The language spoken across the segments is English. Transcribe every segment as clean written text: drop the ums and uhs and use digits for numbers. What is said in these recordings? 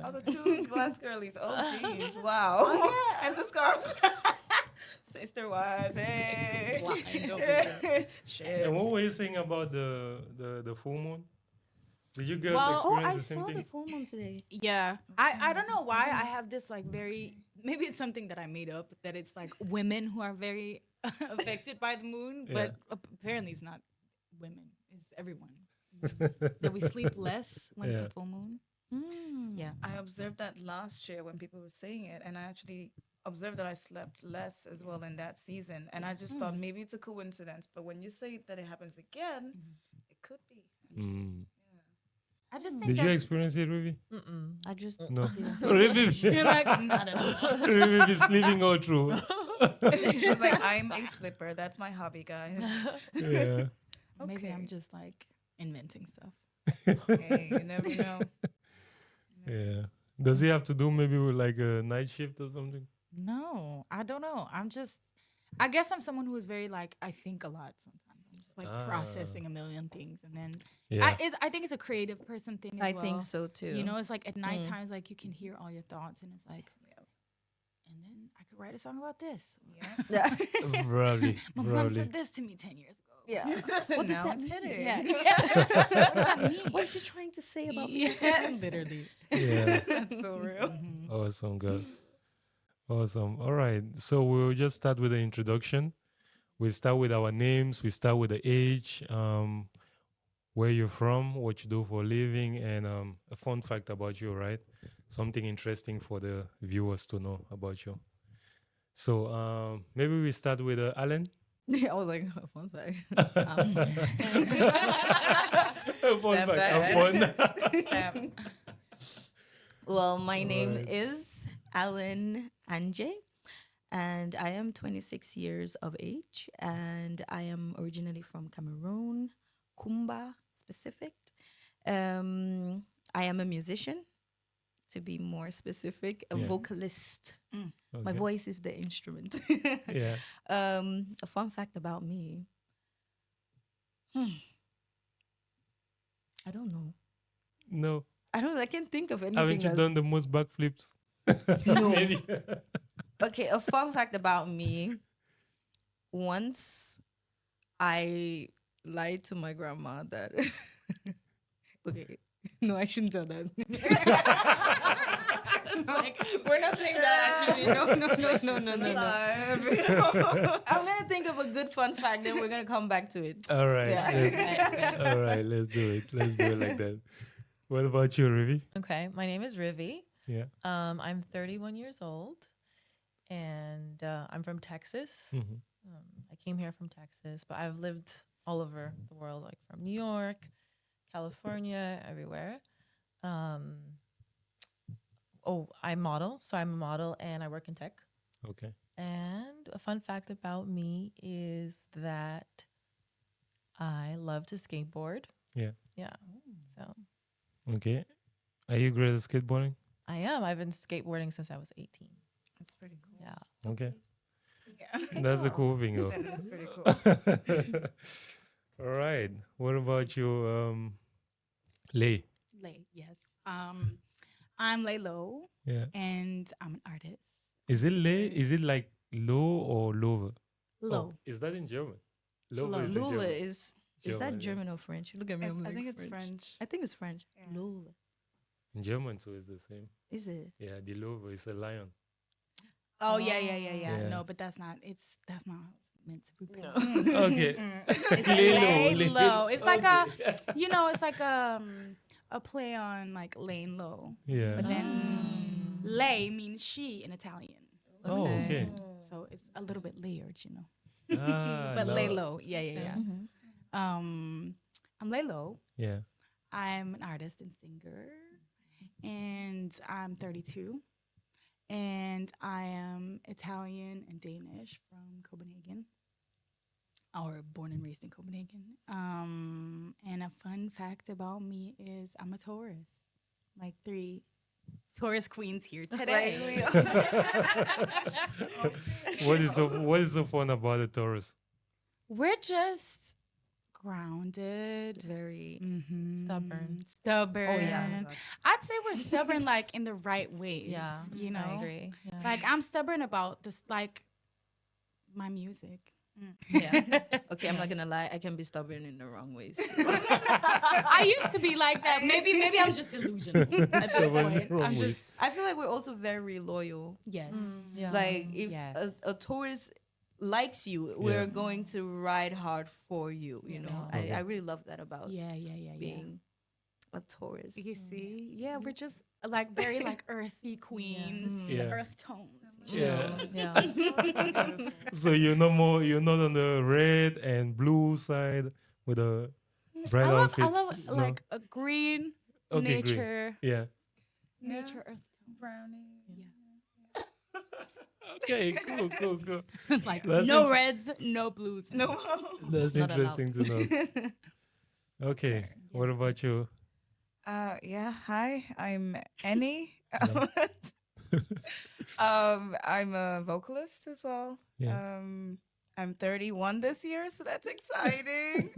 Oh, the whatever. two glass girlies. Oh, jeez. Wow. And the scarves. Sister wives. Hey. Blind over here. Shit. And what were you saying about the full moon? Did you girls Well, Oh, experience I the same saw the thing? full moon today. Yeah, I don't know why I have this like very, maybe it's something that I made up, that it's like women who are very affected by the moon, but apparently it's not women, it's everyone. That we sleep less when it's Yeah. a full moon. Yeah. I observed that last year when people were saying it, and I actually observed that I slept less as well in that season. And I just thought maybe it's a coincidence, but when you say that it happens again, it could be. Mm. I just think Did you that experience it, Ruby? I just No. yeah. Ruby, you're like, not at all. Ruby be sleeping all through. She's like, I'm a slipper. That's my hobby, guys. Yeah. Maybe I'm Okay. just like inventing stuff. Hey, you never know. Yeah. Does he have to do maybe with like a night shift or something? No, I don't know. I guess I'm someone who is very like, I think a lot sometimes. I'm just like processing a million things. And then Yeah. I think it's a creative person thing as I well. think so too. You know, it's like at night times, like you can hear all your thoughts and it's like, and then I could write a song about this. Yeah. Yeah. Probably. My mom Probably. said this to me 10 years ago. Yeah. What does that mean? hitting? Yeah. What does that mean? What is she trying to say about me? Yes. Literally. Yeah. That's so real. Awesome, girl. Awesome. All right. So we'll just start with the introduction. We start with our names. We start with the age, where you're from, what you do for a living, and a fun fact about you, right? Something interesting for the viewers to know about you. So maybe we start with Alan. I was like, fun fact. A fun Step fact. back. A fun. Stamp. Well, my name Right. is Alan Anje, and I am 26 years of age, and I am originally from Cameroon, Kumba specific. I am a musician, to be more specific, a Yeah. vocalist. My Okay. voice is the instrument. Yeah. A fun fact about me. I don't know. No. I can't think of anything. Haven't you else. done the most backflips? No. Maybe. Okay, a fun fact about me. Once I lied to my grandma that. Okay, no, I shouldn't tell that. We're not saying that actually. No. I'm gonna think of a good fun fact, then we're gonna come back to it. All right. Yeah. All right. Let's do it. Let's do it like that. What about you, Rivi? Okay, my name is Rivi. Yeah. I'm 31 years old, and I'm from Texas. Mm-hmm. I came here from Texas, but I've lived all over the world, like from New York, California, everywhere. I model, so I'm a model, and I work in tech. Okay. And a fun fact about me is that I love to skateboard. Yeah. Yeah, so Okay. Are you great at skateboarding? I am. I've been skateboarding since I was 18. That's pretty cool. Yeah. Okay. Yeah. That's a cool thing, though. That is pretty cool. All right. What about you, Lay? Lay, yes. I'm Lay Low, Yeah. and I'm an artist. Is it Lay? Is it like low or lower? Low. Oh, is that in German? Lower Low. is in Lula German. is that German, yeah. German or French? Look at me. I'm I like think it's French. I think it's French. Yeah. Lula. In German, too, it's the same. Is it? Yeah, the lower is a lion. Oh yeah. Yeah. No, but that's not how it's meant to be pronounced. Okay. It's Lay lay low. It's like Okay. it's like a play on like laying low. Yeah. But then lei means she in Italian. Oh, okay. So it's a little bit layered, Ah, But now- lay low. Yeah. I'm Lay Low. Yeah. I'm an artist and singer. And I'm 32. And I am Italian and Danish from Copenhagen. Or born and raised in Copenhagen. And a fun fact about me is I'm a Taurus. Like 3 Taurus queens here today. What is so fun about the Taurus? We're just grounded. Very. Stubborn. Stubborn. Oh yeah. I'd say we're stubborn like in the right ways. Yeah, You know. I agree. Yeah. Like I'm stubborn about this, like my music. Yeah. Okay, I'm not gonna lie. I can be stubborn in the wrong ways. Too. I used to be like that. Maybe I'm just delusional. At this Stubborn point. wrong I'm ways. just I feel like we're also very loyal. yes. Yeah. Like if Yes. a tourist likes you, we're going to ride hard for you. You know, Okay. I really love that about Yeah. being a tourist. You see, yeah, we're just like very like earthy queens, the Yeah. earth tones. Yeah. Yeah. So you're no more. You're not on the red and blue side with a bright I outfit. love No? like a green Okay, green. nature, Yeah. nature earth Brownie. Okay. Cool. tone. Like That's no it. reds, no blues. No. That's not allowed. interesting to know. Okay. What about you? Yeah. Hi, I'm Annie. I'm a vocalist as well. Yeah. I'm 31 this year, so that's exciting.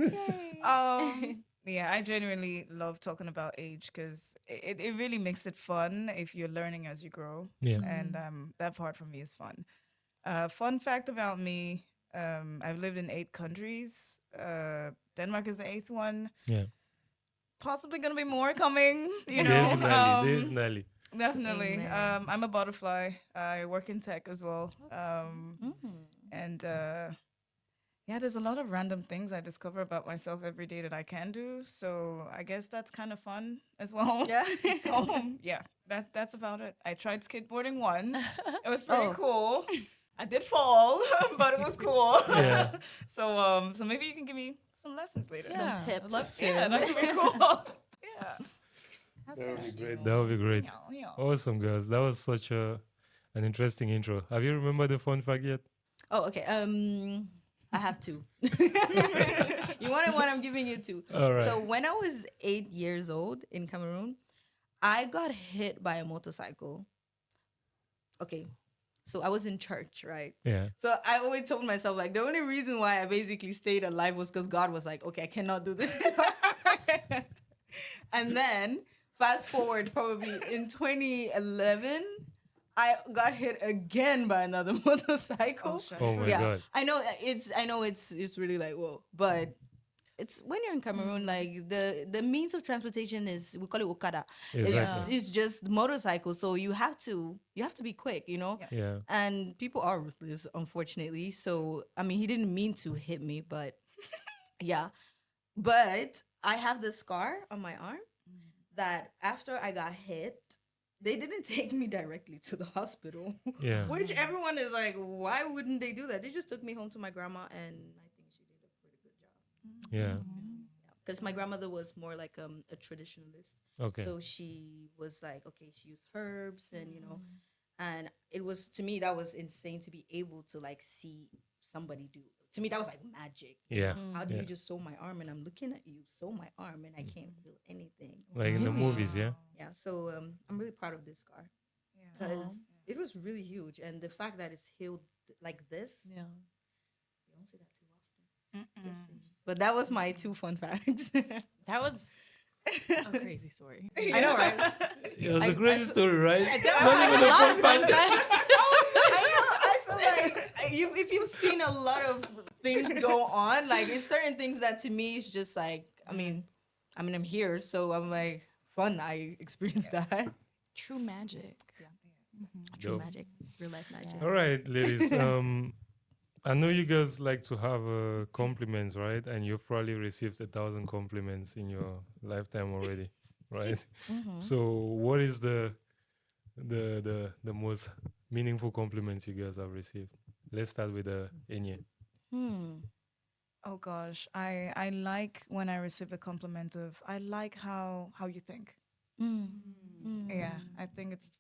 Yeah, I genuinely love talking about age because it really makes it fun if you're learning as you grow. Yeah. And that part for me is fun. Fun fact about me: I've lived in 8 countries. Denmark is the 8th one. Yeah. Possibly gonna be more coming. You know, Definitely. definitely. Amen. I'm a butterfly. I work in tech as well. And yeah, there's a lot of random things I discover about myself every day that I can do. So I guess that's kind of fun as well. Yeah. So yeah, that's about it. I tried skateboarding once. It was pretty Oh. cool. I did fall, but it was cool. Yeah. So maybe you can give me some lessons later. Some Yeah, tips. I'd love to. Yeah, that would be cool. Yeah. That would be great. That would be great. Yeah. Awesome, guys. That was such an interesting intro. Have you remembered the fun fact yet? Oh, okay. I have 2. You wanted one? I'm giving you 2. All right. So when I was 8 years old in Cameroon, I got hit by a motorcycle. Okay. So I was in church, right? Yeah. So I always told myself, like, the only reason why I basically stayed alive was because God was like, okay, I cannot do this. And then fast forward probably in 2011, I got hit again by another motorcycle. Oh my yeah, God. I know it's really like, whoa, but it's when you're in Cameroon, like the means of transportation is, we call it okada. Exactly. It's just motorcycles, so you have to be quick, you know. Yeah. And people are ruthless, unfortunately. So I mean, he didn't mean to hit me, but yeah. But I have this scar on my arm that after I got hit, they didn't take me directly to the hospital. Yeah. Which everyone is like, why wouldn't they do that? They just took me home to my grandma, and I think she did a pretty good job. Yeah. Because my grandmother was more like a traditionalist. Okay. So she was like, okay, she used herbs and, you know, and it was, to me, that was insane to be able to like see somebody do. To me, that was like magic. Yeah. How do Yeah. you just sew my arm and I'm looking at you, sew my arm and I can't feel anything? Like in the movies, yeah. Yeah, so I'm really proud of this scar because it was really huge. And the fact that it's healed like this, Yeah. you don't see that too often. Just saying. But that was my 2 fun facts. That was a crazy story. I know, right? It was a crazy story, right? I feel like if you've seen a lot of things go on, like it's certain things that to me is just like, I mean, I'm here, so I'm like, fun. I experienced that. True magic. True Dope. magic, real life magic. All right, ladies. I know you guys like to have compliments, right? And you've probably received 1,000 compliments in your lifetime already, right? So, what is the most meaningful compliments you guys have received? Let's start with Enye. Oh gosh, I like when I receive a compliment of I like how you think. Yeah, I think it's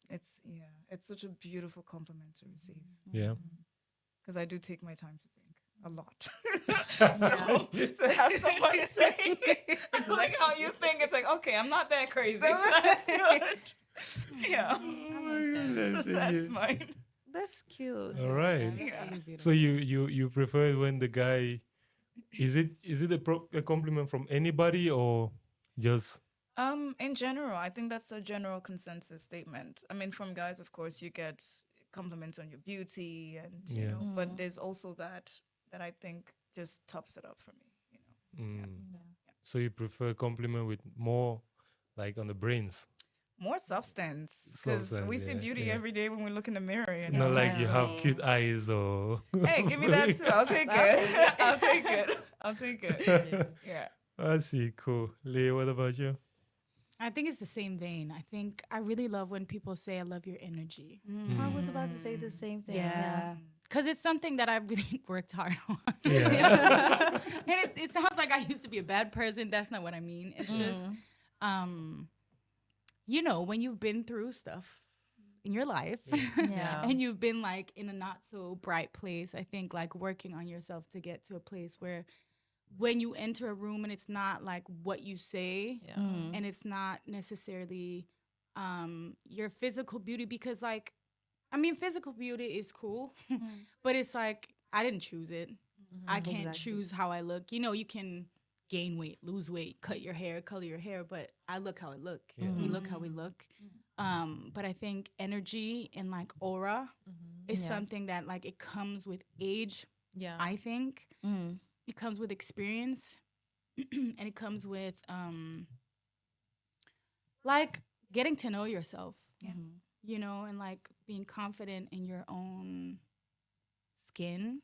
such a beautiful compliment to receive Yeah. because I do take my time to think a lot. So to have someone say I like how you think, it's like okay, I'm not that crazy. So that's good. Yeah, that's mine. That's cute. All right. Yeah. So you prefer it when the guy Is it a compliment from anybody or just In general, I think that's a general consensus statement. I mean, from guys, of course, you get compliments on your beauty, and yeah? but there's also that I think just tops it up for me. Mm. Yeah. So you prefer compliment with more like on the brains, More substance, because we substance? see Yeah, beauty yeah. every day when we look in the mirror. Not like you have Exactly. cute eyes or. Hey, give me that too. I'll take it. I'll take it. I'll take it. Yeah. I see. Cool. Lee, what about you? I think it's the same vein. I think I really love when people say, I love your energy. I was about to say the same thing. Yeah. Because it's something that I really worked hard on. Yeah. And it sounds like I used to be a bad person. That's not what I mean. It's just, um, when you've been through stuff in your life Yeah. and you've been like in a not so bright place, I think like working on yourself to get to a place where when you enter a room and it's not like what you say Yeah. and it's not necessarily your physical beauty, because like, I mean, physical beauty is cool, but it's like, I didn't choose it. I can't Exactly. choose how I look. You can gain weight, lose weight, cut your hair, color your hair, but I look how I look. We look how we look. But I think energy and like aura is Yeah. something that like it comes with age. Yeah. I think Mm. it comes with experience and it comes with like getting to know yourself. And like being confident in your own skin.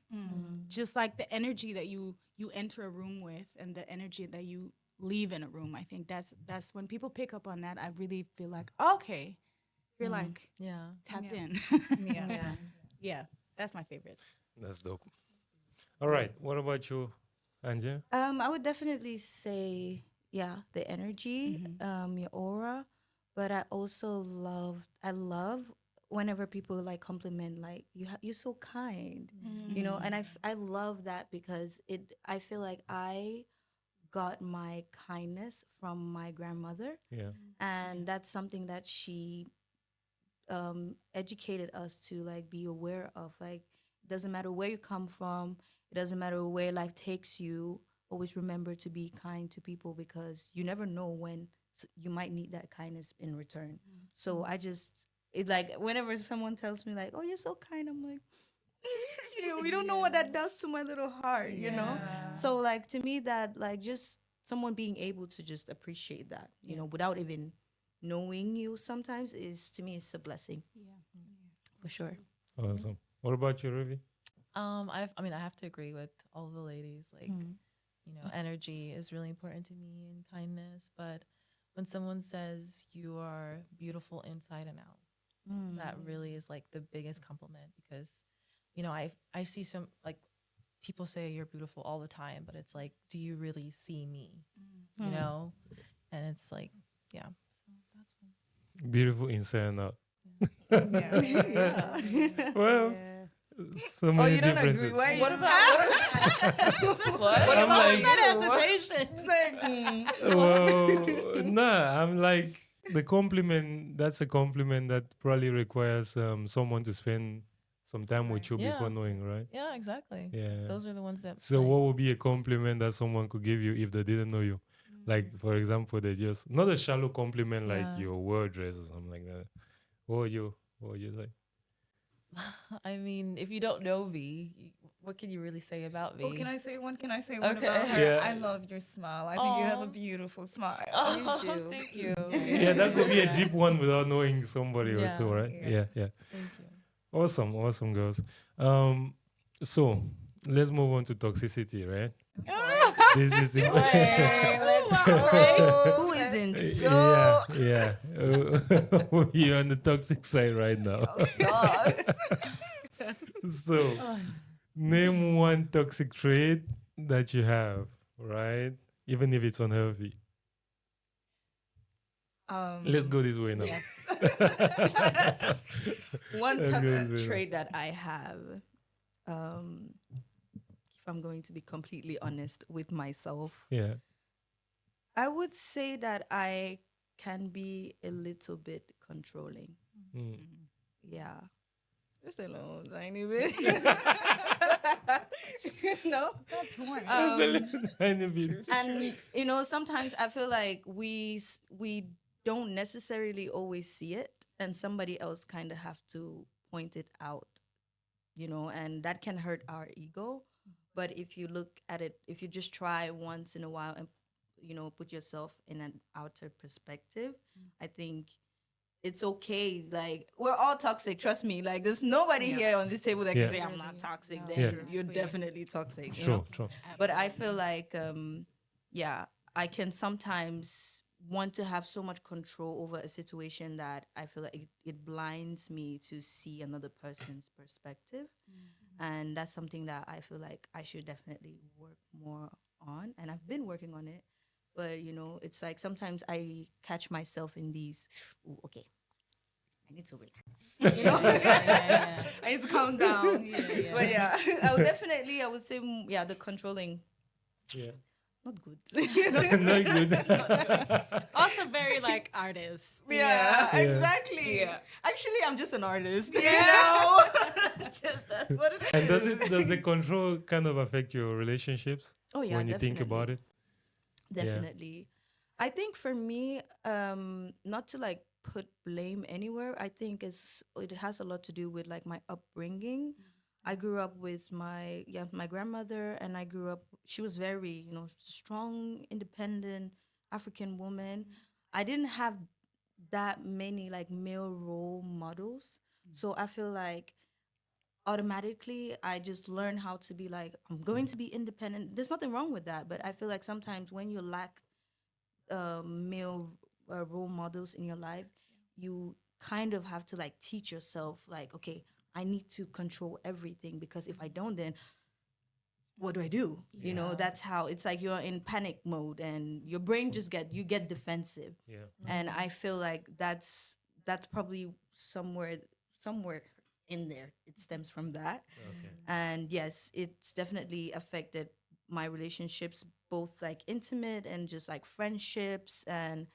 Just like the energy that you enter a room with and the energy that you leave in a room. I think that's when people pick up on that, I really feel like, okay, you're like Yeah. tapped Yeah. in. Yeah. Yeah, that's my favorite. That's dope. All right. What about you, Anja? I would definitely say, the energy, your aura, but I love whenever people like compliment, like you're so kind, and I love that because I feel like I got my kindness from my grandmother, Yeah. and that's something that she educated us to like be aware of. Like, it doesn't matter where you come from, it doesn't matter where life takes you. Always remember to be kind to people because you never know when you might need that kindness in return. So it like whenever someone tells me like, "Oh, you're so kind," I'm like, you don't know what that does to my little heart. So like to me that like just someone being able to just appreciate that, without even knowing you sometimes is to me is a blessing Yeah. for sure. Awesome. What about you, Ruby? I have to agree with all the ladies. Like, Mm. energy is really important to me and kindness. But when someone says you are beautiful inside and out, that really is like the biggest compliment because, I see some like people say you're beautiful all the time, but it's like, do you really see me? You know? And it's like, yeah. So that's one. Beautiful inside and out. Yeah. Well, Yeah. so many You don't differences. agree? Why? What about What? I'm like, That hesitation. well, nah, I'm like, the compliment, that's a compliment that probably requires someone to spend some time with you before Yeah. knowing, right? Yeah, exactly. Yeah. Those are the ones that. So, like, what would be a compliment that someone could give you if they didn't know you? Like, for example, they just, not a shallow compliment like Yeah. your word dress or something like that. What would you say? I mean, if you don't know me, what can you really say about me? Oh, can I say one? Can I say one Okay. about her? Yeah. I love your smile. I think you have a Aw. beautiful smile. Oh, You do. thank you. Yeah, that could be a deep one without knowing somebody or two, Yeah. right? Yeah. Yeah. Thank you. Awesome, girls. So let's move on to toxicity, right? This is Who isn't? yeah. You're on the toxic side right now. Yes. So name one toxic trait that you have, right? Even if it's unhealthy. Let's go this way now. Yes. One Let's go toxic this way now. trait that I have, if I'm going to be completely honest with myself, Yeah. I would say that I can be a little bit controlling. Mm. Yeah. Just a little tiny bit. No. That's one. Tiny bit. And sometimes I feel like we don't necessarily always see it, and somebody else kind of have to point it out, and that can hurt our ego. But if you look at it, if you just try once in a while and put yourself in an outer perspective, I think it's okay. Like, we're all toxic, trust me. Like, there's nobody here on this table that Yeah. can say I'm not toxic. Then Yeah. you're definitely toxic. True. But I feel like I can sometimes want to have so much control over a situation that I feel like it blinds me to see another person's perspective. And that's something that I feel like I should definitely work more on, and I've been working on it. But it's like sometimes I catch myself in these, "Ooh, okay, I need to relax. Yeah. I need to calm down." Yeah. But yeah, I would say, the controlling, Yeah. not good. Not good. Also very like artist. Yeah, Yeah. exactly. Yeah. Actually, I'm just an artist. Yeah. That's what it is. And does the control kind of affect your relationships Oh yeah, when you think about definitely. it? Definitely. I think for me, not to like put blame anywhere, I think it has a lot to do with like my upbringing. I grew up with my grandmother, and I grew up, she was very, strong, independent African woman. I didn't have that many like male role models. So I feel like automatically I just learn how to be like, I'm going to be independent. There's nothing wrong with that, but I feel like sometimes when you lack male role models in your life, you kind of have to like teach yourself like, okay, I need to control everything, because if I don't, then what do I do? That's how it's like you're in panic mode, and your brain just you get defensive. Yeah. And I feel like that's probably somewhere in there it stems from that. Okay. And yes, it's definitely affected my relationships, both like intimate and just like friendships. And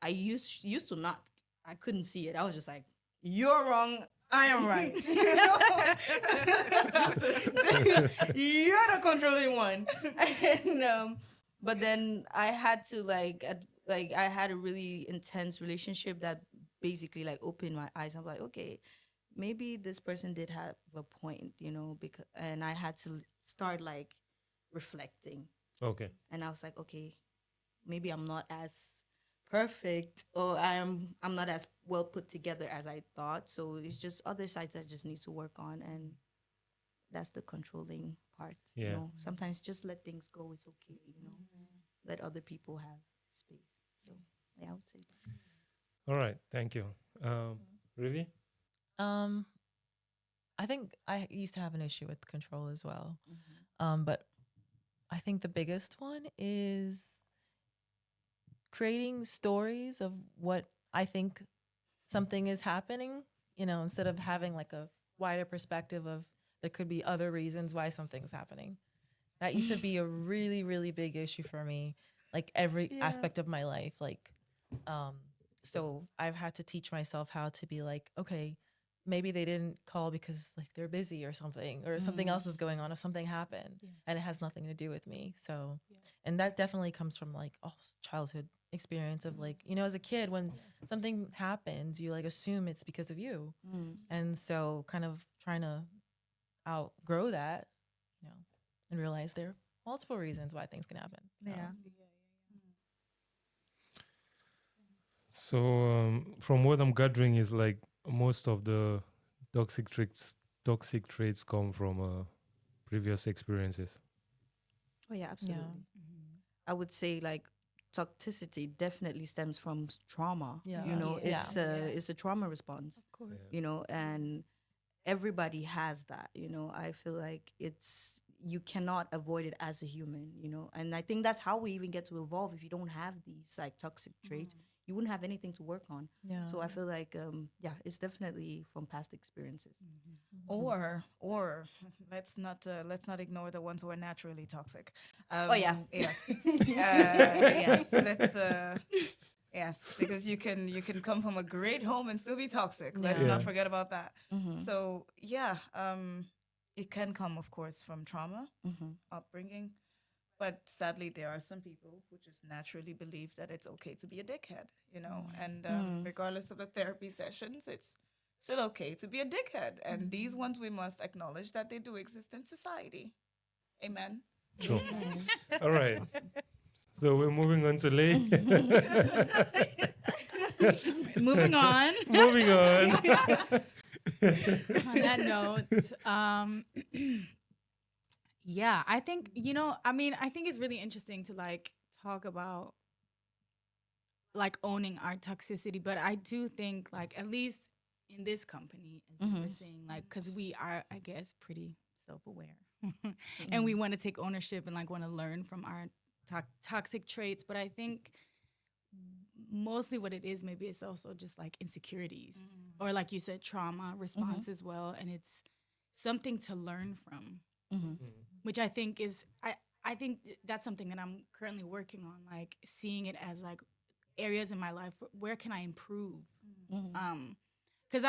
I used to not, I couldn't see it. I was just like, you're wrong, I am right. You're the controlling one. And but then I had to I had a really intense relationship that basically like opened my eyes. I'm like, okay, maybe this person did have a point, because, and I had to start like reflecting. Okay. And I was like, okay, maybe I'm not as perfect, or I'm not as well put together as I thought. So it's just other sides I just need to work on, and that's the controlling part. Yeah. Sometimes just let things go. It's okay. Let other people have space. So yeah, I would say that. All right. Thank you. Really? I think I used to have an issue with control as well. But I think the biggest one is creating stories of what I think something is happening, instead of having like a wider perspective of there could be other reasons why something's happening. That used to be a really, really big issue for me, like every aspect of my life. Like, so I've had to teach myself how to be like, okay, maybe they didn't call because like they're busy or something, or something else is going on, or something happened and it has nothing to do with me. So, and that definitely comes from like childhood experience of like, as a kid, when something happens, you like assume it's because of you. And so kind of trying to outgrow that, and realize there are multiple reasons why things can happen. So. Yeah. So from what I'm gathering is like most of the toxic traits come from previous experiences. Oh yeah, absolutely. I would say like toxicity definitely stems from trauma. Yeah. It's a trauma response. Of course. And everybody has that. I feel like you cannot avoid it as a human. And I think that's how we even get to evolve. If you don't have these like toxic traits, you wouldn't have anything to work on. Yeah. So I feel like it's definitely from past experiences. Or let's not ignore the ones who are naturally toxic. Oh, yeah. Yes. Yeah. Let's Yes, because you can come from a great home and still be toxic. Let's Yeah. not Yeah. forget about that. Mm-hmm. So yeah, it can come, of course, from trauma, Mm-hmm. upbringing, but sadly, there are some people who just naturally believe that it's okay to be a dickhead, and regardless of the therapy sessions, it's still okay to be a dickhead. And these ones we must acknowledge that they do exist in society. Amen. Sure. All right. So we're moving on to Lay. Moving on. Moving on. On that note, yeah, I think, I think it's really interesting to like talk about like owning our toxicity, but I do think like at least in this company, as you were saying, like, because we are, I guess, pretty self-aware and we want to take ownership and like want to learn from our toxic traits. But I think mostly what it is, maybe it's also just like insecurities or like you said, trauma response as well. And it's something to learn from, which I think is, I think that's something that I'm currently working on, like seeing it as like areas in my life where can I improve? Because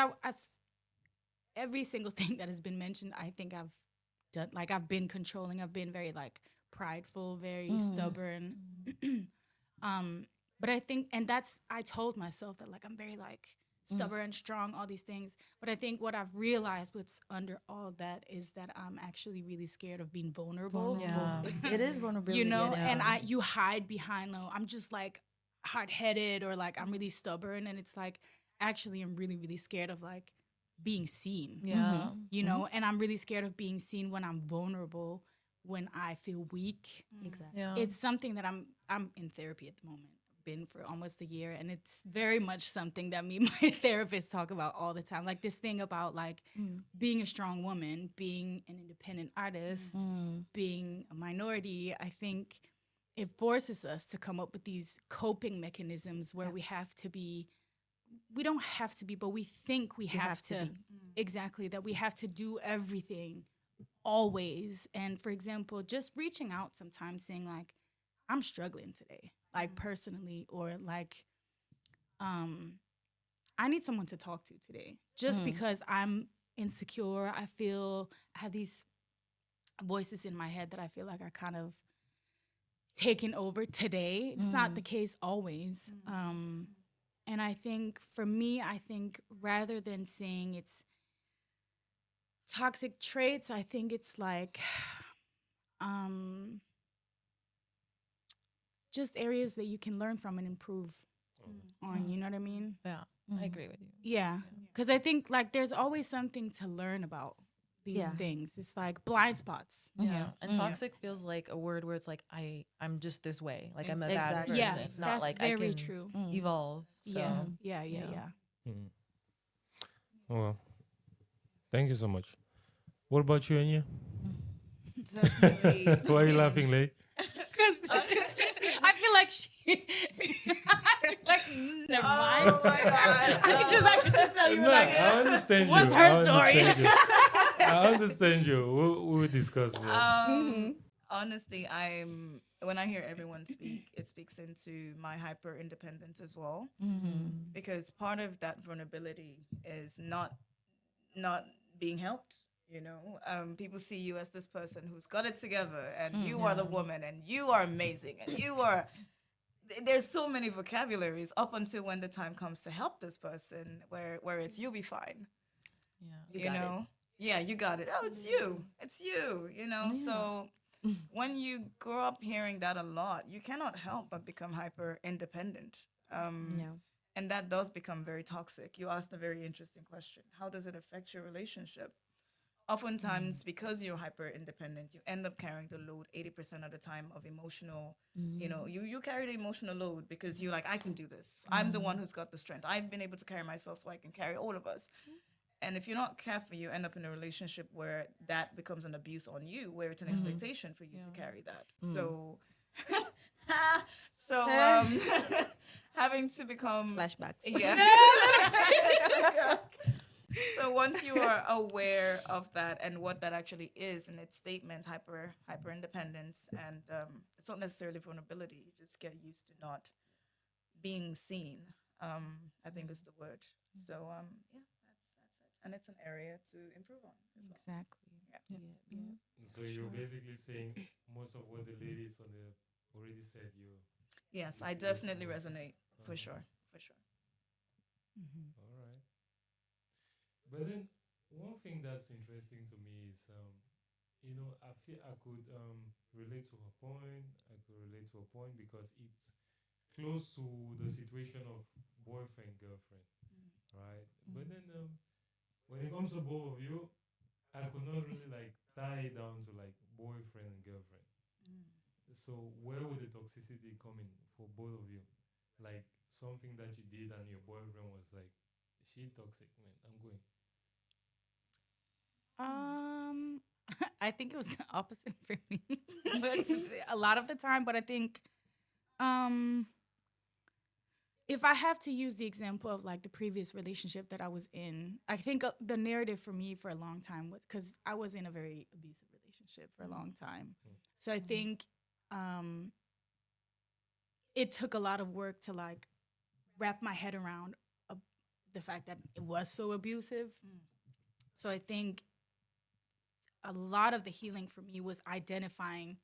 every single thing that has been mentioned, I think I've done, like I've been controlling, I've been very like prideful, very stubborn. But I think, and I told myself that like I'm very like stubborn, strong, all these things. But I think what I've realized what's under all that is that I'm actually really scared of being vulnerable. Yeah. It is vulnerability. And you hide behind, I'm just like hard-headed or like I'm really stubborn. And it's like, actually, I'm really, really scared of like being seen. Yeah. And I'm really scared of being seen when I'm vulnerable, when I feel weak. Exactly. Yeah. It's something that I'm in therapy at the moment. I've been for almost a year, and it's very much something that me and my therapist talk about all the time. Like this thing about like being a strong woman, being an independent artist, being a minority. I think it forces us to come up with these coping mechanisms where we don't have to be, but we think we have to be. exactly, that we have to do everything always. And for example, just reaching out sometimes saying like, I'm struggling today, like personally, or like, I need someone to talk to today just because I'm insecure. I have these voices in my head that I feel like are kind of taking over today. It's not the case always. And I think for me, rather than saying it's toxic traits, I think it's like just areas that you can learn from and improve on, you know what I mean? Yeah. I agree with you. Yeah. Because I think like there's always something to learn about these things. It's like blind spots. Yeah. And toxic feels like a word where it's like I'm just this way. Like I'm a bad Exactly. person. Yeah, It's not that's like I very can true. evolve. So Yeah. Oh, well, thank you so much. What about you, Anya? Definitely. Why are you laughing, Lay? Because I feel like never mind. Oh my God. I could just tell you No, like, I understand you. what's her I story? understand you. I understand you. We'll discuss more. Honestly, when I hear everyone speak, it speaks into my hyper independence as well, because part of that vulnerability is not being helped. People see you as this person who's got it together, and you are the woman, and you are amazing, and you are. There's so many vocabularies up until when the time comes to help this person, where it's you'll be fine. yeah. Yeah, you got it. Oh, it's you. So when you grow up hearing that a lot, you cannot help but become hyper independent. And that does become very toxic. You asked a very interesting question. How does it affect your relationship? Oftentimes, because you're hyper independent, you end up carrying the load 80% of the time of emotional, you carry the emotional load because you're like, I can do this. I'm the one who's got the strength. I've been able to carry myself, so I can carry all of us. And if you're not careful, you end up in a relationship where that becomes an abuse on you, where it's an expectation for you to carry that. So, having to become Flashbacks. Yeah. So once you are aware of that and what that actually is in its statement, hyper independence, and it's not necessarily vulnerability. You just get used to being seen. I think is the word. So yeah, that's it, and it's an area to improve on as well. Exactly. Yeah. Yeah. Yeah. So you're basically saying most of what the ladies on the already said Yes, you I see the definitely same. resonate for Uh-huh. sure, for sure. Mhm. All right. But then one thing that's interesting to me is I feel I could relate to her point. I could relate to a point because it's close to the situation of boyfriend girlfriend, right? But then when it comes to both of you, I could not really like tie it down to like boyfriend and girlfriend. So where would the toxicity come in for both of you? Like something that you did and your boyfriend was like, "She toxic, man. I'm going." Um, I think it was the opposite for me, but a lot of the time. But I think, um, if I have to use the example of like the previous relationship that I was in, I think the narrative for me for a long time was because I was in a very abusive relationship for a long time. Mm. So I think um, it took a lot of work to like wrap my head around uh, the fact that it was so abusive. So I think a lot of the healing for me was identifying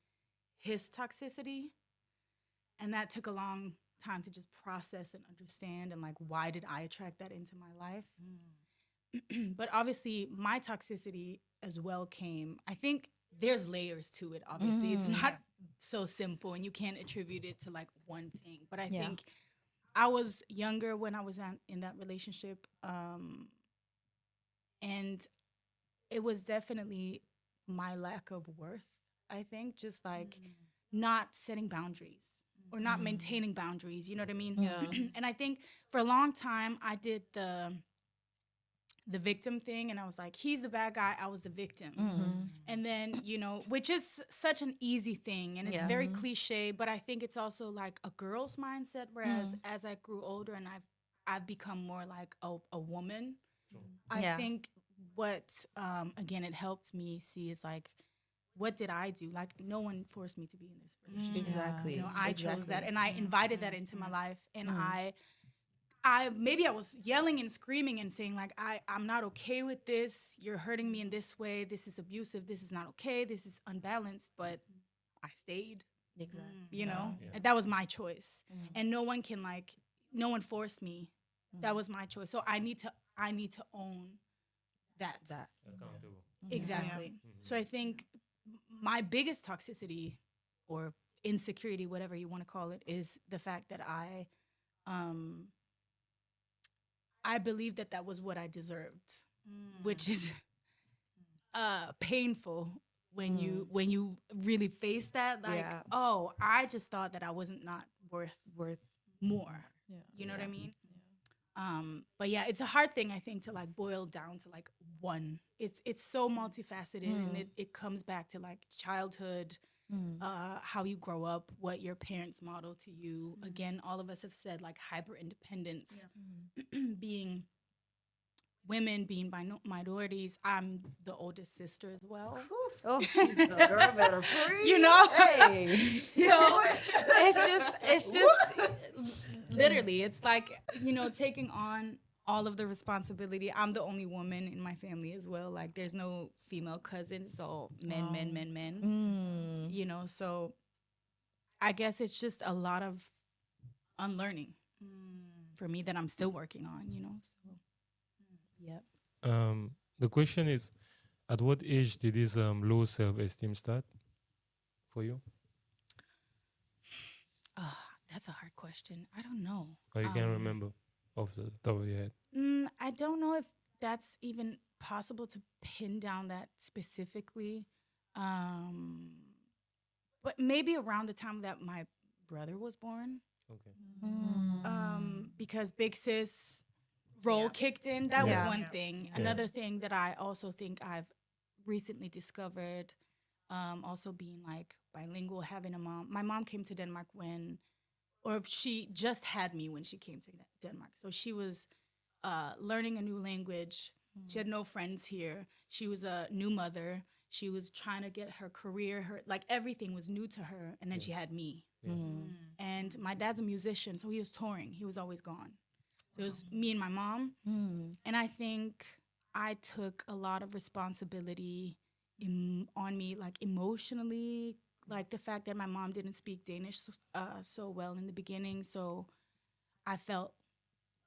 his toxicity, and that took a long time to just process and understand and like why did I attract that into my life. But obviously my toxicity as well came, I think there's layers to it. Obviously it's not so simple and you can't attribute it to like one thing, but I think I was younger when I was in that relationship, and it was definitely my lack of worth. I think just like not setting boundaries or not maintaining boundaries. You know what I mean? Yeah. And I think for a long time I did the victim thing, and I was like, he's the bad guy, I was the victim. And then, which is such an easy thing and it's very cliche, but I think it's also like a girl's mindset. Whereas as I grew older and I've become more like a woman, I think what again it helped me see is like, what did I do? Like no one forced me to be in this relationship. Exactly. I chose that and I invited that into my life, and maybe I was yelling and screaming and saying like, I'm not okay with this. You're hurting me in this way. This is abusive. This is not okay. This is unbalanced. But I stayed, Exactly. Yeah. and that was my choice. And no one forced me. That was my choice. So I need to own that. Accountable. Exactly. So I think my biggest toxicity or insecurity, whatever you want to call it, is the fact that I believe that was what I deserved, which is painful when you really face that. Like, oh, I just thought that I wasn't not worth more. Yeah. You know what I mean? But yeah, it's a hard thing, I think, to like boil down to like one. It's so multifaceted, and it comes back to like childhood, how you grow up, what your parents model to you. Again, all of us have said like hyper independence, being women, being minorities. I'm the oldest sister as well. Oh, Jesus, girl, better preach. You know? Hey. So it's just literally, it's like, taking on all of the responsibility. I'm the only woman in my family as well. Like there's no female cousins, so men. So I guess it's just a lot of unlearning for me that I'm still working on, So yep. The question is, at what age did this low self-esteem start for you? That's a hard question. I don't know. Or you can't remember off the top of your head? I don't know if that's even possible to pin down that specifically. But maybe around the time that my brother was born. Okay. Because Big Sis role kicked in. That was one thing. Yeah. Another thing that I also think I've recently discovered, also being like bilingual, having a mom. My mom came to Denmark she just had me when she came to Denmark. So she was learning a new language. She had no friends here. She was a new mother. She was trying to get her career, her like everything was new to her, and then she had me. And my dad's a musician, so he was touring. He was always gone. So it was me and my mom. And I think I took a lot of responsibility on me, like emotionally, like the fact that my mom didn't speak Danish so well in the beginning. So I felt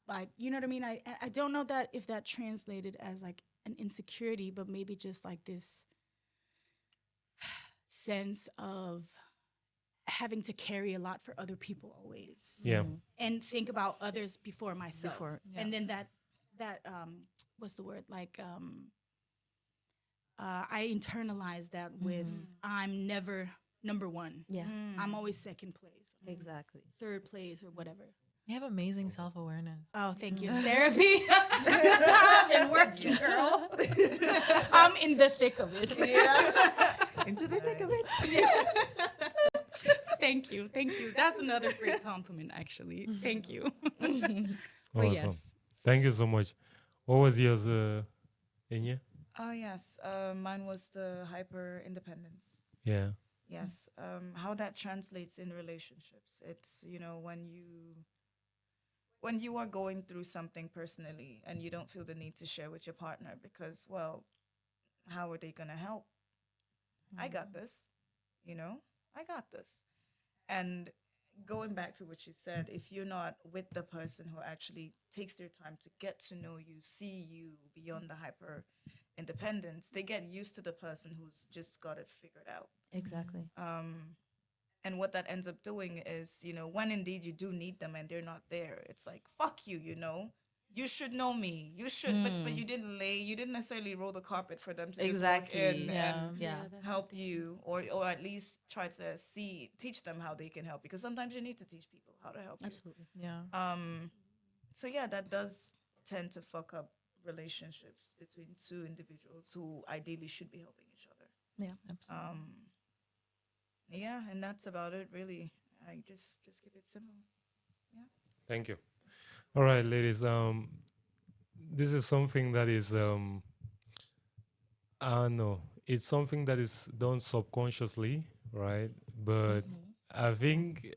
like, you know what I mean? I don't know that if that translated as like an insecurity, but maybe just like this sense of having to carry a lot for other people always Yeah. and think about others before myself. Yeah. And then that what's the word? Like I internalized that with I'm never number one. Yeah. I'm always second place, Exactly. third place, or whatever. You have amazing self-awareness. Oh, thank you. It's therapy. I've been working, girl. I'm in the thick of it. Into the thick of it. Thank you. Thank you. That's another great compliment, actually. Thank you. But Awesome. yes. Thank you so much. What was yours, Enya? Oh yes, mine was the hyper independence. Yeah. Yes, how that translates in relationships. It's, you know, when you are going through something personally and you don't feel the need to share with your partner because, well, how are they gonna help? I got this, you know, I got this. And going back to what you said, if you're not with the person who actually takes their time to get to know you, see you beyond the hyper independence, they get used to the person who's just got it figured out. Exactly. And what that ends up doing is, you know, when indeed you do need them and they're not there, it's like, fuck you, you know. You should know me. You should, but you didn't necessarily roll the carpet for them to just walk Exactly. in Yeah. and Yeah. help you, or at least try to teach them how they can help, because sometimes you need to teach people how to help Absolutely. Yeah. you. So yeah, that does tend to fuck up relationships between two individuals who ideally should be helping each other. Yeah. Absolutely. Yeah, and that's about it really. I just keep it simple. Thank you. All right, ladies. This is something that is I don't know. It's something that is done subconsciously, right? But I think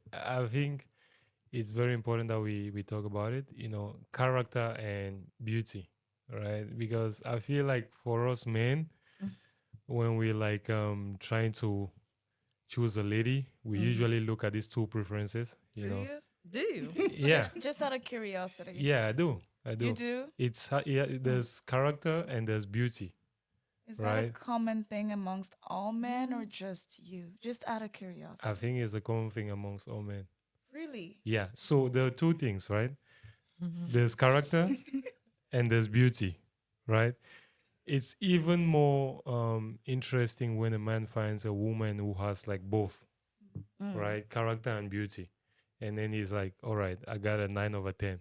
it's very important that we talk about it. You know, character and beauty, right? Because I feel like for us men, when we like trying to choose a lady, we usually look at these two preferences. You know, Do you? yeah, Just out of curiosity. yeah, I do. I do. You do? It's there's character and there's beauty, Is that a right? common thing amongst all men or just you? Just out of curiosity. I think it's a common thing amongst all men. Really? Yeah. So there are two things, right? There's character and there's beauty, right? It's even more interesting when a man finds a woman who has like both, right? Character and beauty. And then he's like, all right, I got a 9/10,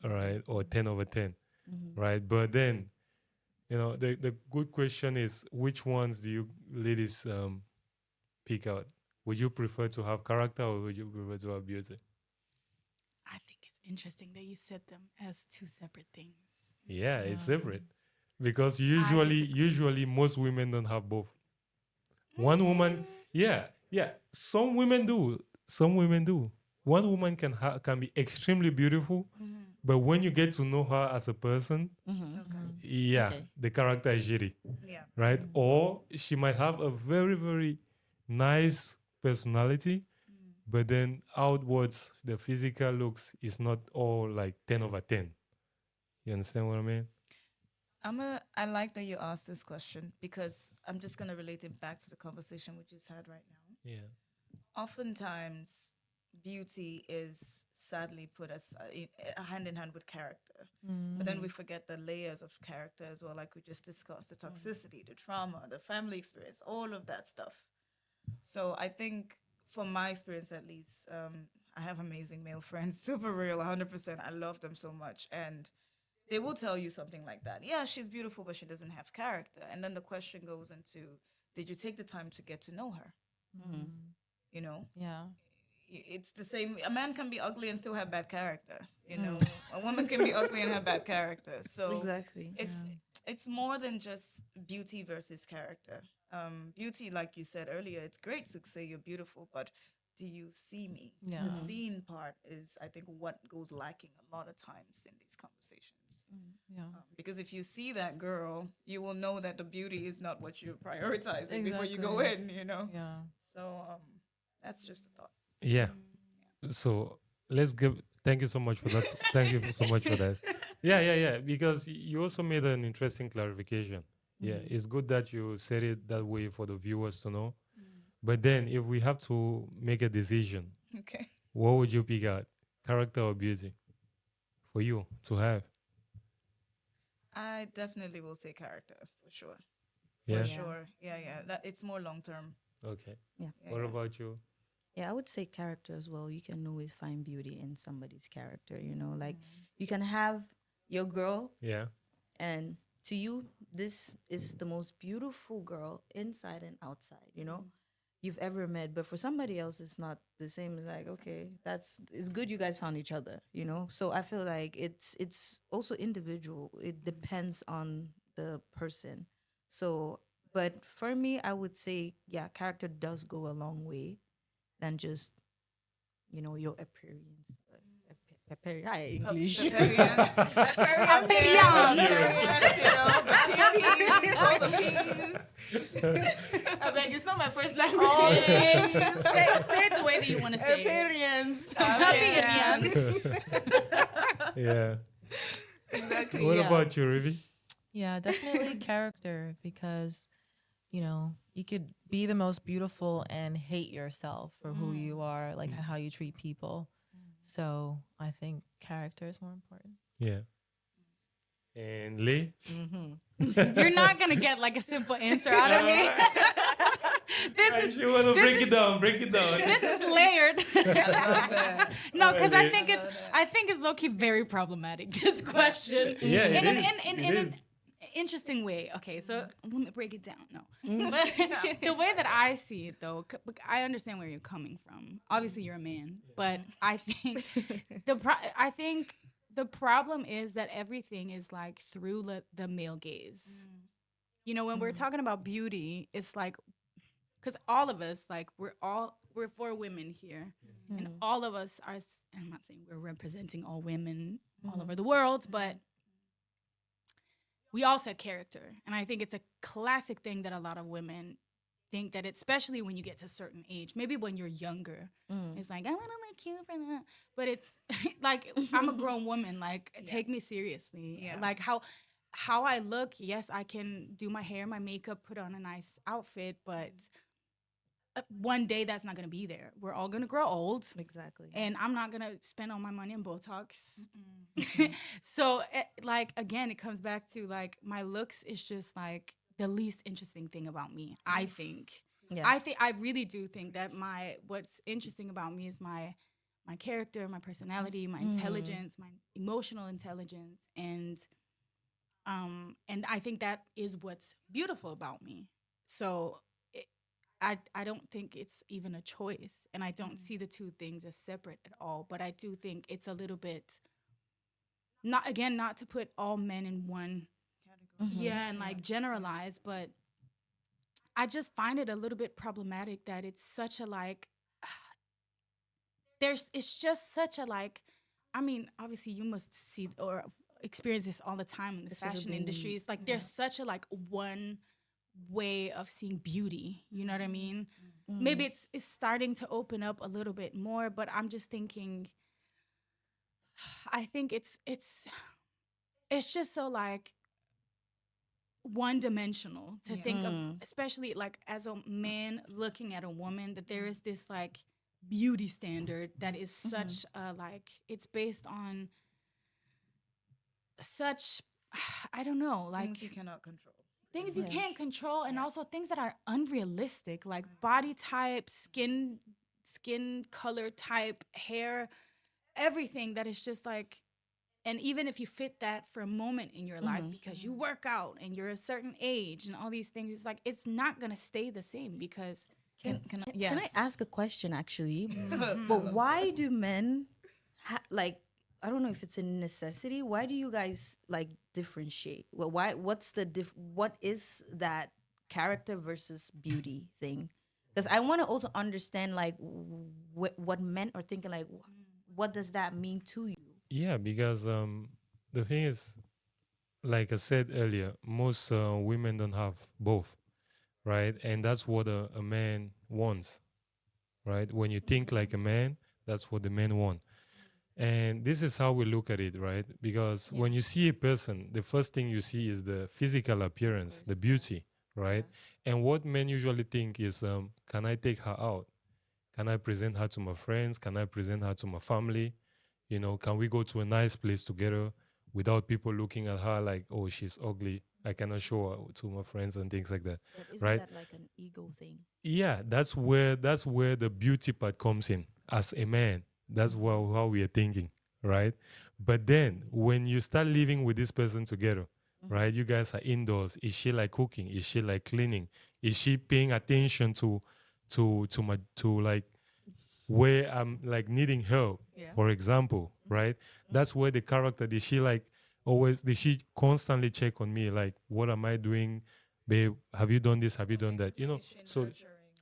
all right, or 10/10, right? But then, you know, the good question is, which ones do you ladies pick out? Would you prefer to have character or would you prefer to have beauty? I think it's interesting that you said them as two separate things. Yeah, it's separate. Because disagree. usually most women don't have both. One woman, yeah, some women do. Some women do. One woman can be extremely beautiful, but when you get to know her as a person, yeah, Okay. the character is shitty, Yeah. right? Or she might have a very, very nice personality, but then outwards, the physical looks is not all like 10/10. You understand what I mean? I like that you asked this question because I'm just gonna relate it back to the conversation we just had right now. Yeah. Oftentimes, beauty is sadly put as hand in hand with character, but then we forget the layers of character as well, like we just discussed: the toxicity, the trauma, the family experience, all of that stuff. So I think, from my experience at least, I have amazing male friends, super real, 100%. I love them so much, and they will tell you something like that. Yeah, she's beautiful, but she doesn't have character. And then the question goes into, did you take the time to get to know her? You know, Yeah. it's the same. A man can be ugly and still have bad character. You know, a woman can be ugly and have bad character. So Exactly. it's more than just beauty versus character. beauty, like you said earlier, it's great to say you're beautiful, but do you see me? Yeah. The seen part is, I think, what goes lacking a lot of times in these conversations. Yeah. Because if you see that girl, you will know that the beauty is not what you're prioritizing before you go Exactly. in. Yeah. So that's just a thought. Yeah. So let's give. Thank you so much for that. Thank you so much for that. Yeah, yeah, yeah. Because you also made an interesting clarification. Yeah, it's good that you said it that way for the viewers to know. But then, if we have to make a decision, Okay. what would you pick out, character or beauty, for you to have? I definitely will say character for sure. Yeah. For Yeah. sure. Yeah, yeah. That it's more long term. Okay. Yeah. Yeah, What yeah. about you? Yeah, I would say character as well. You can always find beauty in somebody's character, you know, like you can have your girl, Yeah. and to you, this is the most beautiful girl inside and outside, you know, you've ever met. But for somebody else, it's not the same. It's like, okay, it's good you guys found each other, you know. So I feel like it's also individual. It depends on the person. So, but for me, I would say, yeah, character does go a long way than just, you know, your appearance. Hi, English. Appearance. All the P's. I'm like, it's not my first language. Say it the way that you want to say it. Appearance. Yeah. Exactly. What yeah. about you, Ruby? Yeah, definitely character because, you could be the most beautiful and hate yourself for who you are, like how you treat people. So I think character is more important. Yeah. And Lee? You're not gonna get like a simple answer out of me. This is You want to break it down. Break it down. this is layered. No, because I think love it's low key very problematic. This question. Yeah, it in an, is. in, It in is. an interesting way. Okay, so let me break it down. No, but the way that I see it, though, I understand where you're coming from. Obviously, you're a man, but I think I think the problem is that everything is like through the male gaze. You know, when we're talking about beauty, it's like, because all of us, like, we're four women here, and all of us are. And I'm not saying we're representing all women all over the world, but we all said character, and I think it's a classic thing that a lot of women think that, especially when you get to a certain age, maybe when you're younger, it's like, I want to look cute for that, but it's like, I'm a grown woman, like, take me seriously. Yeah. Like how I look, yes, I can do my hair, my makeup, put on a nice outfit, but one day that's not going to be there. We're all going to grow old. Exactly. And I'm not going to spend all my money on Botox. So, like, again, it comes back to, like, my looks is just, like, the least interesting thing about me, I think. Yeah. I really do think that what's interesting about me is my character, my personality, my intelligence, my emotional intelligence. And I think that is what's beautiful about me. So I don't think it's even a choice, and I don't see the two things as separate at all. But I do think it's a little bit, not to put all men in one, and like generalize, but I just find it a little bit problematic that it's such a like, it's just such a like, I mean, obviously you must see or experience this all the time in the Especially fashion being- industry. It's like there's such a like one way of seeing beauty, you know what I mean? Maybe it's starting to open up a little bit more, but I'm just thinking, I think it's just so like one dimensional to think of, especially like as a man looking at a woman, that there is this like beauty standard that is such a like, it's based on such, I don't know, like Things you cannot control. things you can't control, and also things that are unrealistic, like body type, skin color type, hair, everything that is just like, and even if you fit that for a moment in your life because you work out and you're a certain age and all these things, it's like it's not gonna stay the same because Can I ask a question actually? But why do men like, I don't know if it's a necessity. Why do you guys like differentiate? Well, why? What's the what is that character versus beauty thing, because I want to also understand like what men are thinking. Like, what does that mean to you? Yeah, because the thing is, like I said earlier, most women don't have both, right? And that's what a man wants, right? When you think like a man, that's what the men want. And this is how we look at it, right? Because when you see a person, the first thing you see is the physical appearance, the beauty, right? And what men usually think is, can I take her out? Can I present her to my friends? Can I present her to my family? You know, can we go to a nice place together without people looking at her like, oh, she's ugly. I cannot show her to my friends and things like that, But isn't right? that like an ego thing? Yeah, that's where the beauty part comes in. As a man, that's how we are thinking, right? But then when you start living with this person together, right? You guys are indoors. Is she like cooking? Is she like cleaning? Is she paying attention to like where I'm like needing help, Yeah. for example, right? That's where the character, did she like always, did she constantly check on me? Like, what am I doing? Babe, have you done this? Have you done that? You know, so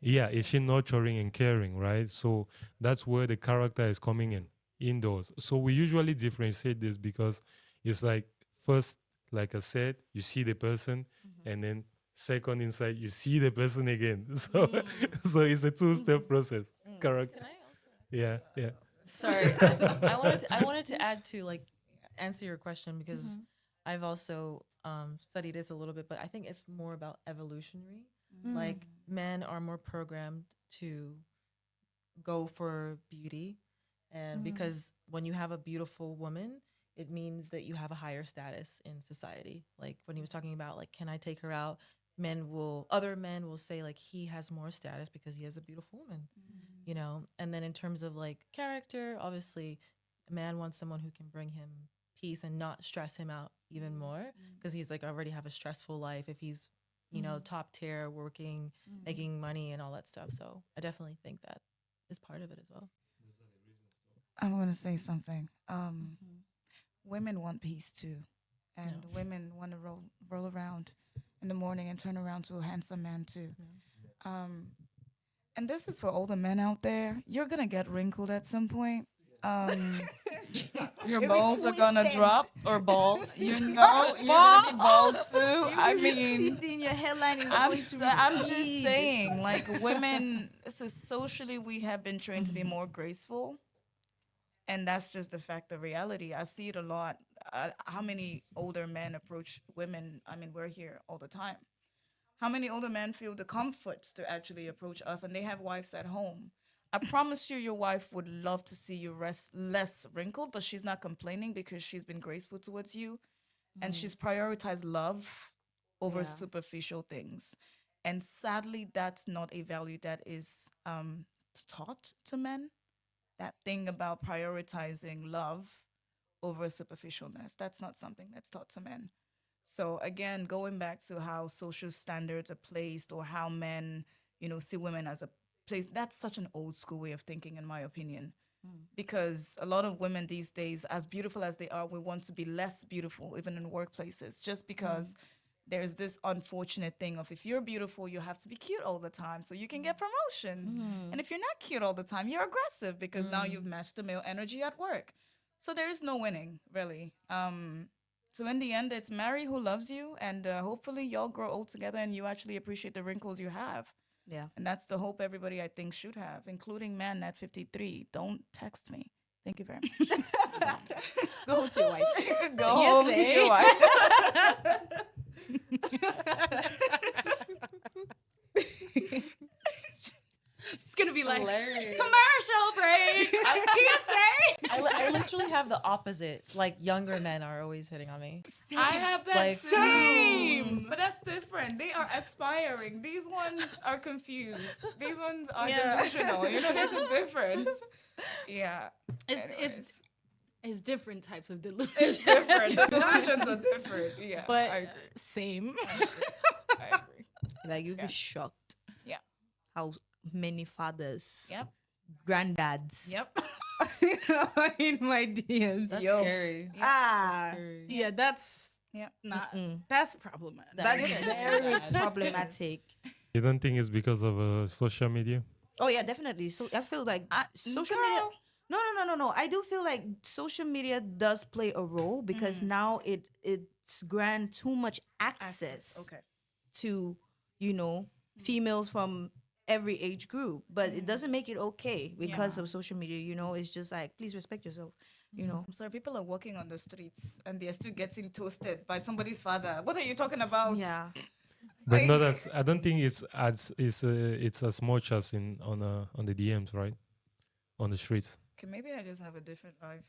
yeah, is she nurturing and caring, right? So that's where the character is coming in indoors. So we usually differentiate this because it's like first, like I said, you see the person, and then second inside you see the person again. So so it's a two-step process. Correct. Can I also? Yeah, yeah. Sorry, I wanted to add to like answer your question because I've also studied this a little bit, but I think it's more about evolutionary. Like men are more programmed to go for beauty, and because when you have a beautiful woman, it means that you have a higher status in society. Like when he was talking about like, can I take her out? Other men will say like he has more status because he has a beautiful woman, you know. And then in terms of like character, obviously, a man wants someone who can bring him peace and not stress him out even more because he's like already have a stressful life if he's top tier working, making money and all that stuff. So I definitely think that is part of it as well. I'm going to say something. Women want peace too. And Yeah. women want to roll around in the morning and turn around to a handsome man too. And this is for all the men out there. You're going to get wrinkled at some point. Your balls are going to drop. Or bald. You know, you're going to be bald too. I mean, in your hairline is I'm, going to I'm just recede. saying, like women, so socially we have been trained to be more graceful. And that's just the fact of reality. I see it a lot. How many older men approach women? I mean, we're here all the time. How many older men feel the comforts to actually approach us and they have wives at home? I promise you, your wife would love to see you less wrinkled, but she's not complaining because she's been graceful towards you and she's prioritized love over Yeah. superficial things. And sadly, that's not a value that is taught to men. That thing about prioritizing love over superficialness, that's not something that's taught to men. So again, going back to how social standards are placed or how men, see women as a place, that's such an old school way of thinking, in my opinion. Because a lot of women these days, as beautiful as they are, we want to be less beautiful, even in workplaces, just because there's this unfortunate thing of if you're beautiful, you have to be cute all the time so you can get promotions. And if you're not cute all the time, you're aggressive because now you've matched the male energy at work. So there is no winning, really. So in the end, it's marry who loves you, and hopefully y'all grow old together and you actually appreciate the wrinkles you have. Yeah. And that's the hope everybody, I think, should have, including men at 53. Don't text me. Thank you very much. Go home to your wife. Go home to your wife. It's gonna be like Hilarious. commercial break. I literally have the opposite. Like younger men are always hitting on me. I have that Like- same. But that's different. They are aspiring. These ones are confused. These ones are delusional. There's a difference. Yeah. It's different types of delusion. It's different. The delusions are different. Yeah. But I agree. same. I agree. Like you'd Yeah. be shocked. Yeah. How many fathers, Yep. granddads, Yep. in my DMs. That's Yo. scary. Ah. Scary. Yeah, that's Yeah. Not Mm-mm. that's problematic. That's That is very bad. problematic. You don't think it's because of social media? Oh yeah, definitely. So I feel like social media. Girl. No. I do feel like social media does play a role because now it's grant too much access Okay. to females from every age group, but it doesn't make it okay because of social media. It's just like, please respect yourself. I'm sorry, people are walking on the streets and they're still getting toasted by somebody's father. What are you talking about? Yeah. But Like, not as I don't think it's as much as in on the DMs, right? On the streets. okay, maybe I just have a different life.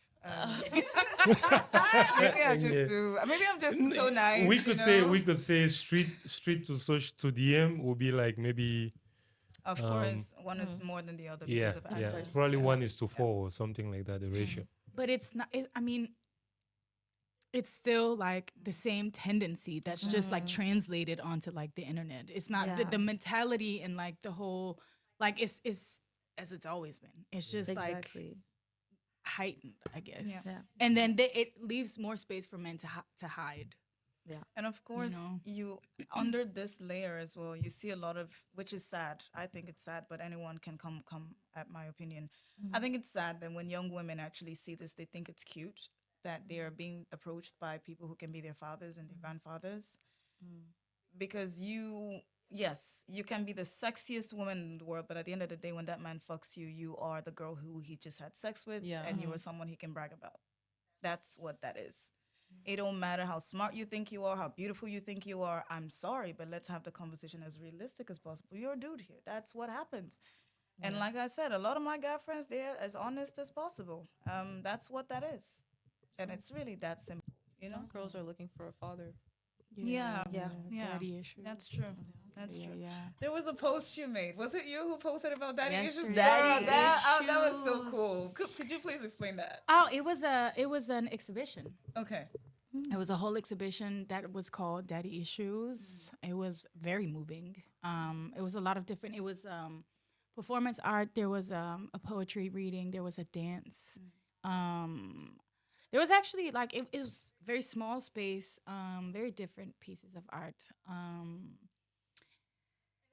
Maybe I just Yeah. do. Maybe I'm just so nice. We could say street to social to DM would be like maybe Of course, one is more than the other yeah because of yeah access. probably Yeah. 1:4 or something like that, the ratio. But it's not. I mean, it's still like the same tendency that's just like translated onto like the internet. It's not Yeah. the mentality and like the whole like it's as it's always been. It's just like Exactly. heightened, I guess. Yeah. Yeah. And then it leaves more space for men to hide. And of course, know? you under this layer as well, you see a lot of, which is sad. I think it's sad, but anyone can come at my opinion. I think it's sad that when young women actually see this, they think it's cute that they are being approached by people who can be their fathers and their grandfathers. Because yes, you can be the sexiest woman in the world, but at the end of the day, when that man fucks you, you are the girl who he just had sex with, Yeah. and you are someone he can brag about. That's what that is. It don't matter how smart you think you are, how beautiful you think you are. I'm sorry, but let's have the conversation as realistic as possible. You're a dude here. That's what happens. And like I said, a lot of my guy friends, they're as honest as possible. That's what that is. And it's really that simple, Some girls are looking for a father. Yeah. Yeah. Yeah. Daddy issues. That's true. That's Yeah, true. yeah. There was a post you made. Was it you who posted about daddy issues? Yesterday. Daddy That was so issues. cool. Could you please explain that? Oh, it was an exhibition. Okay. It was a whole exhibition that was called Daddy Issues. It was very moving. It was a lot of different. It was performance art. There was a poetry reading. There was a dance. There was actually like it was very small space. Very different pieces of art.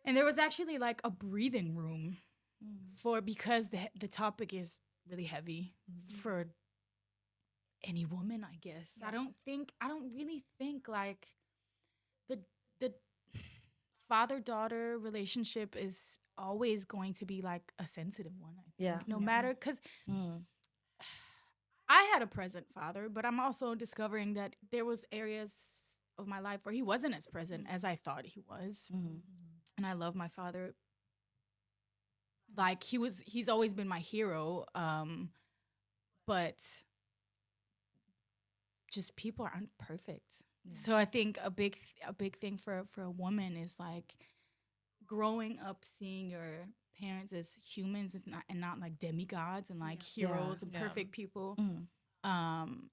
And there was actually like a breathing room because the topic is really heavy for any woman, I guess. I don't really think like the father-daughter relationship is always going to be like a sensitive one. I think. Yeah. No matter, because I had a present father, but I'm also discovering that there was areas of my life where he wasn't as present as I thought he was. And I love my father. Like he's always been my hero. But just people aren't perfect. So I think a big thing for a woman is like growing up seeing your parents as humans and not like demigods and like heroes and Yeah. perfect people.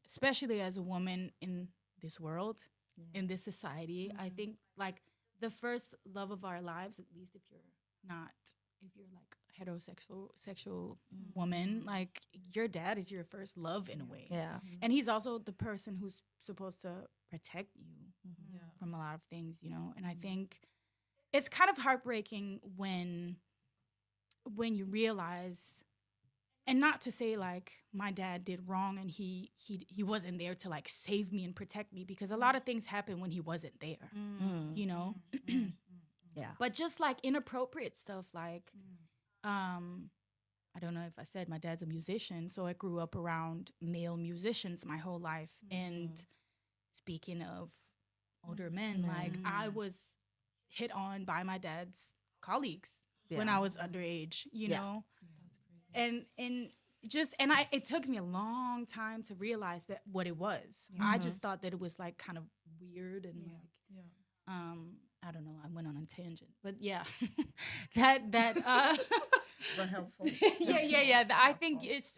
Especially as a woman in this world, in this society, I think like the first love of our lives, at least if you're like heterosexual woman, like your dad is your first love in a way. Yeah. And he's also the person who's supposed to protect you Yeah. from a lot of things, and I think it's kind of heartbreaking when you realize, and not to say like my dad did wrong and he wasn't there to like save me and protect me, because a lot of things happen when he wasn't there, Yeah. but just like inappropriate stuff like I don't know if I said my dad's a musician, so I grew up around male musicians my whole life. And speaking of older men, like I was hit on by my dad's colleagues when I was underage, you know? And it took me a long time to realize that what it was. I just thought that it was like kind of weird and like I don't know, I went on a tangent, but yeah, that But helpful. yeah. I think it's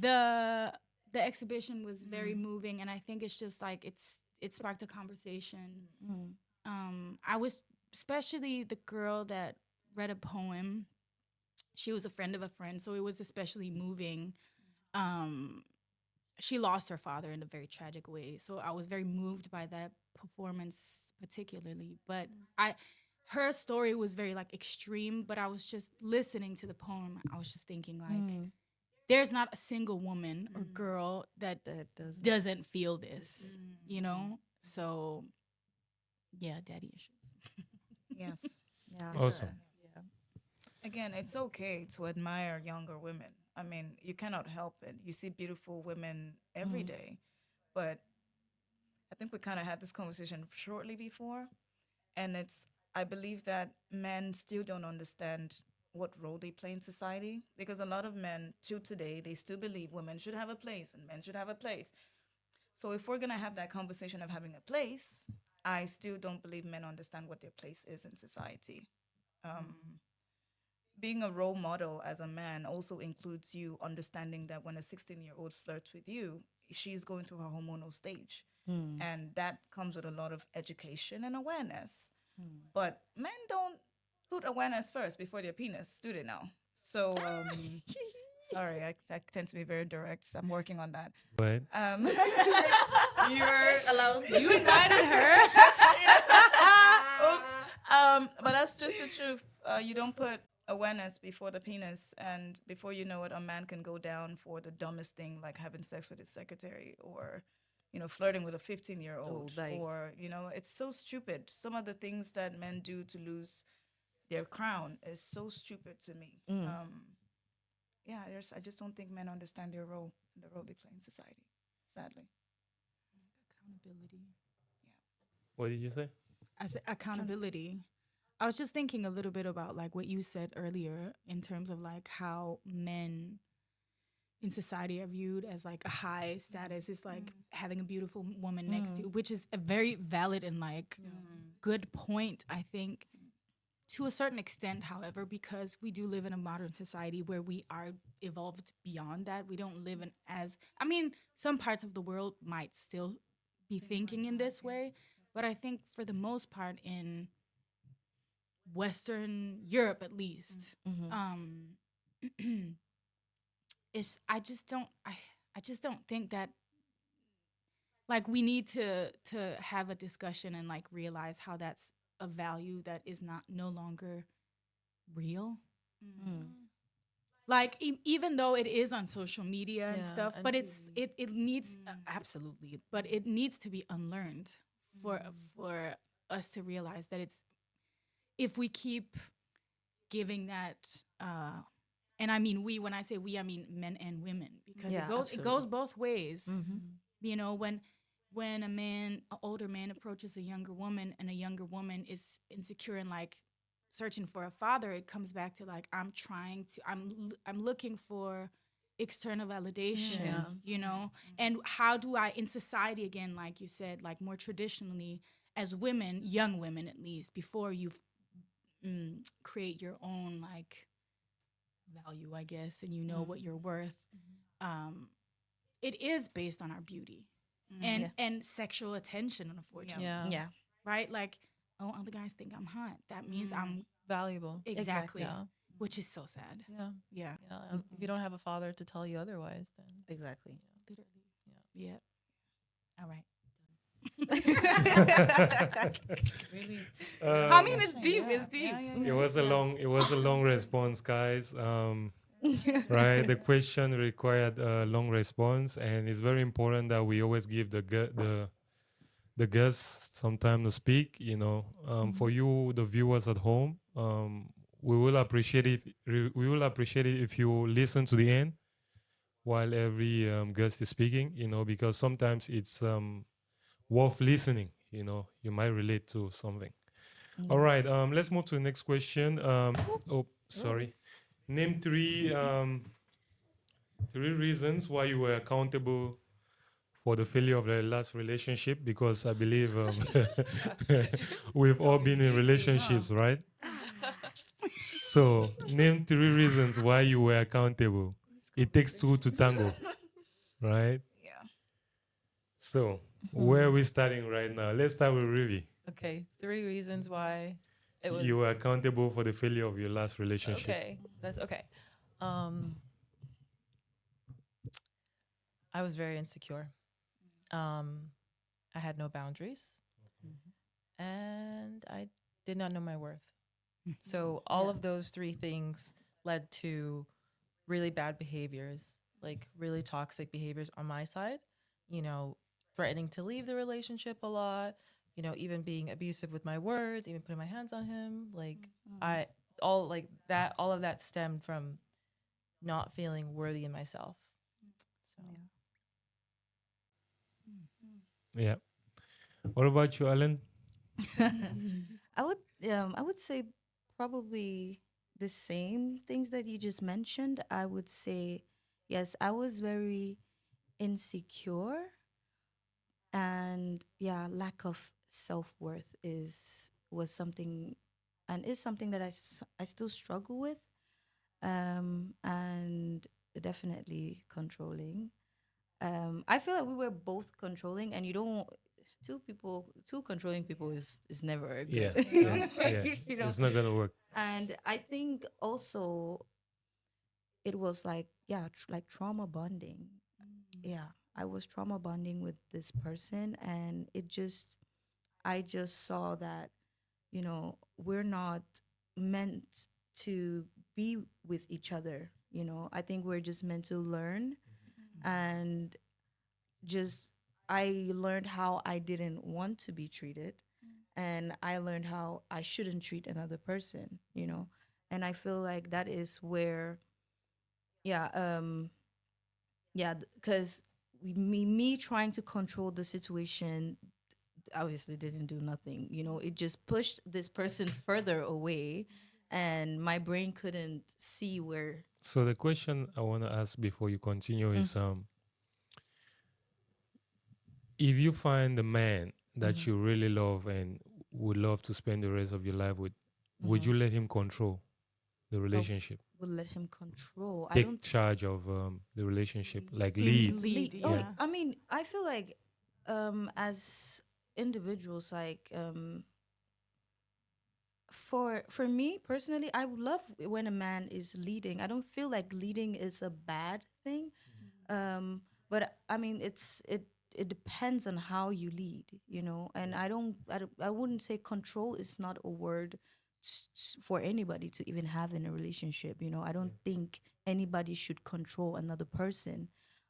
the exhibition was very moving, and I think it's just like it sparked a conversation. I was, especially the girl that read a poem. She was a friend of a friend, so it was especially moving. she lost her father in a very tragic way. So I was very moved by that performance particularly. But I her story was very like extreme, but I was just listening to the poem. I was just thinking like there's not a single woman or girl that That does. doesn't feel this, you know? So yeah, daddy issues. Yes. Yeah. Awesome. Yeah. Again, it's okay to admire younger women. I mean, you cannot help it. You see beautiful women every day, but I think we kind of had this conversation shortly before, and it's I believe that men still don't understand what role they play in society because a lot of men to today they still believe women should have a place and men should have a place. So if we're gonna have that conversation of having a place, I still don't believe men understand what their place is in society. Being a role model as a man also includes you understanding that when a 16-year-old flirts with you, she's going through her hormonal stage. And that comes with a lot of education and awareness. But men don't put awareness first before their penis, do they now? So, sorry, I tend to be very direct. So I'm working on that. But You're allowed to. You invited her. Oops. But that's just the truth. You don't put awareness before the penis, and before you know it, a man can go down for the dumbest thing, like having sex with his secretary, or flirting with a 15-year-old, like- or it's so stupid. Some of the things that men do to lose their crown is so stupid to me. Yeah, I just don't think men understand their role and the role they play in society. Sadly. Accountability. what did you say? As accountability. I was just thinking a little bit about like what you said earlier in terms of like how men in society are viewed as like a high status. It's like having a beautiful woman next to you, which is a very valid and like good point, I think, to a certain extent, however, because we do live in a modern society where we are evolved beyond that. We don't live in some parts of the world might still be thinking in this way, but I think for the most part in Western Europe, at least, I just don't think that like we need to have a discussion and like realize how that's a value that is no longer real. Like even though it is on social media and Yeah, stuff, and but TV. it needs absolutely, but it needs to be unlearned for us to realize that it's if we keep giving that and I mean we, when I say we, I mean men and women, because Yeah, it goes absolutely. both ways. You know, when an older man approaches a younger woman and a younger woman is insecure and like searching for a father, it comes back to like I'm looking for external validation, Yeah. you know? And how do I, in society, again, like you said, like more traditionally, as women, young women at least, before you create your own like value, I guess, and you know what you're worth, it is based on our beauty and sexual attention, unfortunately. Yeah. Yeah. Right? Like, oh, other guys think I'm hot. That means I'm Valuable. exactly, Yeah. which is so sad. Yeah. Yeah, Yeah. If you don't have a father to tell you otherwise, then Exactly. literally. Yeah. All right. Really. I mean, it's deep. It's deep. It was a long response, guys. Right, the question required a long response, and it's very important that we always give the guests some time to speak. For you, the viewers at home, we will appreciate we will appreciate it if you listen to the end while every guest is speaking. Because sometimes it's worth listening. You might relate to something. All right, let's move to the next question. Oh, sorry. Name three reasons why you were accountable for the failure of the last relationship, because I believe we've all been in relationships, right? So, name three reasons why you were accountable. It takes two to tango, right? Yeah. So, where are we starting right now? Let's start with Rivi. okay. 3 reasons why it was You were accountable for the failure of your last relationship. okay. That's okay. I was very insecure. Um, I had no boundaries, and I did not know my worth. So all of those three things led to really bad behaviors, like really toxic behaviors on my side. You know, threatening to leave the relationship a lot. You know, even being abusive with my words, even putting my hands on him. Like I all like that. All of that stemmed from not feeling worthy in myself. So Yeah. What about you, Alan? I would say probably the same things that you just mentioned. I would say yes, I was very insecure, and yeah, lack of self-worth is was something and is something that I still struggle with, and definitely controlling. I feel like we were both controlling, and you don't. Two controlling people is never Yeah, good, yeah, yeah. you know. It's not gonna work. And I think also it was like yeah, like trauma bonding. Yeah, I was trauma bonding with this person, and I just saw that we're not meant to be with each other. I think we're just meant to learn, and just I learned how I didn't want to be treated, and I learned how I shouldn't treat another person. And I feel like that is where yeah yeah because me trying to control the situation obviously didn't do nothing. It just pushed this person further away, and my brain couldn't see where. So the question I want to ask before you continue is if you find a man that you really love and would love to spend the rest of your life with, would you let him control the I relationship? would let him control. I Take don't charge of the relationship, like Team lead. lead, Oh, Yeah. yeah. I mean, I feel like as individuals, like for me personally, I would love when a man is leading. I don't feel like leading is a bad thing. But I mean, it depends on how you lead. And I wouldn't say control is not a word for anybody to even have in a relationship. I don't think anybody should control another person.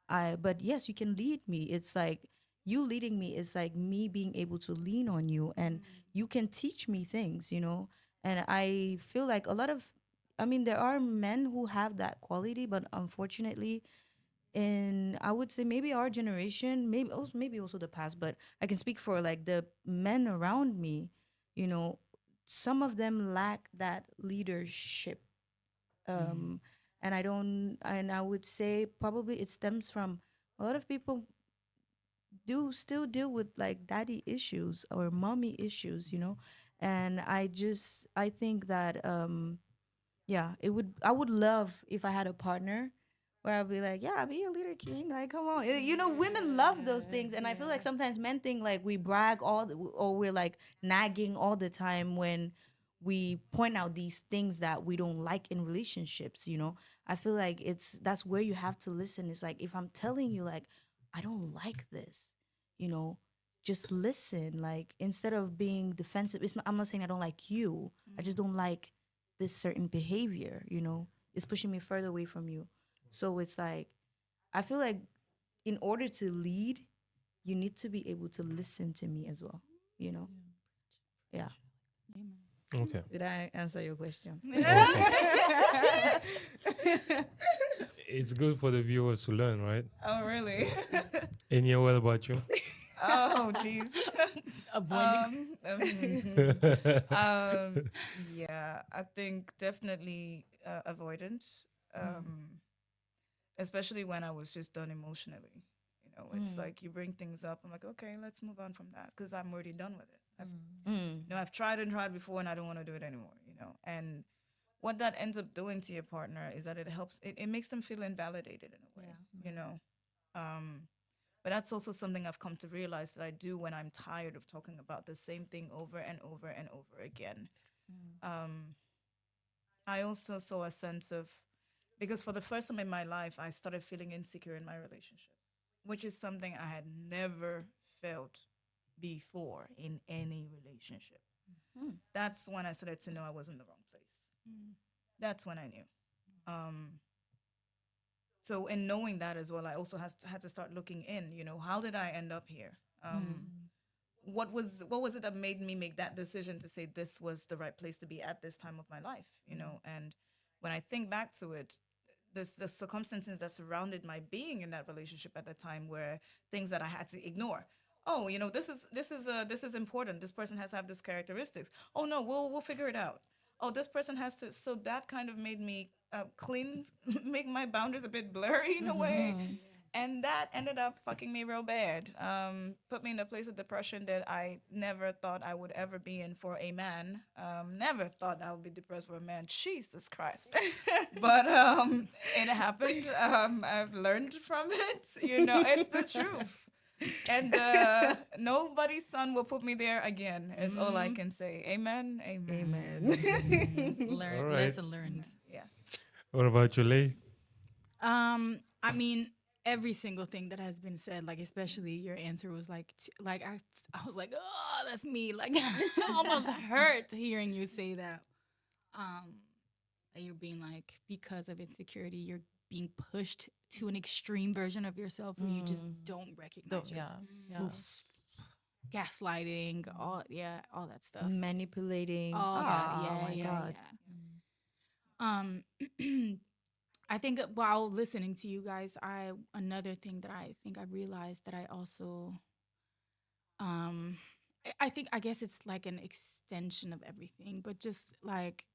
But yes, you can lead me. It's like you leading me is like me being able to lean on you, and you can teach me things. And I feel like I mean, there are men who have that quality, but unfortunately, in I would say maybe our generation, maybe also the past, but I can speak for like the men around me, you know, some of them lack that leadership. Um and I would say probably it stems from a lot of people do still deal with like daddy issues or mommy issues. And I think that yeah, I would love if I had a partner where I'd be like, yeah, be a leader king. Like, come on. Women love those things. And I feel like sometimes men think like we brag or we're like nagging all the time when we point out these things that we don't like in relationships. I feel like that's where you have to listen. It's like if I'm telling you like I don't like this, you know, just listen. Like instead of being defensive, I'm not saying I don't like you. I just don't like this certain behavior. Is pushing me further away from you. So it's like I feel like in order to lead, you need to be able to listen to me as well. You know? Yeah. Okay. Did I answer your question? Awesome. It's good for the viewers to learn, right? Oh, really? And yeah, what about you? Oh, jeez. Avoiding. Yeah, I think definitely avoidance, especially when I was just done emotionally. It's like you bring things up. I'm like, okay, let's move on from that because I'm already done with it. I've tried and tried before, and I don't want to do it anymore. And what that ends up doing to your partner is that it makes them feel invalidated in a way. Um, but that's also something I've come to realize that I do when I'm tired of talking about the same thing over and over and over again. I also saw a sense of, because for the first time in my life, I started feeling insecure in my relationship. which is something I had never felt before in any relationship. That's when I started to know I was in the wrong place. That's when I knew. Um, so in knowing that as well, I also had to start looking in. How did I end up here? What was it that made me make that decision to say this was the right place to be at this time of my life? And when I think back to it, the circumstances that surrounded my being in that relationship at the time were things that I had to ignore. Oh, this is important. This person has to have these characteristics. Oh no, we'll figure it out. Oh, this person has to. So that kind of made me clean, make my boundaries a bit blurry in a way. And that ended up fucking me real bad. Put me in a place of depression that I never thought I would ever be in for a man. Never thought I would be depressed for a man. Jesus Christ. But it happened. I've learned from it. It's the truth. And nobody's son will put me there again, is all I can say. Amen. Amen. All right. Lesson learned. Yes. What about you, Lay? I mean, every single thing that has been said, like especially your answer was like, I was like, oh, that's me. Like, I almost hurt hearing you say that. That you're being like, because of insecurity, you're being pushed to an extreme version of yourself where you just don't recognize yourself. Gaslighting, all that stuff. Manipulating. All Oh my God. I think while listening to you guys, another thing that I think I realized that I also, I guess it's like an extension of everything, but just like,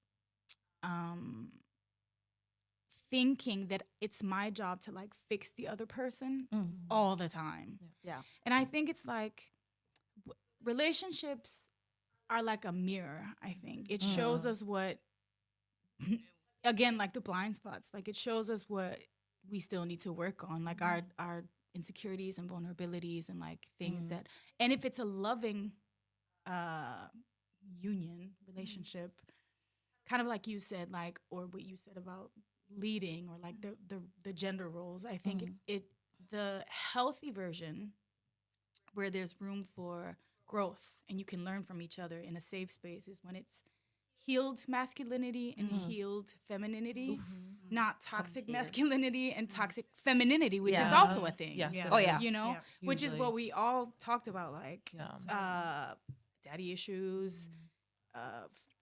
thinking that it's my job to like fix the other person all the time. Yeah. And I think it's like relationships are like a mirror, I think. It shows us what, again, like the blind spots, like it shows us what we still need to work on, like our insecurities and vulnerabilities and like things that, and if it's a loving union, relationship, kind of like you said, like, or what you said about leading or like the gender roles, I think the healthy version where there's room for growth and you can learn from each other in a safe space is when it's healed masculinity and healed femininity, not toxic masculinity and toxic femininity, which is also a thing. Yes. Yeah. Oh, yeah. Which is Usually. what we all talked about, like Yeah. daddy issues,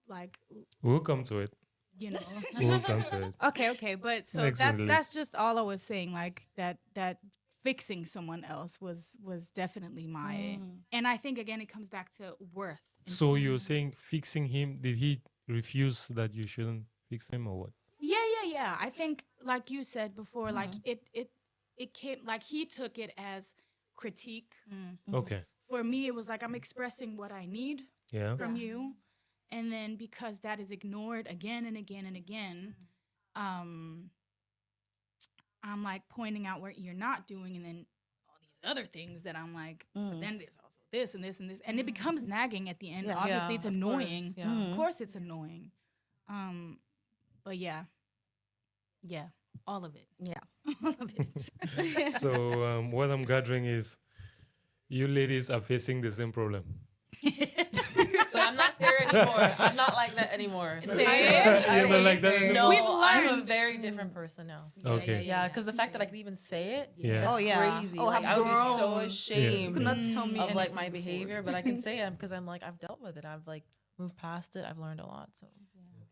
like, We'll come to it. We'll come to it. okay, but so Next that's one, that's just all I was saying, like that fixing someone else was definitely my, and I think again it comes back to worth. So you're saying fixing him? Did he refuse that you shouldn't fix him or what? Yeah. I think, like you said before, like it came, like he took it as critique. Okay. For me, it was like I'm expressing what I need Yeah. from you, and then because that is ignored again and again and again, I'm like pointing out what you're not doing, and then all these other things that I'm like, but then there's also this and this and this, and it becomes nagging at the end. Yeah. Obviously, it's of annoying. course, yeah. Of course, it's annoying. But yeah, all of it. Yeah. All of it. So what I'm gathering is you ladies are facing the same problem. But I'm not there anymore. I'm not like that anymore. Same. You're not like that No, anymore? I'm a learned. very different person now. Okay. Yeah, because the fact that I can even say it, Yeah. that's Oh, yeah. crazy. Oh, Like, I've I would be so grown. ashamed You cannot tell me of like anything my before. behavior, but I can say it because I'm like I've dealt with it. I've like moved past it. I've learned a lot. So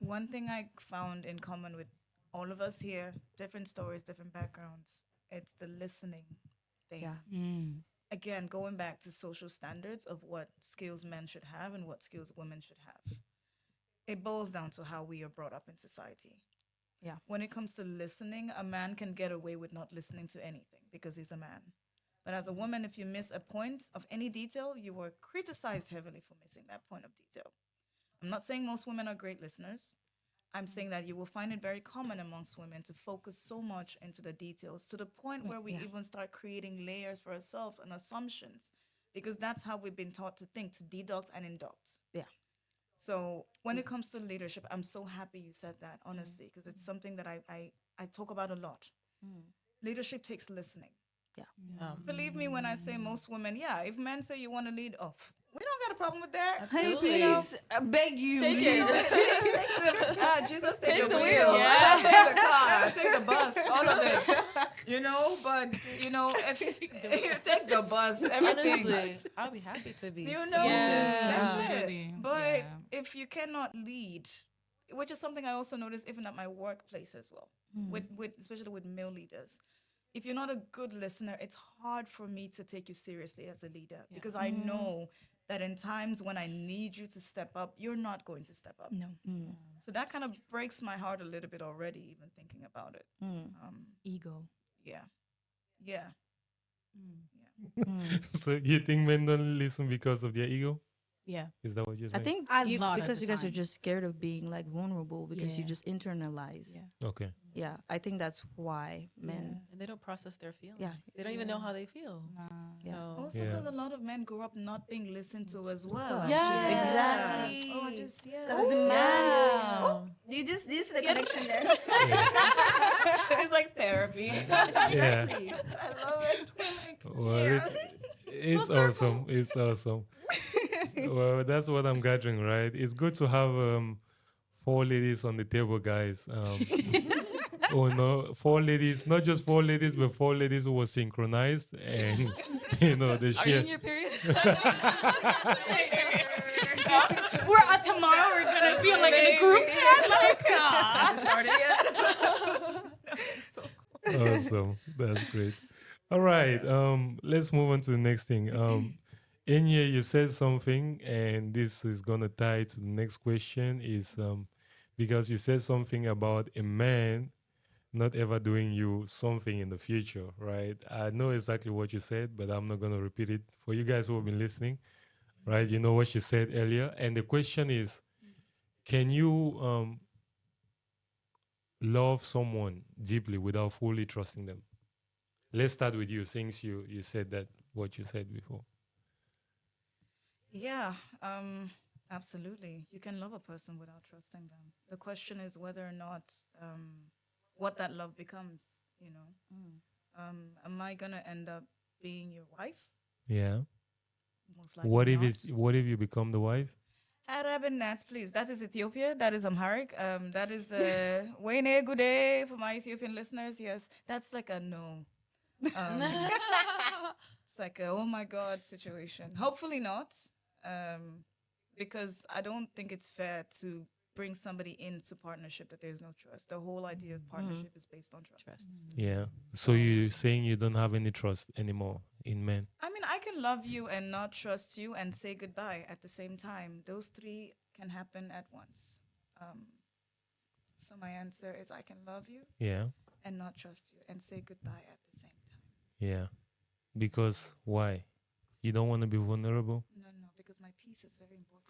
One thing I found in common with all of us here, different stories, different backgrounds, it's the listening thing. Yeah. Again, going back to social standards of what skills men should have and what skills women should have. It boils down to how we are brought up in society. Yeah. When it comes to listening, a man can get away with not listening to anything because he's a man. But as a woman, if you miss a point of any detail, you are criticized heavily for missing that point of detail. I'm not saying most women are great listeners. I'm saying that you will find it very common amongst women to focus so much into the details to the point where we even start creating layers for ourselves and assumptions, because that's how we've been taught to think, to deduct and induct. Yeah. So when it comes to leadership, I'm so happy you said that, honestly, because it's something that I talk about a lot. Leadership takes listening. Believe me when I say most women, yeah, if men say you want to lead off, we don't got a problem with that. Honey, Absolutely. please, I beg you. Take You know, it. Jesus, take, Take the the wheel. wheel. I take the car. I take the bus. All of it. You know, but if you take the bus, everything. Honestly, I'll be happy to be. You know, submissive. that's it. literally, But yeah. if you cannot lead, which is something I also notice even at my workplace as well, with especially with male leaders. If you're not a good listener, it's hard for me to take you seriously as a leader because I know that in times when I need you to step up, you're not going to step up. No. So that kind of breaks my heart a little bit already, even thinking about it. Ego. Yeah. Yeah. So you think men don't listen because of their ego? Yeah. Is that what you're I saying? think A lot of because the you guys are time. just scared of being like vulnerable because you Yeah. just internalize. Yeah. Okay. Yeah, I think that's why men. And they don't process their feelings. Yeah. They don't even know how they feel. Yeah. So Also, because a lot of men grew up not being listened to as well. Yeah. actually. Exactly. Oh, I just, yeah. Because as a man, yeah. you see the connection there. It's like therapy. Yeah. I love it. Well, it's awesome. It's awesome. Well, that's what I'm gathering, right? It's good to have 4 ladies on the table, guys. Oh no, 4 ladies, not just 4 ladies, but 4 ladies who were synchronized and they Are you share. in your period? Tomorrow we're gonna feel like in a group chat. Like, Started yet? So cool. Awesome. That's great. All right. Let's move on to the next thing. Enya, you said something, and this is gonna tie to the next question. Is because you said something about a man not ever doing you something in the future, right? I know exactly what you said, but I'm not gonna repeat it for you guys who have been listening, right? You know what she said earlier, and the question is, can you love someone deeply without fully trusting them? Let's start with you, since you said that what you said before. Yeah, absolutely. You can love a person without trusting them. The question is whether or not what that love becomes, am I going to end up being your wife? Yeah. Most likely What if not. what if you become the wife? Arabian Nats, please. That is Ethiopia. That is Amharic. That is Wayne Gude for my Ethiopian listeners. Yes, that's like a no. It's like a oh my god situation. Hopefully not, because I don't think it's fair to bring somebody into partnership that there's no trust. The whole idea of partnership is based on trust. Yeah. So you saying you don't have any trust anymore in men? I mean, I can love you and not trust you and say goodbye at the same time. Those three can happen at once. So my answer is I can love you Yeah. and not trust you and say goodbye at the same time. Yeah. Because why? You don't want to be vulnerable? No, because my peace is very important.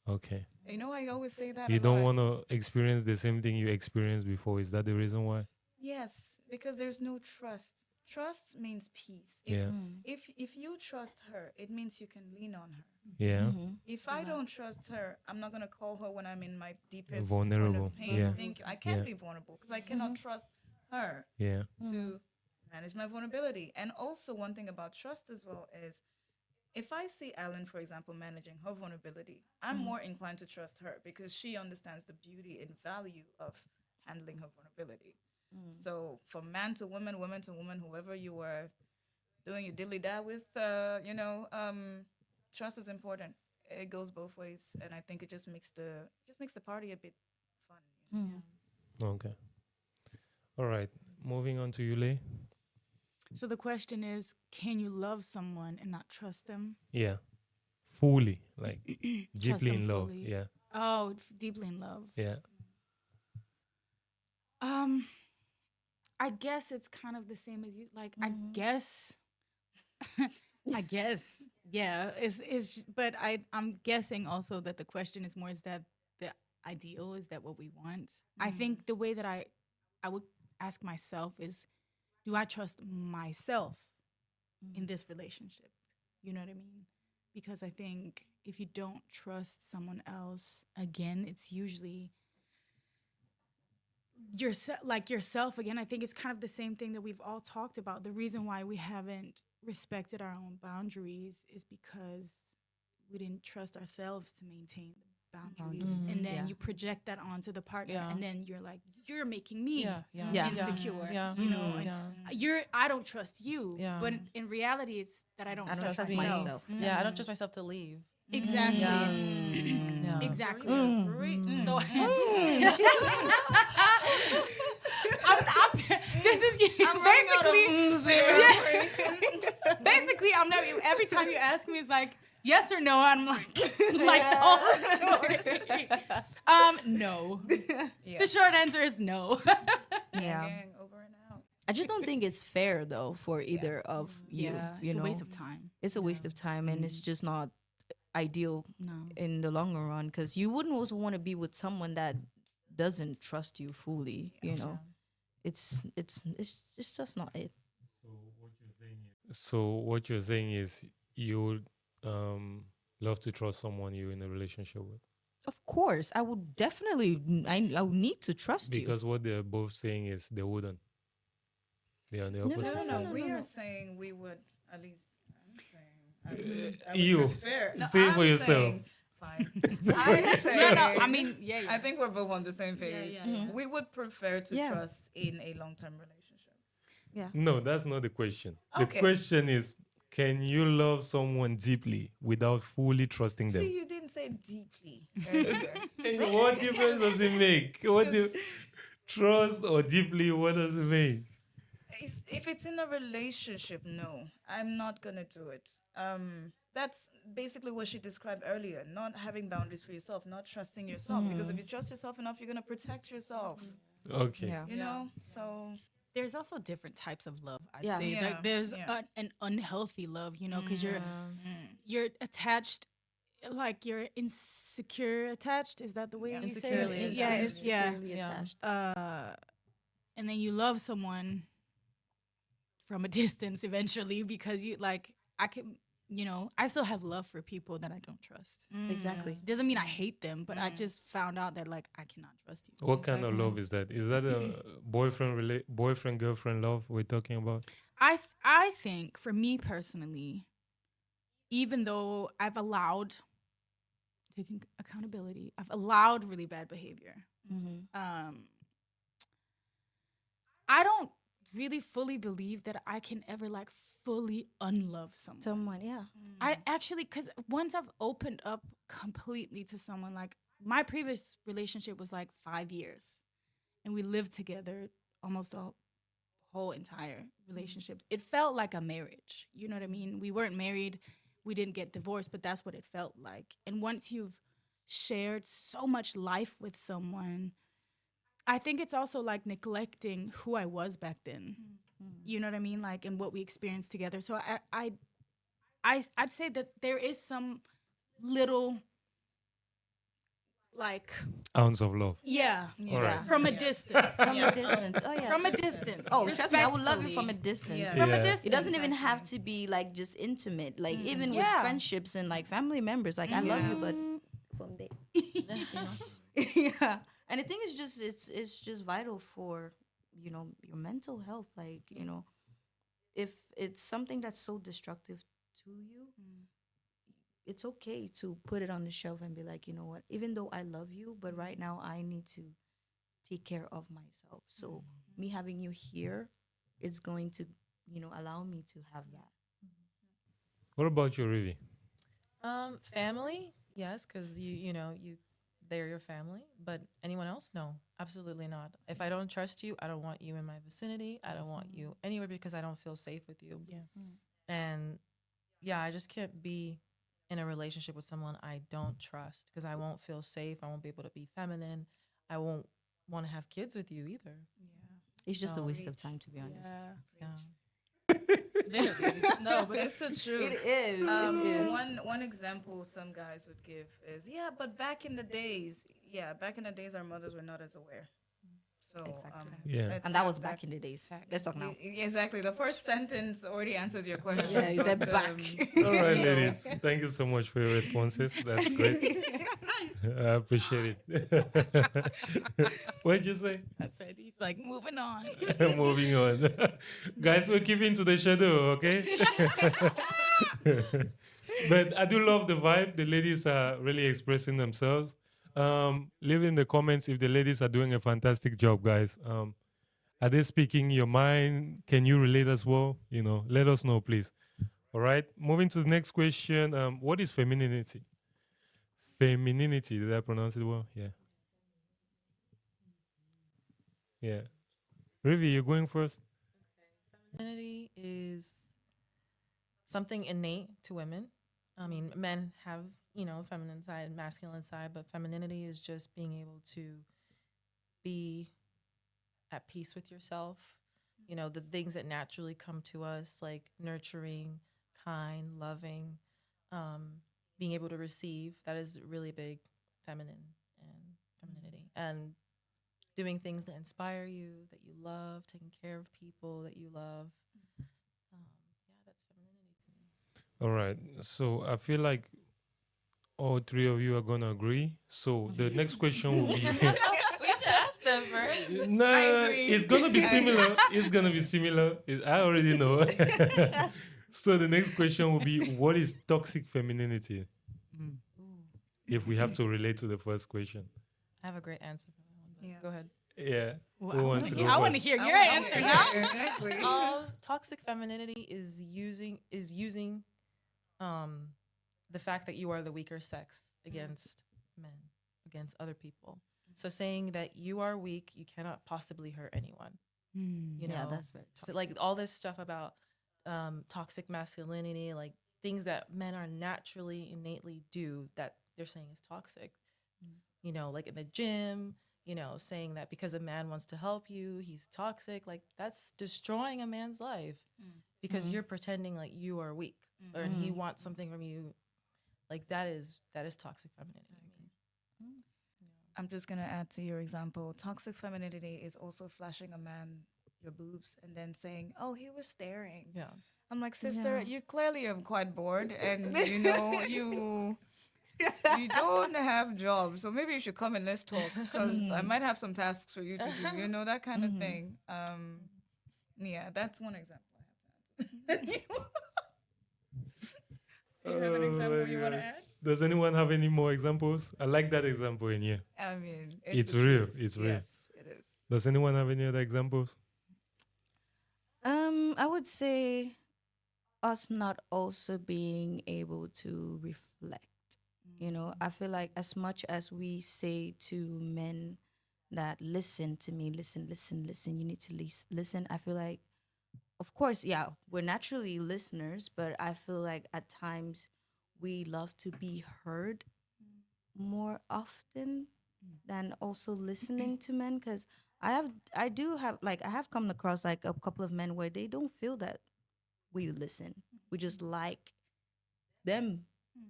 Okay. You know, I always say that. You a don't lot. want to experience the same thing you experienced before. Is that the reason why? Yes, because there's no trust. Trust means peace. Yeah. If you trust her, it means you can lean on her. Yeah. If I don't trust her, I'm not gonna call her when I'm in my deepest Vulnerable. point of pain. Yeah. Thank you. I can't Yeah. be vulnerable because I cannot trust her Yeah. to manage my vulnerability. And also, one thing about trust as well is, if I see Ellen, for example, managing her vulnerability, I'm more inclined to trust her because she understands the beauty and value of handling her vulnerability. So from man to woman, woman to woman, whoever you were doing your dilly da with, trust is important. It goes both ways, and I think it just makes the party a bit fun. Okay. All right. Moving on to Yule. So the question is, can you love someone and not trust them? Yeah. Fully, like Trust deeply them in love. fully. Yeah. Oh, deeply in love. Yeah. I guess it's kind of the same as you. Like, I guess, yeah. But I'm guessing also that the question is more: is that the ideal? Is that what we want? I think the way that I would ask myself is, do I trust myself in this relationship? You know what I mean? Because I think if you don't trust someone else, again, it's usually yourself again. I think it's kind of the same thing that we've all talked about. The reason why we haven't respected our own boundaries is because we didn't trust ourselves to maintain the boundaries. And then you project that onto the partner, and then you're like, you're making me insecure. You know, and I don't trust you. But in reality, it's that I don't trust myself. Yeah, I don't trust myself to leave. Exactly. Yeah. Exactly. So this is basically I'm not. Every time you ask me, it's like yes or no. I'm like the whole story. No. The short answer is no. Gang, over and out. I just don't think it's fair though for either of you. You it's know, a waste of time. it's a waste of time, and it's just not ideal in the longer run, because you wouldn't also want to be with someone that doesn't trust you fully. You know, it's just not it. So what you're saying is you would love to trust someone you're in a relationship with, Of course, I would definitely. I would need to trust you. because what they're both saying is they wouldn't. They're on the no, opposite No, side. no, we are saying we would at least. I'm saying I would You. prefer. No, Say it for I'm yourself. saying- Fine. I'm saying, I mean, I think we're both on the same page. yeah. We would prefer to Yeah. trust in a long-term relationship. No, that's not the question. The Okay. question is, can you love someone deeply without fully trusting them? See, you didn't say deeply earlier. And what difference does it make? Trust or deeply, what does it make? If it's in a relationship, no, I'm not gonna do it. That's basically what she described earlier. Not having boundaries for yourself, not trusting yourself. Because if you trust yourself enough, you're gonna protect yourself. Okay. Yeah. You know. So there's also different types of love. I'd Yeah. say Yeah. like there's Yeah. an unhealthy love, you know, because you're attached, like you're insecure attached. Is that the way you say Insecurely it? Yeah, attached. it's yeah. Securely attached. And then you love someone from a distance eventually because you like I can, you know, I still have love for people that I don't trust. Exactly. Doesn't mean I hate them, but I just found out that like I cannot trust you. What kind of love is that? Is that a boyfriend girlfriend love we're talking about? I think for me personally, even though I've allowed taking accountability, I've allowed really bad behavior. I don't really fully believe that I can ever like fully unlove someone. Someone, yeah. I actually, because once I've opened up completely to someone, like my previous relationship was like 5 years, and we lived together almost the whole entire relationship. It felt like a marriage. You know what I mean? We weren't married, we didn't get divorced, but that's what it felt like. And once you've shared so much life with someone, I think it's also like neglecting who I was back then. You know what I mean? Like, and what we experienced together. So I'd say that there is some little, like, Ounce of love. yeah, All right. from a distance. From a distance. Oh yeah. From a distance. Oh, trust me, I would love you from a Respectfully. distance. Yeah. From Yeah. a distance. It doesn't even have to be like just intimate. Like even with Yeah. friendships and like family members. Like I love you, but from there. Yeah. And the thing is just it's just vital for, you know, your mental health. Like, you know, if it's something that's so destructive to you, it's okay to put it on the shelf and be like, you know what, even though I love you, but right now I need to take care of myself. So me having you here is going to, you know, allow me to have that. What about you, Rivi? Family, yes, because they're your family. But anyone else, no, absolutely not. If I don't trust you, I don't want you in my vicinity. I don't want you anywhere because I don't feel safe with you. Yeah. And yeah, I just can't be in a relationship with someone I don't trust because I won't feel safe. I won't be able to be feminine. I won't want to have kids with you either. It's just a No. waste of time, to be honest. Yeah. No, but It's the truth. It is. It is. One example some guys would give is, but back in the days, our mothers were not as aware. So Exactly. Yeah. it's And that not was back in the days. Let's talk now. Exactly. The first sentence already answers your question. Yeah, he said But, back. All right, ladies. Thank you so much for your responses. That's great. I appreciate it. What'd you say? I said he's like moving on. Moving on. Guys, we're keeping to the shadow, okay? But I do love the vibe. The ladies are really expressing themselves. Leave in the comments if the ladies are doing a fantastic job, guys. Are they speaking your mind? Can you relate as well? Let us know, please. All right. Moving to the next question. What is femininity? Femininity. Did I pronounce it well? Yeah. Yeah. Rivi, you're going first? Femininity is something innate to women. I mean, men have, feminine side and masculine side, but femininity is just being able to be at peace with yourself. The things that naturally come to us, like nurturing, kind, loving, being able to receive. That is really big feminine and femininity. And doing things that inspire you, that you love, taking care of people that you love. Yeah, that's femininity to me. All right. So I feel like all three of you are going to agree. So the next question will be. We should ask them first. No, agree. it's going to be similar. It's going to be similar. I already know. So the next question will be, what is toxic femininity? Mm. Ooh, If we have to relate to the first question. I have a great answer for that one. But Yeah. Go ahead. Yeah. Well, Who wants to go I want to first? hear I your wanna answer hear- now. Exactly. Toxic femininity is using the fact that you are the weaker sex against men, against other people. So saying that you are weak, you cannot possibly hurt anyone. Mm. You know, Yeah, that's very so like all this stuff about toxic masculinity, like things that men are naturally innately do that they're saying is toxic. Like in the gym, saying that because a man wants to help you, he's toxic. Like that's destroying a man's life because you're pretending like you are weak or and he wants something from you. Like that is toxic femininity. to me. I'm just gonna add to your example. Toxic femininity is also flashing a man your boobs and then saying, "Oh, he was staring." Yeah. I'm like, sister, Yeah. you clearly are quite bored, and you don't have jobs, so maybe you should come and let's talk because I might have some tasks for you to do. That kind of thing. Yeah, that's one example I have to add. Do you have an Oh example my you want to gosh. add? Does anyone have any more examples? I like that example in here. I mean, It's the real. truth. It's real. Yes, it is. Does anyone have any other examples? I would say us not also being able to reflect. I feel like as much as we say to men that listen to me, listen, listen, listen, you need to listen. I feel like, of course, yeah, we're naturally listeners, but I feel like at times we love to be heard more often than also listening to men because I have come across like a couple of men where they don't feel that we listen. We just like them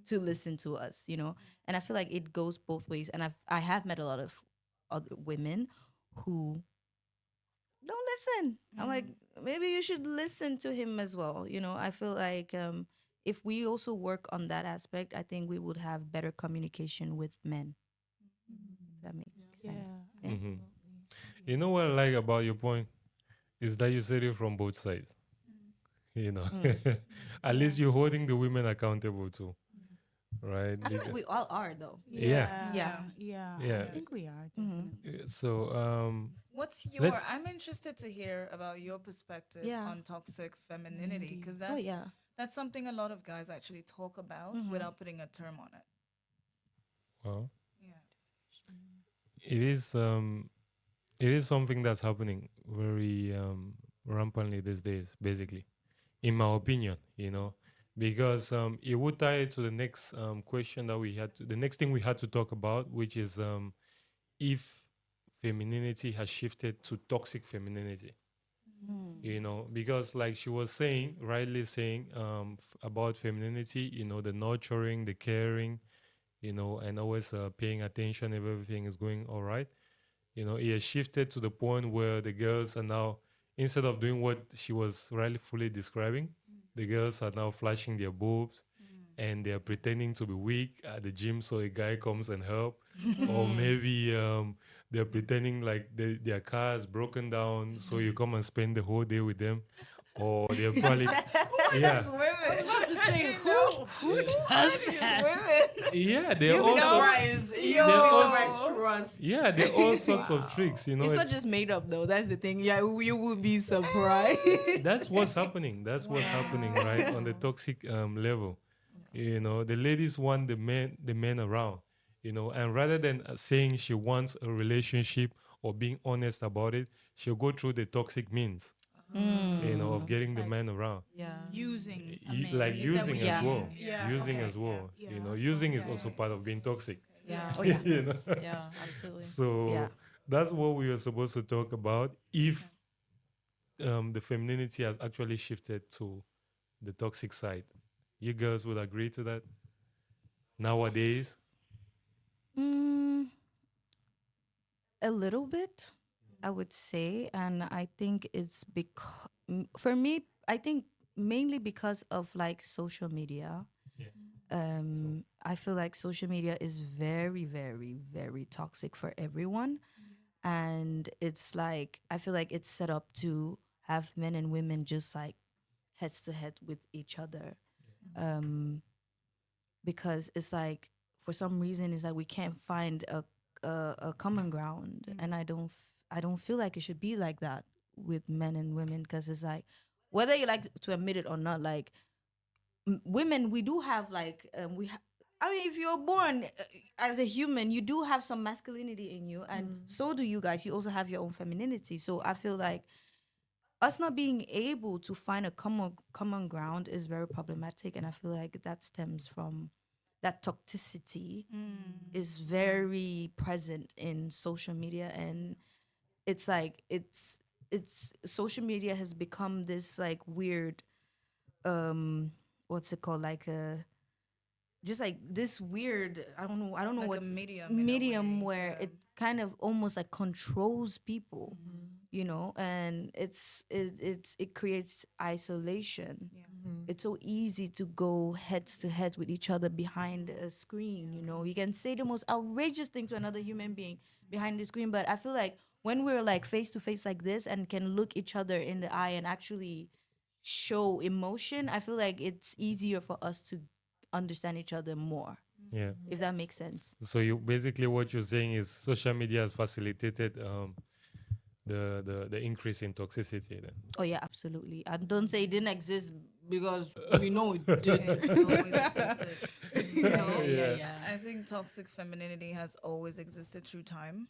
to listen to us. And I feel like it goes both ways. And I have met a lot of other women who don't listen. I'm like, maybe you should listen to him as well. I feel like if we also work on that aspect, I think we would have better communication with men. That makes sense. Yeah. Mhm. You know what I like about your point is that you said it from both sides. At least you're holding the women accountable too, right? I feel like we all are though. Yeah. Yeah. Yeah. I think we are. Mhm. Definitely. So What's Let's- I'm interested to hear about your perspective Yeah. on toxic femininity because Oh yeah. that's something a lot of guys actually talk about without putting a term on it. well, Yeah. it is something that's happening very rampantly these days, basically, in my opinion, because it would tie to the next question that the next thing we had to talk about, which is if femininity has shifted to toxic femininity. Because like she was saying, rightly saying, about femininity, the nurturing, the caring, and always paying attention if everything is going all right. It has shifted to the point where the girls are now, instead of doing what she was rightfully describing, the girls are now flashing their boobs and they're pretending to be weak at the gym so a guy comes and help, or maybe they're pretending like their car is broken down so you come and spend the whole day with them, or they're probably yeah. Women. To say who does that? Women. Yeah, they're You'll be also surprised. You'll they're be also- surprised. Trust. yeah, there are all sorts of tricks, you know. It's not just made up though. That's the thing. Yeah, you will be surprised. That's what's happening. That's what's happening, right? On the toxic level. You know, the ladies want the men around, you know, and rather than saying she wants a relationship or being honest about it, she'll go through the toxic means, you know, of getting the Like- man around. Yeah. Using a Y- man. like Is that using what as you well. mean? Yeah. Using okay, as well. yeah, You know, yeah, using is okay. also part of being toxic. Yeah. Oh, yeah. You know? Yeah, absolutely. So Yeah. that's what we were supposed to talk about. If the femininity has actually shifted to the toxic side, you girls would agree to that nowadays? Mm, a little bit, I would say, and I think it's because for me, I think mainly because of like social media. I feel like social media is very, very, very toxic for everyone, and it's like I feel like it's set up to have men and women just like heads to head with each other. Um, because it's like for some reason it's like we can't find a common ground, and I don't feel like it should be like that with men and women, because it's like whether you like to admit it or not, like women, we do have like I mean, if you're born as a human, you do have some masculinity in you, and so do you guys. You also have your own femininity. So I feel like us not being able to find a common ground is very problematic, and I feel like that stems from that toxicity is very present in social media, and it's like it's social media has become this like weird what's it called, like a just like this weird, I don't know Like a what's medium in a medium way, where yeah. it kind of almost like controls people, you know, and it creates isolation. It's so easy to go heads to head with each other behind a screen, you know. You can say the most outrageous thing to another human being behind the screen, but I feel like when we're like face to face like this and can look each other in the eye and actually show emotion, I feel like it's easier for us to understand each other more, Yeah. if that makes sense. So you basically what you're saying is social media has facilitated the increase in toxicity then. Oh yeah, absolutely. I don't say it didn't exist because we know it did. It's always existed. Yeah. I think toxic femininity has always existed through time.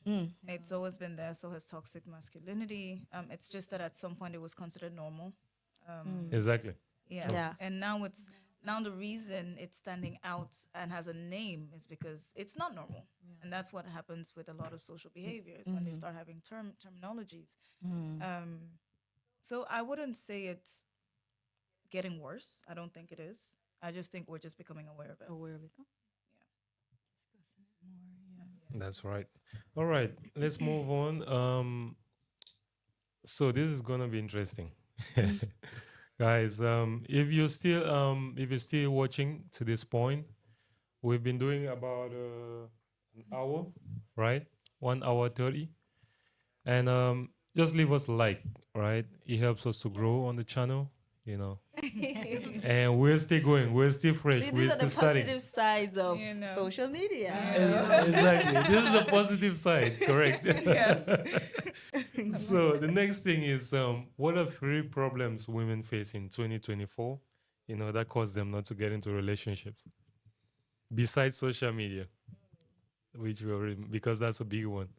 It's always been there. So has toxic masculinity. It's just that at some point it was considered normal. Exactly. Yeah. Yeah. And now the reason it's standing out and has a name is because it's not normal. And that's what happens with a lot of social behaviors when they start having terminologies. So I wouldn't say it's getting worse. I don't think it is. I just think we're just becoming aware of it. Aware of it. That's right. All right, let's move on. So this is gonna be interesting, guys. If you're still watching to this point, we've been doing about an hour, right? 1 hour 30, and just leave us a like, right? It helps us to grow on the channel, you know. And we're still going. We're still fresh. See, We're these are still the starting. positive sides of You know. social media. Exactly. This is a positive side, correct? Yes. So the next thing is what are 3 problems women face in 2024, you know, that cause them not to get into relationships besides social media, which we already, because that's a big one.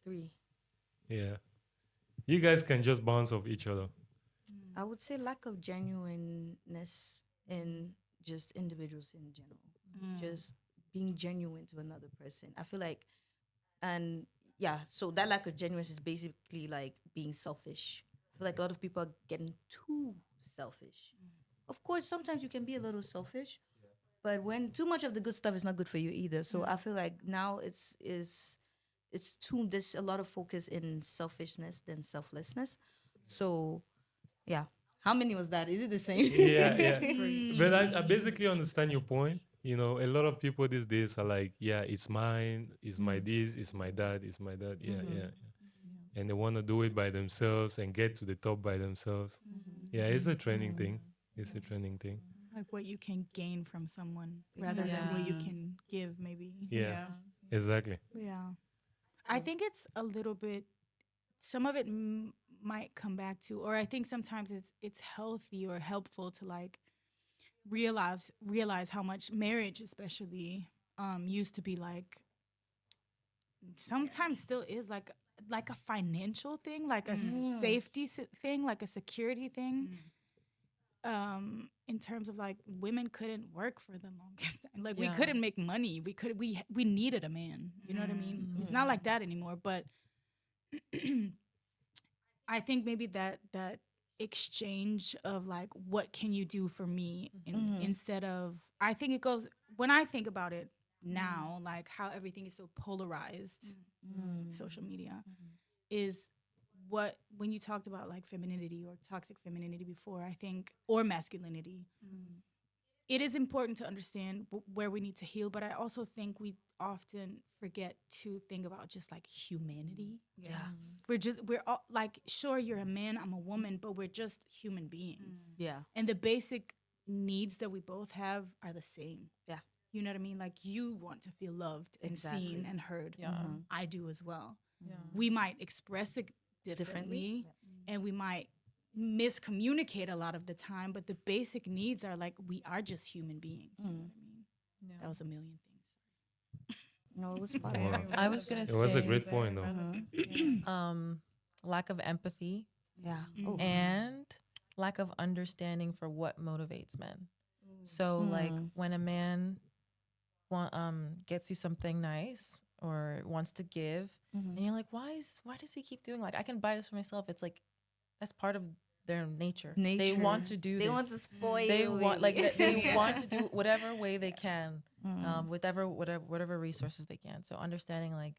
3. Yeah. You guys can just bounce off each other. I would say lack of genuineness in just individuals in general. Just being genuine to another person. I feel like, and yeah, so that lack of genuineness is basically like being selfish. I feel like a lot of people are getting too selfish. Of course, sometimes you can be a little selfish, but when too much of the good stuff is not good for you either. So I feel like now it's too, there's a lot of focus in selfishness than selflessness. So yeah, How many was that? Is it the same? Yeah, yeah. But I basically understand your point. You know, a lot of people these days are like, yeah, it's mine, it's my this, it's my that, it's my that. Yeah, yeah. And they want to do it by themselves and get to the top by themselves. Yeah, it's a training thing. It's a training thing. Like what you can gain from someone rather than what you can give, maybe. Yeah, Yeah. exactly. Yeah. I think it's a little bit, some of it might come back to, or I think sometimes it's healthy or helpful to like realize how much marriage especially used to be like, sometimes still is like a financial thing, like a safety thing, like a security thing. In terms of like women couldn't work for the longest time. Like we Yeah. couldn't make money. We needed a man. You know what I mean? It's not like that anymore. But I think maybe that exchange of like, what can you do for me, instead of, I think it goes, when I think about it now, like how everything is so polarized, social media, is what, when you talked about like femininity or toxic femininity before, I think, or masculinity, it is important to understand where we need to heal. But I also think we often forget to think about just like humanity. Yes. We're all like, sure, you're a man, I'm a woman, but we're just human beings. Yeah. And the basic needs that we both have are the same. Yeah. You know what I mean? Like you want to feel loved and seen and heard. Yeah. I do as well. Yeah. We might express it differently, and we might miscommunicate a lot of the time, but the basic needs are like, we are just human beings. You know what I mean? Yeah. That was a million things. No, it was spot Wow. on. I was gonna It was a say, great point, though. lack of empathy Yeah. and lack of understanding for what motivates men. So like when a man gets you something nice or wants to give, and you're like, why does he keep doing, like, I can buy this for myself. It's like that's part of their nature. They want to do They this. want to spoil They you. want they want to do whatever way they can, whatever resources they can. So understanding, like,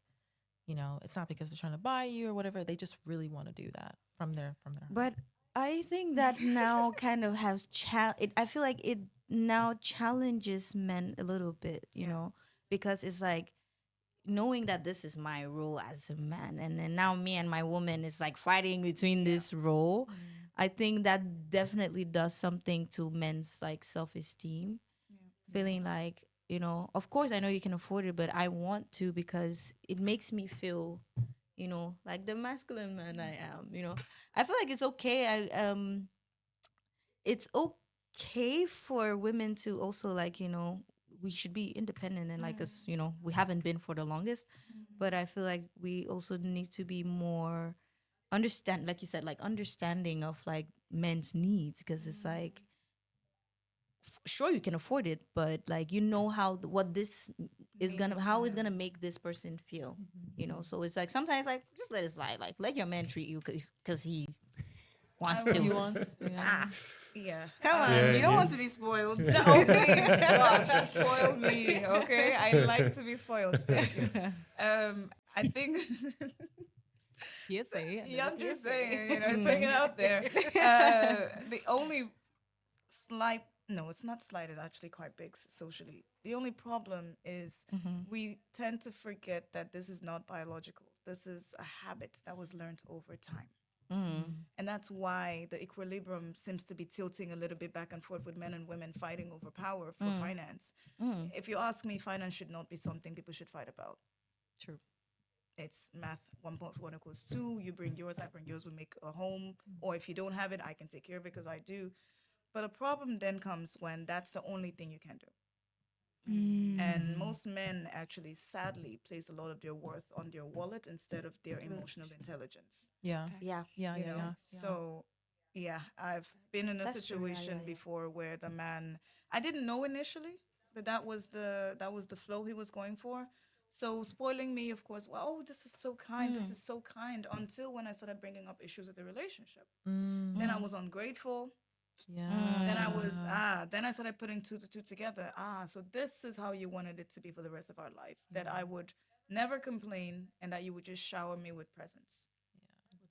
you know, it's not because they're trying to buy you or whatever. They just really want to do that from their heart. But I think that now kind of has I feel like it now challenges men a little bit, you know, because it's like knowing that this is my role as a man, and then now me and my woman is like fighting between this role. I think that definitely does something to men's like self-esteem, feeling like, you know, of course I know you can afford it, but I want to because it makes me feel, you know, like the masculine man I am. You know, I feel like it's okay. It's okay for women to also, like, you know, we should be independent and like us, you know, we haven't been for the longest, but I feel like we also need to be more like you said, like understanding of like men's needs, because it's like, sure you can afford it, but like, you know, what this is gonna, how it's gonna make this person feel, you know. So it's like sometimes like just let it slide, like let your man treat you because he wants to. He wants, yeah. Yeah. Come on, Yeah, you don't yeah. want to be spoiled. No, please. Gosh, you spoiled me. Okay, I like to be spoiled. Thank you. I think. Yes, say Yeah, I'm just saying, you know, putting it out there. The only slight, no, it's not slight, it's actually quite big socially. The only problem is we tend to forget that this is not biological. This is a habit that was learned over time. And that's why the equilibrium seems to be tilting a little bit back and forth with men and women fighting over power for finance. If you ask me, finance should not be something people should fight about. True. It's math, 1+1 = 2. You bring yours, I bring yours, we make a home. Or if you don't have it, I can take care of it because I do. But a problem then comes when that's the only thing you can do. And most men actually, sadly, place a lot of their worth on their wallet instead of their emotional intelligence. Yeah. Yeah. Yeah. You Yeah. know? Yeah. So, yeah, I've been in a That's true, yeah, situation yeah, yeah. before where the man, I didn't know initially that was the flow he was going for. So spoiling me, of course. Well, oh, this is so kind. This is so kind. Until when I started bringing up issues with the relationship, then I was ungrateful. Yeah. Then I was then I started putting two to two together. So this is how you wanted it to be for the rest of our life. That I would never complain and that you would just shower me with presents.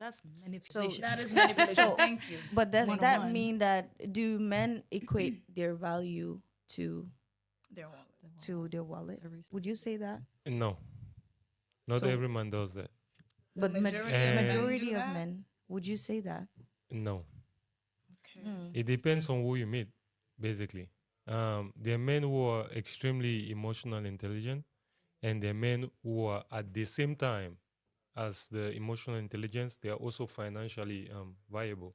that's manipulation. That is manipulation. So- Thank you. But does that 101. mean that do men equate their value to Their wallet. their wallet? The resource. Would you say that? No, not So- every man does that. But majority of men majority do of that? men, would you say that? No, Okay. it depends on who you meet, basically. There are men who are extremely emotional intelligent, and there are men who are at the same time as the emotional intelligence, they are also financially viable.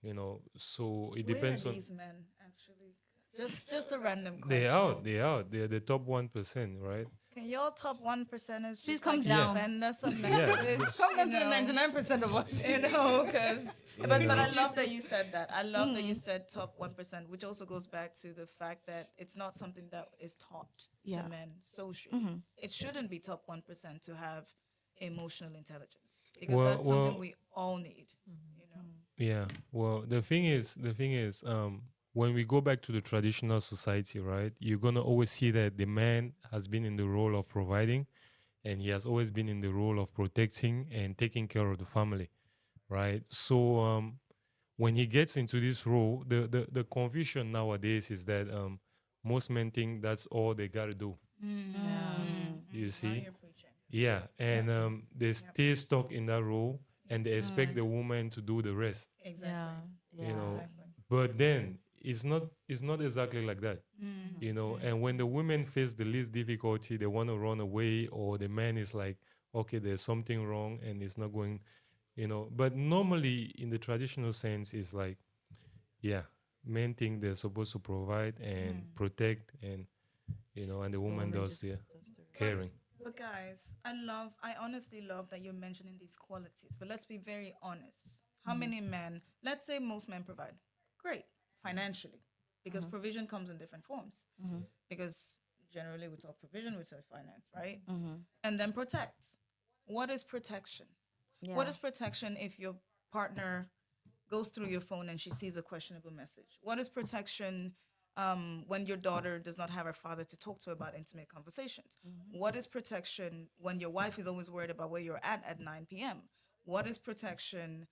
You know, so it Where are depends on. these men actually? Just a random question. They out, they out. They're the top 1%, right? Can y'all top 1%ers Please just come like down. send us a Yeah. message? Come down you to the know? 99% of us. You know, because You but know. I love that you said that. I love that you said top 1%, which also goes back to the fact that it's not something that is taught Yeah. to men socially. It shouldn't be top 1% to have emotional intelligence because Well- that's something well- we all need. You know, Yeah. Well, the thing is, when we go back to the traditional society, right, you're gonna always see that the man has been in the role of providing, and he has always been in the role of protecting and taking care of the family, right? So when he gets into this role, the confusion nowadays is that most men think that's all they gotta do. You see? you're preaching. Yeah, and they stay stuck in that role, and they expect the woman to do the rest. Exactly. Yeah. You know, Exactly. but then it's not exactly like that. You know, and when the women face the least difficulty, they want to run away, or the man is like, okay, there's something wrong and it's not going, you know. But normally in the traditional sense, it's like, yeah, men think they're supposed to provide and protect, and and the woman does the caring. But guys, I honestly love that you're mentioning these qualities. But let's be very honest. How many men, let's say most men provide. Great, financially. Because provision comes in different forms. Because generally we talk provision, we talk finance, right? And then protect. What is protection? What is protection if your partner goes through your phone and she sees a questionable message? What is protection when your daughter does not have her father to talk to about intimate conversations? What is protection when your wife is always worried about where you're at 9 p.m.? What is protection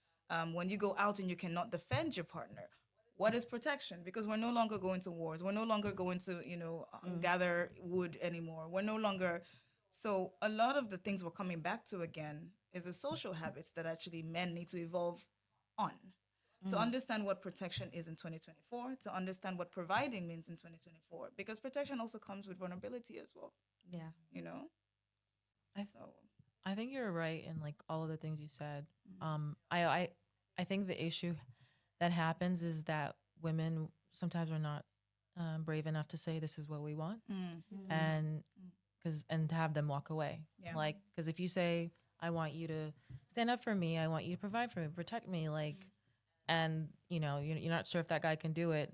when you go out and you cannot defend your partner? What is protection? Because we're no longer going to wars. We're no longer going to, gather wood anymore. We're no longer. So a lot of the things we're coming back to again is the social habits that actually men need to evolve on. To understand what protection is in 2024, to understand what providing means in 2024, because protection also comes with vulnerability as well, Yeah. you know? So, I think you're right in like all of the things you said. I think the issue that happens is that women sometimes are not brave enough to say this is what we want, and and to have them walk away. Yeah. Like, because if you say I want you to stand up for me, I want you to provide for me, protect me, like, and you're not sure if that guy can do it,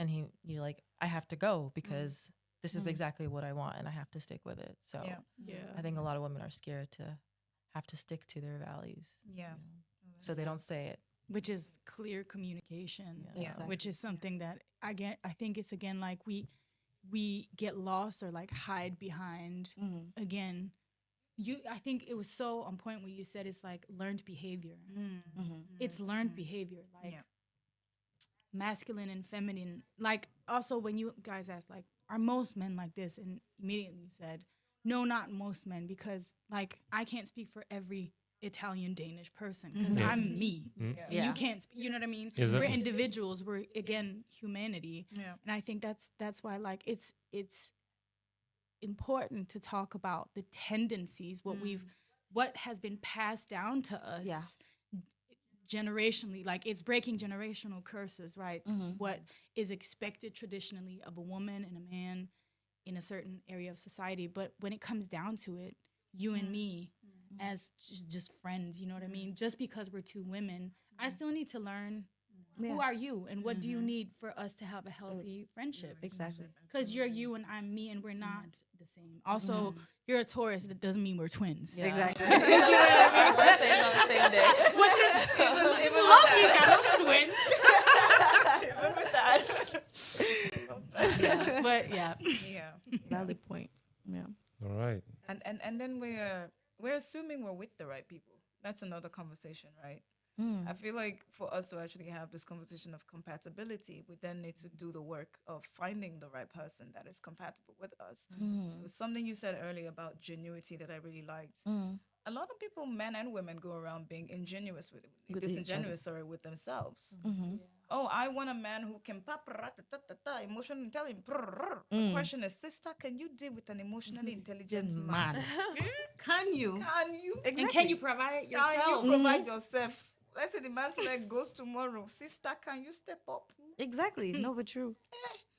and you're like, I have to go because this is exactly what I want and I have to stick with it. So Yeah. I think a lot of women are scared to have to stick to their values. yeah. So they don't say it. Which is clear communication. Yeah. Yeah. Which is something that I think it's again like we get lost or like hide behind again. I think it was so on point what you said. It's like learned behavior. It's learned behavior, like Yeah. masculine and feminine. Like also when you guys asked like, are most men like this? And immediately you said, no, not most men, because like I can't speak for every Italian Danish person because Yeah. I'm me. And Yeah. you can't. You know what I mean? Exactly. We're individuals. We're again humanity. Yeah. And I think that's why like it's important to talk about the tendencies, what has been passed down to us Yeah. generationally. Like it's breaking generational curses, right? What is expected traditionally of a woman and a man in a certain area of society. But when it comes down to it, you and me as just friends, you know what I mean? Just because we're two women, I still need to learn who are you and what do you need for us to have a healthy friendship? Exactly. Because you're you and I'm me and we're not the same. Also, you're a Taurus. That doesn't mean we're twins. Exactly. Our birthdays on the same day. Which is lucky kind of twins. Even with that. But yeah. Yeah. Valid point. Yeah. All right. And then we're assuming we're with the right people. that's another conversation, right? Mm. I feel like for us to actually have this conversation of compatibility, we then need to do the work of finding the right person that is compatible with us. It was something you said earlier about genuity that I really liked. A lot of people, men and women, go around being With each other. disingenuous, sorry, with themselves. Mm-hmm. Oh, I want a man who can emotionally intelligent. The question is, sister, can you deal with an emotionally intelligent man? Man. Can you? Can you? And can you provide Can yourself? you provide yourself? Let's say the man's leg goes tomorrow. Sister, can you step up? Exactly. No, but true.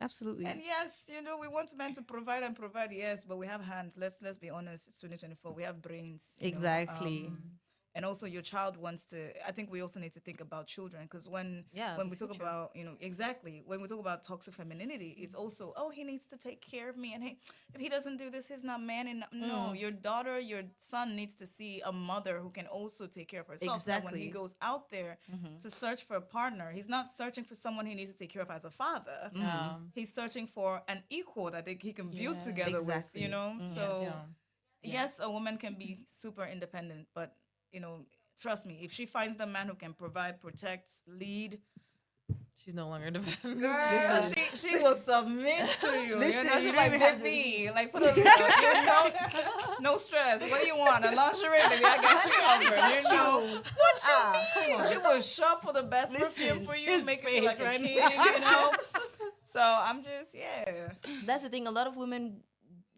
Absolutely. And yes, we want men to provide and provide, yes, but we have hands. Let's be honest. It's 2024. We have brains. Exactly. And also your child wants to. I think we also need to think about children, because Yeah, when the we talk future. about exactly, when we talk about toxic femininity, it's also, oh, he needs to take care of me, and hey, if he doesn't do this, he's not man enough. No, your daughter, your son needs to see a mother who can also take care of herself, so that when he Exactly. goes out there to search for a partner, he's not searching for someone he needs to take care of as a father. He's searching for an equal that he can build Yeah. together Exactly. with. So Yeah. yes, a woman can be super independent, but you know, trust me, if she finds the man who can provide, protect, lead, She's no longer defending. girl, she will submit to you. Listen, She's you don't like, even have to- baby, like put a no stress. What do you want? A lingerie, baby? I got you covered. Come on. She will shop for the best perfume Listen, for you, his make it feel like face a right king. So I'm just That's the thing. A lot of women,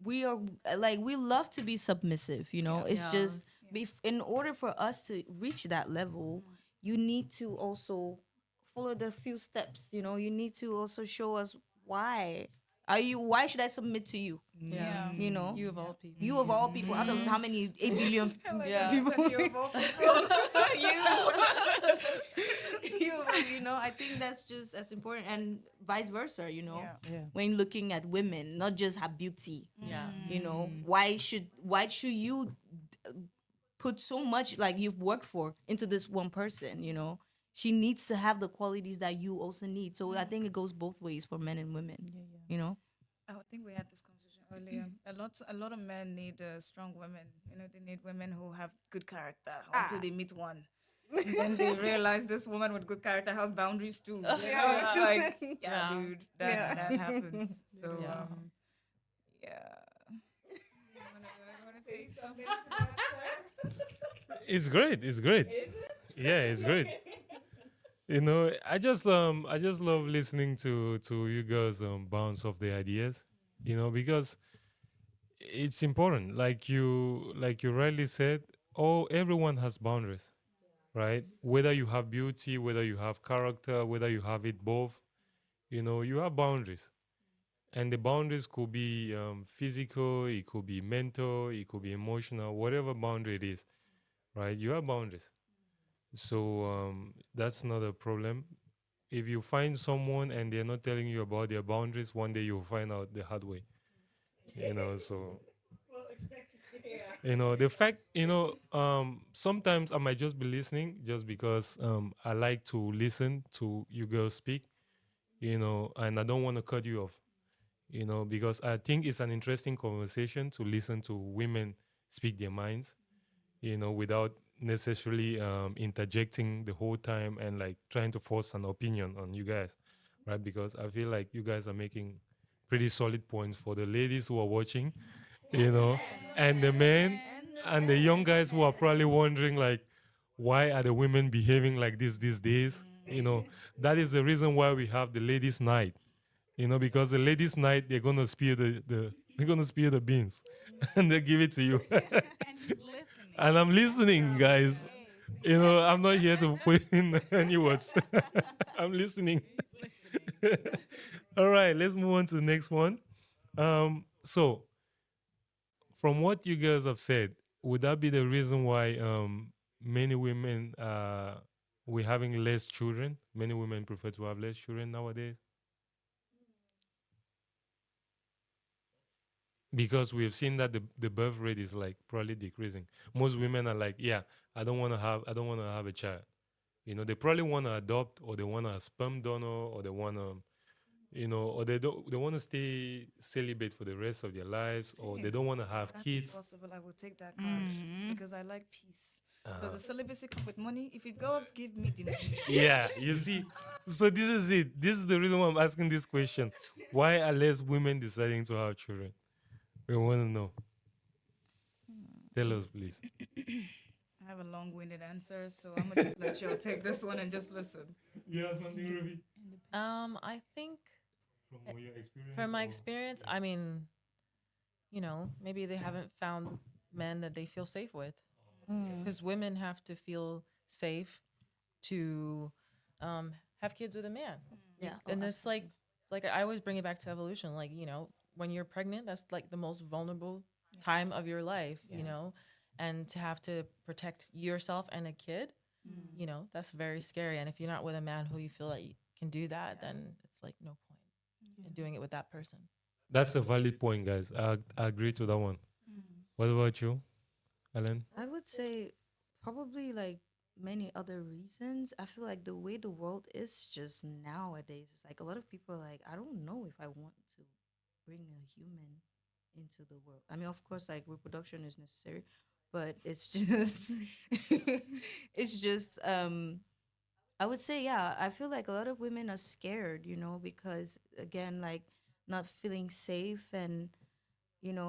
we are like, we love to be submissive. It's Yeah. just in order for us to reach that level, you need to also follow the few steps. You need to also show us why. Why should I submit to you? Yeah. You know, You of all people. you of all people, out of how many 8 billion Yeah. people, you of all people. I think that's just as important, and vice versa. Yeah. When looking at women, not just her beauty. Yeah. Why should you put so much, like, you've worked for into this one person? She needs to have the qualities that you also need. So I think it goes both ways for men and women. I think we had this conversation earlier. A lot of men need strong women. They need women who have good character until they meet one. And then they realize this woman with good character has boundaries too. It's like, Yeah. dude, that happens. So, Yeah. yeah. You wanna say something to that, sir? It's great. It's great. Yeah, it's great. I just love listening to you guys bounce off the ideas. Because it's important. Like you rightly said, everyone has boundaries, right? Whether you have beauty, whether you have character, whether you have it both, you have boundaries. And the boundaries could be physical, it could be mental, it could be emotional, whatever boundary it is, right? You have boundaries. So that's not a problem. If you find someone and they're not telling you about their boundaries, one day you'll find out the hard way. So the fact, sometimes I might just be listening just because I like to listen to you girls speak, and I don't want to cut you off, because I think it's an interesting conversation to listen to women speak their minds, without necessarily interjecting the whole time and like trying to force an opinion on you guys, right? Because I feel like you guys are making pretty solid points for the ladies who are watching, and the men and the young guys who are probably wondering like, why are the women behaving like this these days? That is the reason why we have the ladies' night. Because the ladies' night they're gonna spew they're gonna spew the beans, and they give it to you. And he's listening. And I'm listening, guys. I'm not here to put in any words. I'm listening. All right, let's move on to the next one. So from what you guys have said, would that be the reason why many women we're having less children? Many women prefer to have less children nowadays because we've seen that the birth rate is like probably decreasing. Most women are like, yeah, I don't want to have a child. They probably want to adopt, or they want a sperm donor, or they want to, or they want to stay celibate for the rest of their lives, or they don't want to have That is kids. possible. I will take that courage because I like peace. Does the celibacy come with money? If it goes, give me the money. Yeah, you see. So this is it. This is the reason why I'm asking this question. Why are less women deciding to have children? We want to know. Tell us, please. I have a long-winded answer, so I'm gonna just let y'all take this one and just listen. Yeah, something, Ruby. I think From your experience. from my experience, I mean, maybe they haven't found men that they feel safe with, because women have to feel safe to have kids with a man. Yeah. And it's like I always bring it back to evolution. Like, when you're pregnant, that's like the most vulnerable time of your life, and to have to protect yourself and a kid, that's very scary. And if you're not with a man who you feel like you can do that, then it's like no point in doing it with that person. That's a valid point, guys. I agree to that one. What about you, Ellen? I would say probably like many other reasons. I feel like the way the world is just nowadays, it's like a lot of people are like, I don't know if I want to bring a human into the world. I mean, of course, like reproduction is necessary, but it's just, it's just, I would say, yeah, I feel like a lot of women are scared, because again, like not feeling safe and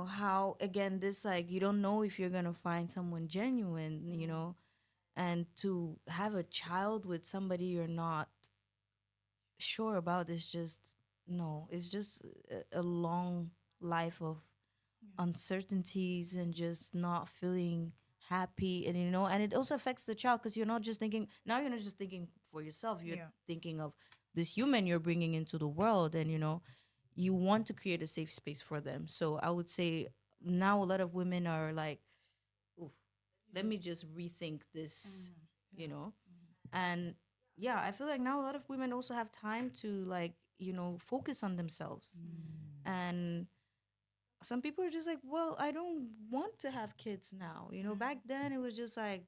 how again this like you don't know if you're gonna find someone genuine, and to have a child with somebody you're not sure about is just no, it's just a long life of uncertainties and just not feeling happy, and and it also affects the child because you're not just thinking for yourself, you're Yeah. thinking of this human you're bringing into the world, and you want to create a safe space for them. So I would say now a lot of women are like, oof, let me just rethink this, and yeah, I feel like now a lot of women also have time to like focus on themselves, and some people are just like, well, I don't want to have kids now. Back then it was just like,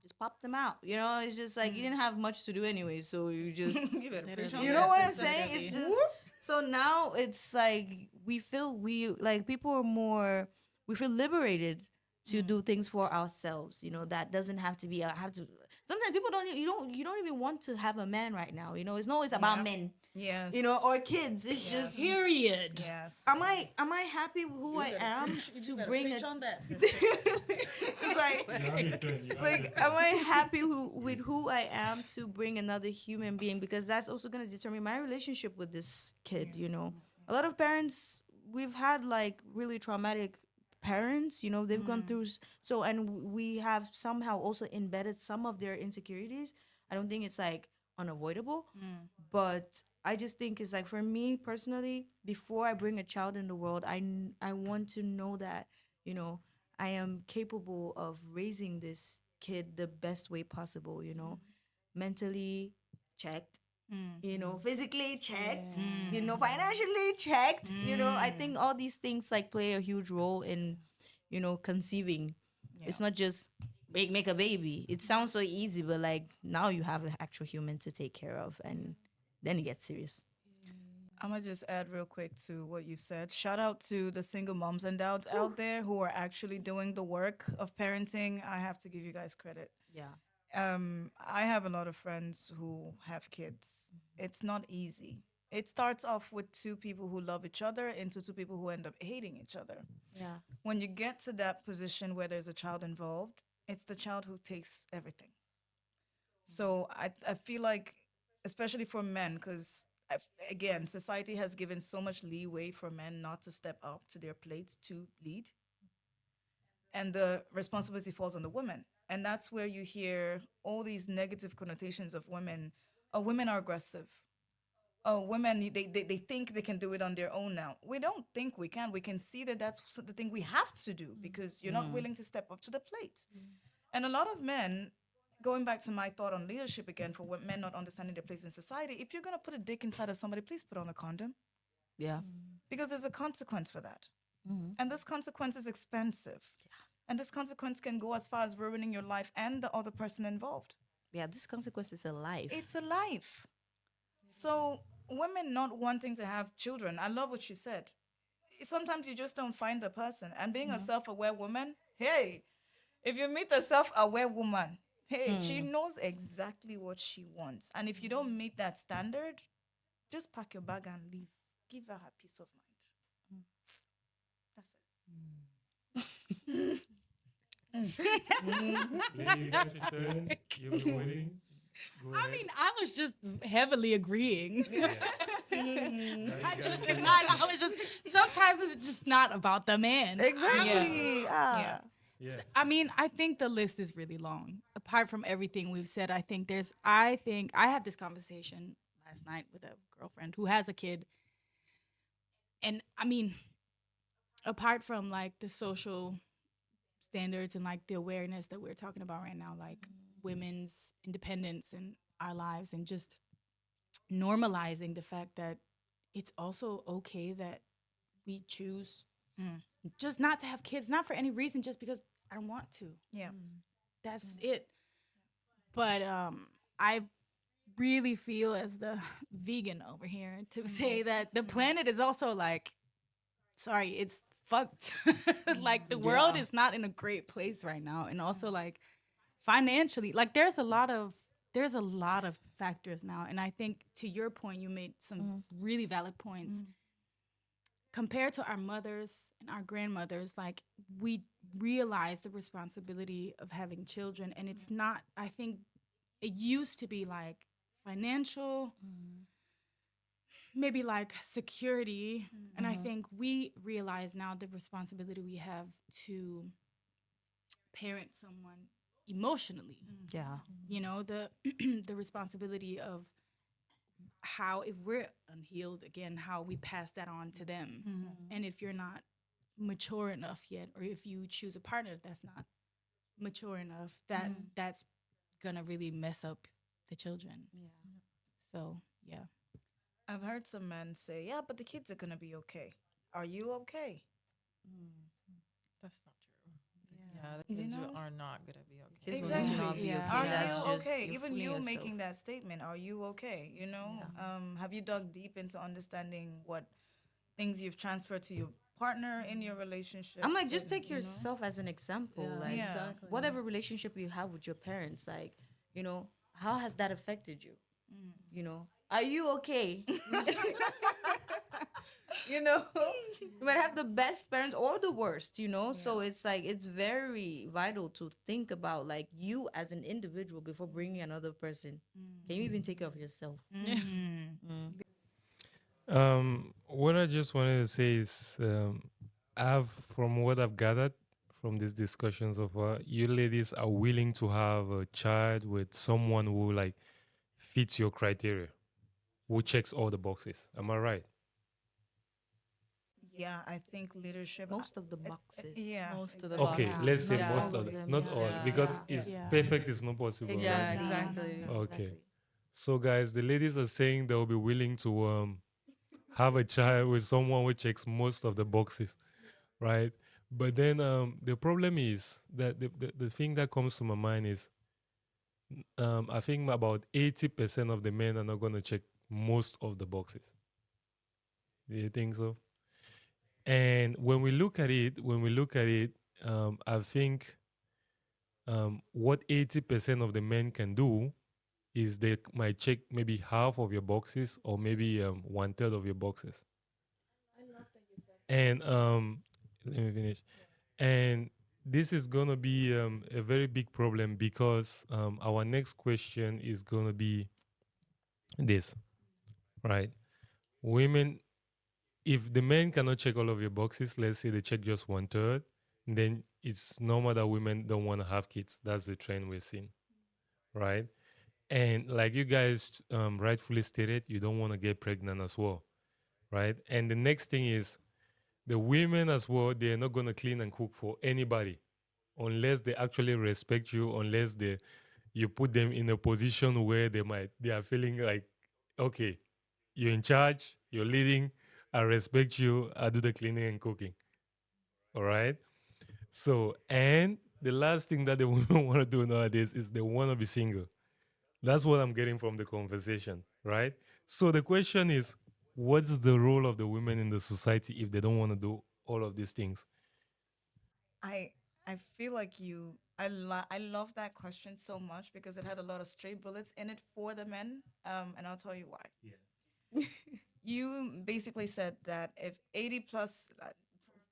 just pop them out. It's just like you didn't have much to do anyway, so you just, You better preach on you that, know what I'm sister. saying? It's just so now it's like we like people are more, we feel liberated to do things for ourselves. That doesn't have to be. I have to. Sometimes people don't. You don't even want to have a man right now. It's not always about Yeah. men. Yes. Or kids. It's just. Period. Yes. Am I happy with who I am to bring a on that, sister. it's like am I happy with who I am to bring another human being, because that's also going to determine my relationship with this kid. A lot of parents, we've had like really traumatic parents, they've gone through so, and we have somehow also embedded some of their insecurities. I don't think it's like unavoidable, but I just think it's like, for me personally, before I bring a child in the world, I want to know that I am capable of raising this kid the best way possible. Mentally checked, physically checked, financially checked. I think all these things like play a huge role in conceiving. It's Yeah. not just make a baby. It sounds so easy, but like now you have an actual human to take care of, and then it gets serious. I'm gonna just add real quick to what you said. Shout out to the single moms and dads out there who are actually doing the work of parenting. I have to give you guys credit. Yeah. I have a lot of friends who have kids. It's not easy. It starts off with two people who love each other into two people who end up hating each other. Yeah. When you get to that position where there's a child involved, it's the child who takes everything. So I feel like, especially for men, because again, society has given so much leeway for men not to step up to their plates to lead, and the responsibility falls on the woman. And that's where you hear all these negative connotations of women. Oh, women are aggressive. Oh, women, they think they can do it on their own now. We don't think we can. We can see that that's the thing we have to do because you're not willing to step up to the plate. And a lot of men, going back to my thought on leadership again, for what men not understanding their place in society, if you're going to put a dick inside of somebody, please put on a condom Yeah. because there's a consequence for that. Mm-hmm. And this consequence is expensive. And this consequence can go as far as ruining your life and the other person involved. Yeah. This consequence is a life. It's a life. So, women not wanting to have children, I love what you said. Sometimes you just don't find the person. And being a self aware woman, hey, If you meet a self-aware woman, hey, she knows exactly what she wants. And if you don't meet that standard, just pack your bag and leave. Give her her peace of mind. That's Lady, you got your turn. You've been waiting. Go I ahead. mean, I was just heavily agreeing. Yeah. I just could not. I was just sometimes it's just not about the man. Exactly. Yeah. Yeah. I mean, I think the list is really long. Apart from everything we've said, I had this conversation last night with a girlfriend who has a kid. And I mean, apart from like the social standards and like the awareness that we're talking about right now, like women's independence in our lives and just normalizing the fact that it's also okay that we choose just not to have kids, not for any reason, just because I don't want to. Yeah. That's it. But I really feel as the vegan over here to say that the planet is also like, sorry, it's fucked. Like the world is not in a great place right now, and also like financially, like there's a lot of factors now, and I think to your point, you made some really valid points. Compared to our mothers and our grandmothers, like we realize the responsibility of having children, and it's not. I think it used to be like financial, maybe like security, and I think we realize now the responsibility we have to parent someone emotionally. Yeah. You know, the the responsibility of how, if we're unhealed again, how we pass that on to them. And if you're not mature enough yet, or if you choose a partner that's not mature enough, that's gonna really mess up the children. So yeah. I've heard some men say, yeah, but the kids are going to be okay. Are you okay? That's not true. Yeah, the You kids know? are not gonna be okay. Kids will Exactly. not be Yeah. okay. Are That's you just okay? you're Even fooling you yourself. making that statement, are you okay? You know, have you dug deep into understanding what things you've transferred to your partner in your relationship? I'm like, just take yourself as an example. Yeah, Like, Yeah. exactly. whatever relationship you have with your parents, like, how has that affected you? Are you okay? you know, you might have the best parents or the worst, So it's like, it's very vital to think about, like, you as an individual before bringing another person. Can you even take care of yourself? What I just wanted to say is, from what I've gathered from these discussions so far, you ladies are willing to have a child with someone who like fits your criteria, who checks all the boxes. Am I right? Yeah, I think leadership. Most of the boxes. Yeah. Most of the Okay, boxes. let's say Yeah. most all of of them, them, not yeah. all, Yeah. because Yeah. it's Yeah. perfect is not possible. Yeah, Right? exactly. Okay. So, guys, the ladies are saying they'll be willing to have a child with someone who checks most of the boxes, right? But then the problem is that the thing that comes to my mind is I think about 80% of the men are not going to check most of the boxes. Do you think so? And when we look at it, I think what 80% of the men can do is they might check maybe half of your boxes or maybe one third of your boxes. And let me finish. And this is gonna be a very big problem because our next question is gonna be this, right? Women, if the men cannot check all of your boxes, let's say they check just one third, then it's normal that women don't want to have kids. That's the trend we're seeing, right? And like you guys rightfully stated, you don't want to get pregnant as well, right? And the next thing is the women as well, they're not going to clean and cook for anybody unless they actually respect you, unless you put them in a position where they are feeling like, okay, you're in charge, you're leading, I respect you, I do the cleaning and cooking. All right. So, and the last thing that the women want to do nowadays is they want to be single. That's what I'm getting from the conversation, right? So the question is, what is the role of the women in the society if they don't want to do all of these things? I feel like I love that question so much because it had a lot of stray bullets in it for the men, and I'll tell you why. You basically said that if 80 plus,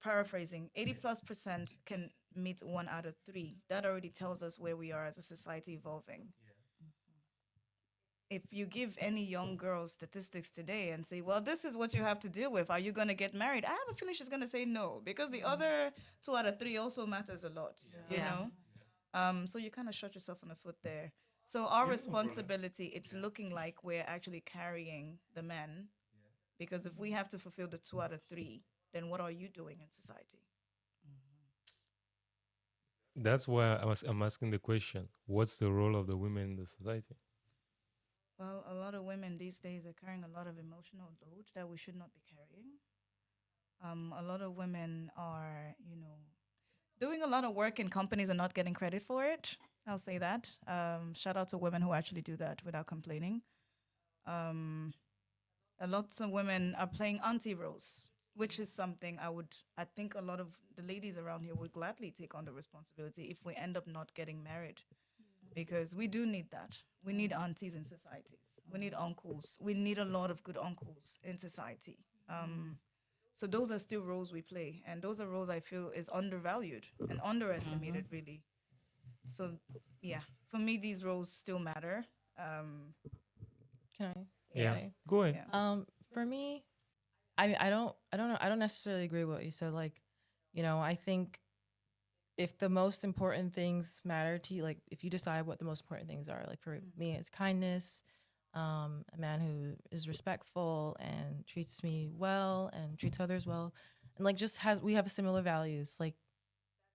paraphrasing, 80 plus percent can meet one out of three, that already tells us where we are as a society evolving. If you give any young girl statistics today and say, well, this is what you have to deal with, are you going to get married? I have a feeling she's going to say no because the other two out of three also matters a lot, you Yeah. know? So you kind of shot yourself on the foot there. So our responsibility, it's looking like we're actually carrying the men because if we have to fulfill the two out of three, then what are you doing in society? That's why I'm asking the question: what's the role of the women in the society? Well, a lot of women these days are carrying a lot of emotional load that we should not be carrying. A lot of women are, doing a lot of work in companies and not getting credit for it. I'll say that. Shout out to women who actually do that without complaining. Um, a lot of women are playing auntie roles, which is something I think a lot of the ladies around here would gladly take on the responsibility if we end up not getting married, because we do need that. We need aunties in societies. We need uncles. We need a lot of good uncles in society. So those are still roles we play, and those are roles I feel is undervalued and underestimated, really. So, yeah, for me, these roles still matter. Can I Yeah, say? go ahead. Yeah. For me, I don't know. I don't necessarily agree with what you said. Like, I think if the most important things matter to you, like if you decide what the most important things are, like for me, it's kindness, a man who is respectful and treats me well and treats others well, and like just we have similar values. Like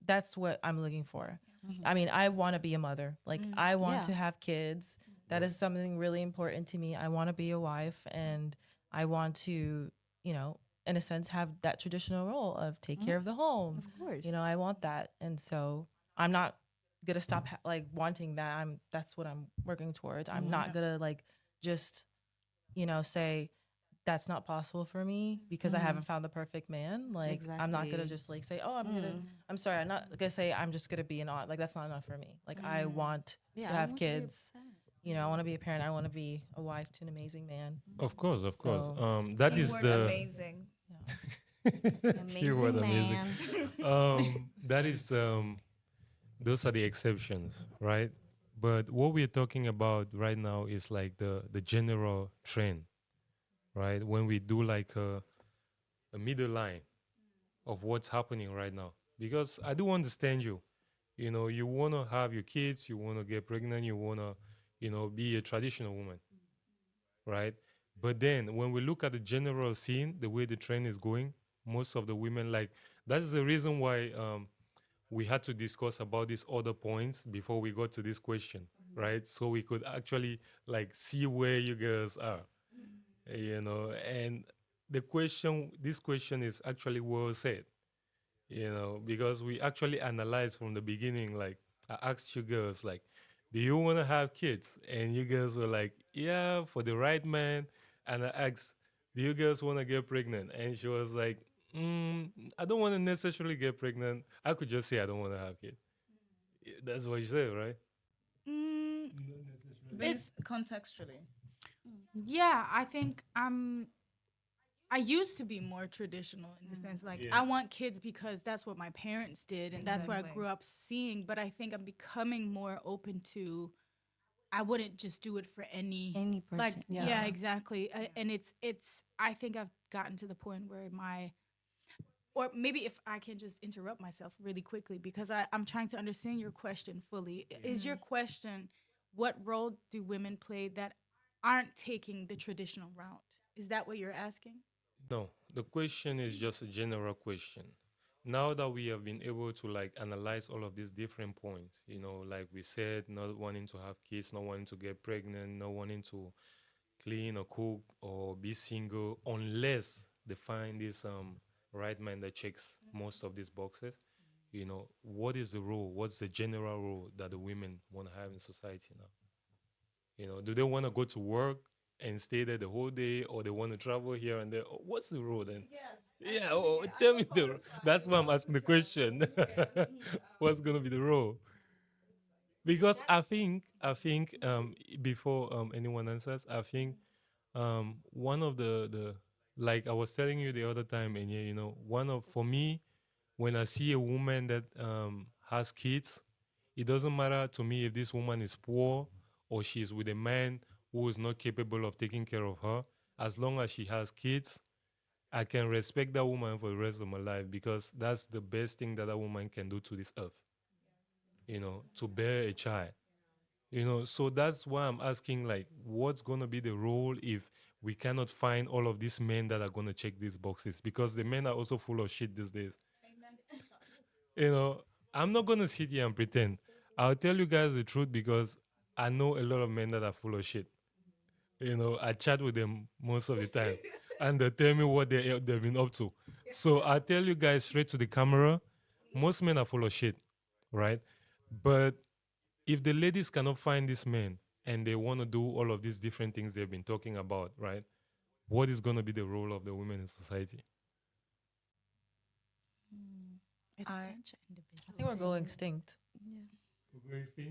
that's what I'm looking for. I mean, I want to be a mother. Like I want Yeah. to have kids. That is something really important to me. I want to be a wife and I want to, in a sense have that traditional role of take care of the home. Of course. I want that. And so I'm not going to stop like wanting that. That's what I'm working towards. I'm not going to like just, say that's not possible for me because I haven't found the perfect man. Like I'm not gonna Exactly. just like say, oh, I'm sorry, I'm not gonna say I'm just gonna be an aunt. Like that's not enough for me. Like I want Yeah, to I have want to be a kids. parent. I want to be a parent. I want to be a wife to an amazing man. Of course, of course. So That is Keyword the amazing. keyword Amazing amazing. man. That is those are the exceptions, right? But what we're talking about right now is like the general trend, right? When we do like a middle line of what's happening right now. Because I do understand you. You want to have your kids, you want to get pregnant, you want to, be a traditional woman, right? But then when we look at the general scene, the way the trend is going, most of the women like that is the reason why we had to discuss about these other points before we got to this question, right? So we could actually like see where you girls are, and this question is actually well said, because we actually analyzed from the beginning. Like I asked you girls, like, do you want to have kids? And you girls were like, yeah, for the right man. And I asked, do you girls want to get pregnant? And she was like, I don't want to necessarily get pregnant. I could just say I don't want to have kids. That's what you said, right? Mm, Based contextually. yeah, I think I used to be more traditional in the sense like Yeah. I want kids because that's what my parents did and that's what I Exactly. grew up seeing. But I think I'm becoming more open to I wouldn't just do it for Any like person. yeah, exactly. And it's I think I've gotten to the point where my or maybe if I can just interrupt myself really quickly because I'm trying to understand your question fully. Is your question what role do women play that aren't taking the traditional route? Is that what you're asking? No, the question is just a general question. Now that we have been able to like analyze all of these different points, like we said, not wanting to have kids, not wanting to get pregnant, not wanting to clean or cook or be single unless they find this right man that checks most of these boxes. What is the role? What's the general role that the women want to have in society now? Do they want to go to work and stay there the whole day, or they want to travel here and there? What's the role then? Yeah, tell me the. That's why I'm asking the question. What's gonna be the role? Because I think before anyone answers, I think one of the like I was telling you the other time, and yeah, one of for me, when I see a woman that has kids, it doesn't matter to me if this woman is poor or she's with a man who is not capable of taking care of her. As long as she has kids, I can respect that woman for the rest of my life, because that's the best thing that a woman can do to this earth, to bear a child. So that's why I'm asking, like, what's going to be the role if we cannot find all of these men that are going to check these boxes, because the men are also full of shit these days. you know I'm not going to sit here and pretend. I'll tell you guys the truth, because I know a lot of men that are full of shit. I chat with them most of the time, and they tell me what they've been up to. So I tell you guys straight to the camera, most men are full of shit, right? But if the ladies cannot find this man and they want to do all of these different things they've been talking about, right? What is going to be the role of the women in society? It's I- such an individual. I think we're going thing. extinct.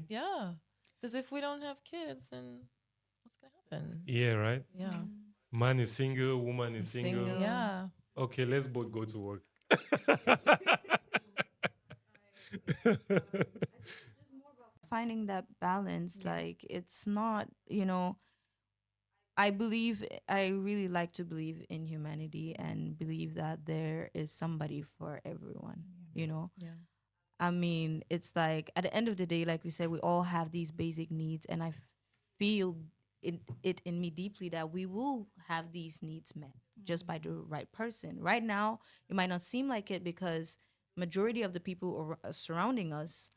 Yeah. Yeah. Because if we don't have kids, then what's going to happen? Yeah, right? Yeah. Man is single, woman is single. Single. Yeah. Okay, let's both go to work. Finding that balance, like it's not, I really like to believe in humanity and believe that there is somebody for everyone, you know? Yeah. I mean, it's like at the end of the day, like we said, we all have these basic needs, and I feel it in me deeply that we will have these needs met just by the right person. Right now, it might not seem like it because majority of the people surrounding us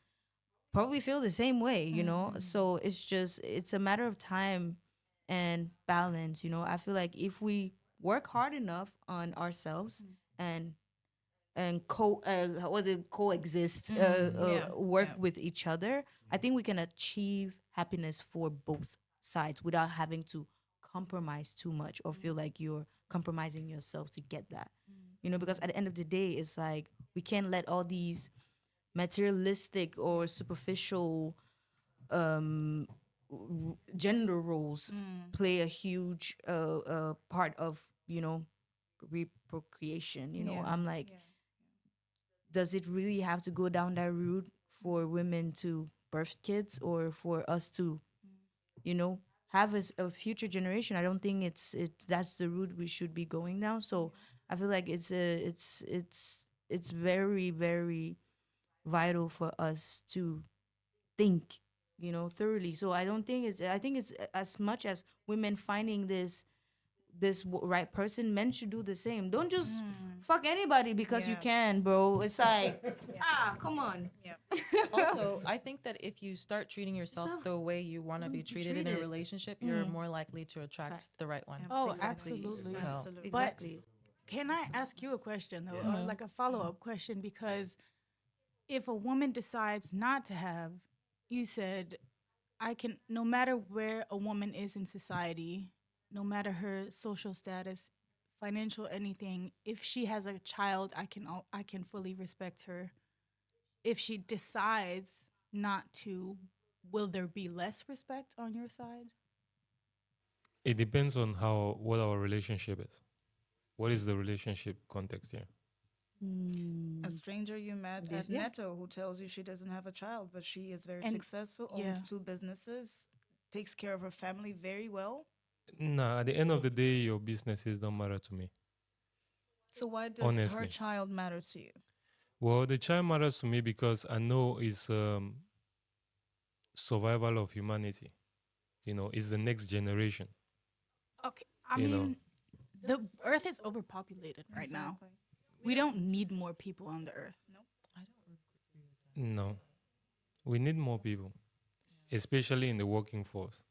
probably feel the same way. So it's a matter of time and balance. I feel like if we work hard enough on ourselves and coexist, Yeah, work yeah. with each other, I think we can achieve happiness for both sides without having to compromise too much or feel like you're compromising yourself to get that. Because at the end of the day, it's like we can't let all these materialistic or superficial gender roles play a huge part of reprocreation. I'm like, does it really have to go down that route for women to birth kids or for us to have a future generation? I don't think that's the route we should be going down. So I feel like it's very, very vital for us to think, thoroughly. So I think it's as much as women finding this right person, men should do the same. Don't just fuck anybody because you can, Yes. bro. It's like, come on. Yeah. Also, I think that if you start treating yourself So- the way you want to be treated in a treated. relationship, you're more likely to attract the right one. Oh, Exactly. absolutely. So- Absolutely. But Exactly. can I ask you a question though, or like a follow up question? Because if a woman decides not to have, you said, I can, no matter where a woman is in society, no matter her social status, financial anything, if she has a child, I can fully respect her. If she decides not to, will there be less respect on your side? It depends on what our relationship is. What is the relationship context here? A stranger you met This- at yeah. Netto who tells you she doesn't have a child, but she is very And- successful, yeah. owns 2 businesses, takes care of her family very well. Nah, at the end of the day, your businesses don't matter to me. So why does her Honestly. child matter to you? Well, the child matters to me because I know it's survival of humanity. It's the next generation. Okay, I You know. mean, the earth is overpopulated right now. Exactly. We don't need more people on the earth. I don't agree with that. No, we need more people, especially in the working force.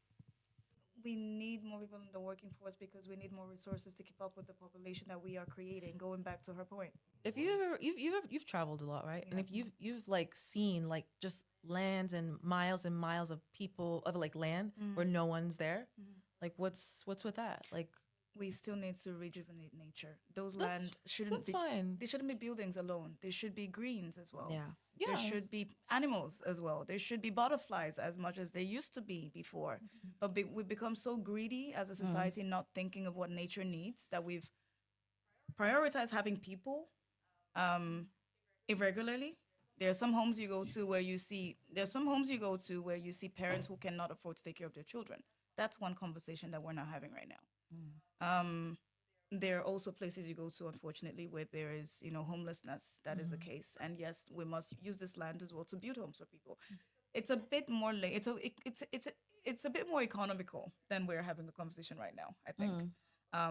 We need more people in the working force because we need more resources to keep up with the population that we are creating. Going back to her point. If you've traveled a lot, right? And if you've like seen like just lands and miles of people of like land where no one's there, like what's with that? Like We still need to rejuvenate nature. Those That's- land shouldn't that's be fine. They shouldn't be buildings alone. They should be greens as well. Yeah. There Yeah. should be animals as well. There should be butterflies as much as there used to be before. But we've become so greedy as a society, not thinking of what nature needs, that we've prioritized having people um, irregularly. There are some homes you go to where you see parents who cannot afford to take care of their children. That's one conversation that we're not having right now. Um, there are also places you go to, unfortunately, where there is, homelessness. That is the case. And yes, we must use this land as well to build homes for people. It's a bit more it's a bit more economical than we're having a conversation right now, I think.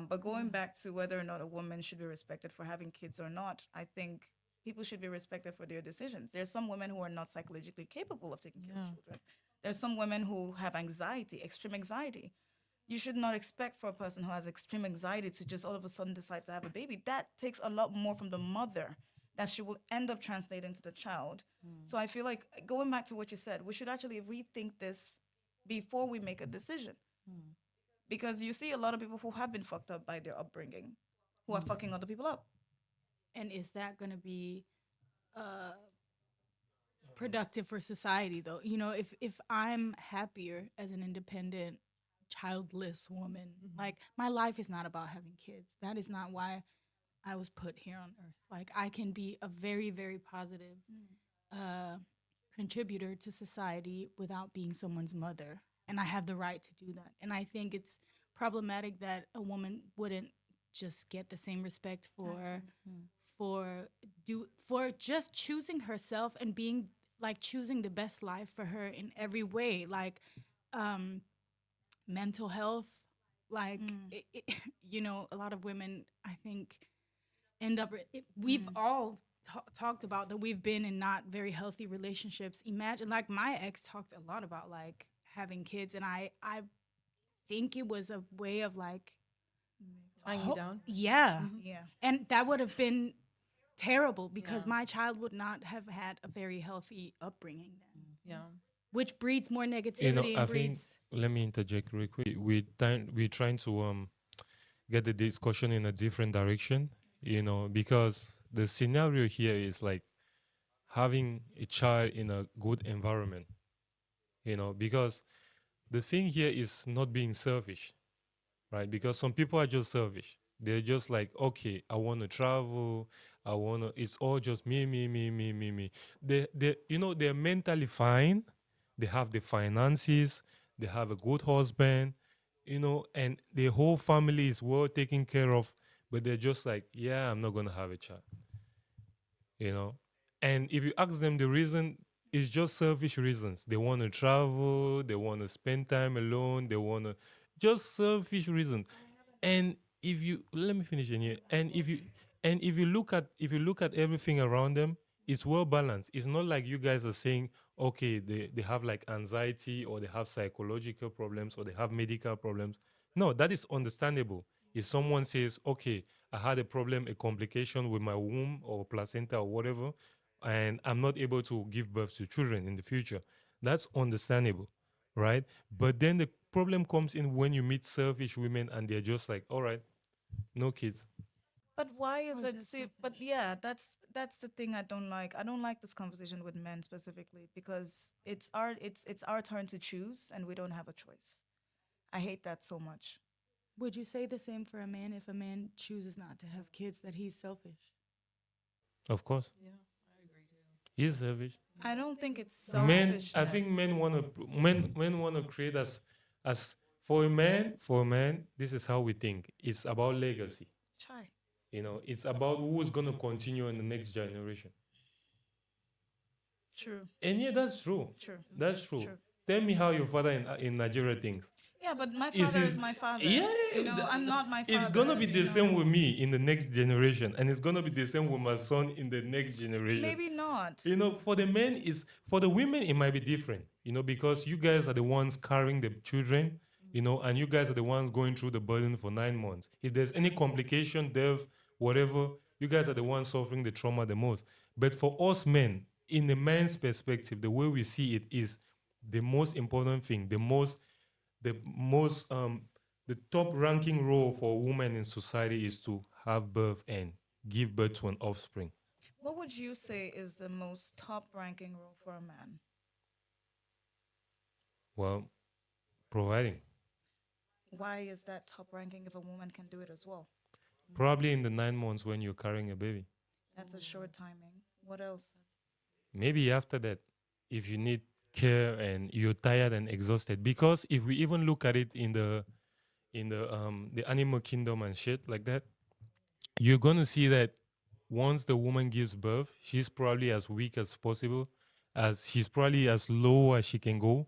But going back to whether or not a woman should be respected for having kids or not, I think people should be respected for their decisions. There's some women who are not psychologically capable of taking care of Yeah. children. There's some women who have anxiety, extreme anxiety. You should not expect for a person who has extreme anxiety to just all of a sudden decide to have a baby. That takes a lot more from the mother that she will end up translating to the child. So I feel like going back to what you said, we should actually rethink this before we make a decision. Because you see a lot of people who have been fucked up by their upbringing, who are fucking other people up. And is that going to be uh, productive for society, though? If I'm happier as an independent, childless woman, like my life is not about having kids. That is not why I was put here on earth. Like I can be a very, very positive uh, contributor to society without being someone's mother, and I have the right to do that. And I think it's problematic that a woman wouldn't just get the same respect for just choosing herself and being like choosing the best life for her in every way, like um, mental health. Like a lot of women, I think, end up. We've all talked about that we've been in not very healthy relationships. Imagine, like my ex talked a lot about like having kids, and I think it was a way of like, Tying you down. yeah, Yeah. and that would have been terrible because Yeah. my child would not have had a very healthy upbringing then, Yeah. which breeds more I negativity and think breeds. let me interject real quick. We're trying to get the discussion in a different direction, because the scenario here is like having a child in a good environment, because the thing here is not being selfish, right? Because some people are just selfish. They're just like, okay, I want to travel. It's all just me, me, me, me, me, me. They're mentally fine. They have the finances. They have a good husband, and the whole family is well taken care of. But they're just like, yeah, I'm not going to have a child, you know? And if you ask them the reason, it's just selfish reasons. They want to travel, they want to spend time alone, they want to just selfish reasons. And if you let me finish in here. And if you look at everything around them, it's well balanced. It's not like you guys are saying, okay, they have like anxiety or they have psychological problems or they have medical problems. No, that is understandable. If someone says, okay, I had a problem, a complication with my womb or placenta or whatever, and I'm not able to give birth to children in the future, that's understandable, right? But then the problem comes in when you meet selfish women and they're just like, all right, no kids. But why is Or is it? that See, but selfish? yeah, that's the thing I don't like. I don't like this conversation with men specifically because it's our turn to choose and we don't have a choice. I hate that so much. Would you say the same for a man if a man chooses not to have kids, that he's selfish? Of course, Yeah, I agree too. he's selfish. I don't think it's I think selfishness. men want to create as for a man, this is how we think. It's about legacy. Chai. It's about who is going to continue in the next generation. True. And yeah, that's true. True. That's true. True. Tell me how your father in Nigeria thinks. Yeah, but my Is father is his my father. Yeah, I'm not my it's father. gonna be the same with me in the next generation, and it's gonna be the same with my son in the next generation. Maybe not. For the women it might be different, because you guys are the ones carrying the children, and you guys are the ones going through the burden for 9 months. If there's any complication, death, whatever, you guys are the ones suffering the trauma the most. But for us men, in the man's perspective, the way we see it is the most important thing, the most the top ranking role for women in society is to have birth and give birth to an offspring. What would you say is the most top ranking role for a man? Well, providing. Why is that top ranking if a woman can do it as well? Probably in the 9 months when you're carrying a baby. That's a short timing. What else? Maybe after that, if you need care and you're tired and exhausted. Because if we even look at it in the animal kingdom and shit like that, you're gonna see that once the woman gives birth, she's probably as weak as possible, as she's probably as low as she can go,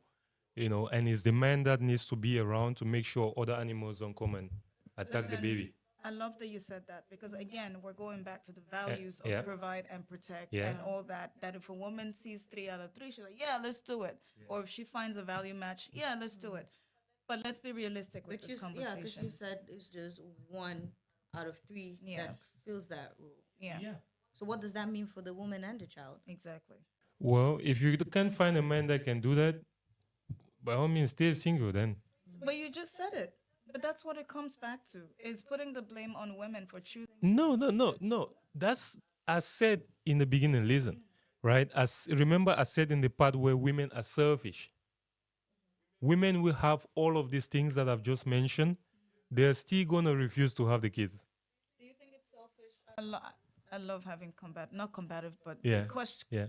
and it's the man that needs to be around to make sure other animals don't come and But attack the then baby. I love that you said that because again, we're going back to the values yeah. of provide and protect Yeah. and all that. That if a woman sees 3 out of 3, she's like, yeah, let's do it. Or if she finds a value match, yeah, let's do it. But let's be realistic with But this yeah, because conversation. you said it's just 1 out of 3 Yeah. that fills that rule. Yeah, So what does that mean for the woman and the child? exactly. Well, if you can't find a man that can do that, by all means, stay single then. But you just said it. But that's what it comes back to is putting the blame on women for choosing. No, no, no, no. That's I said in the beginning. Listen, right? As remember, I said in the part where women are selfish. Women will have all of these things that I've just mentioned. They're still gonna refuse to have the kids. Do you think it's selfish? I love having not combative, but Yeah, question yeah,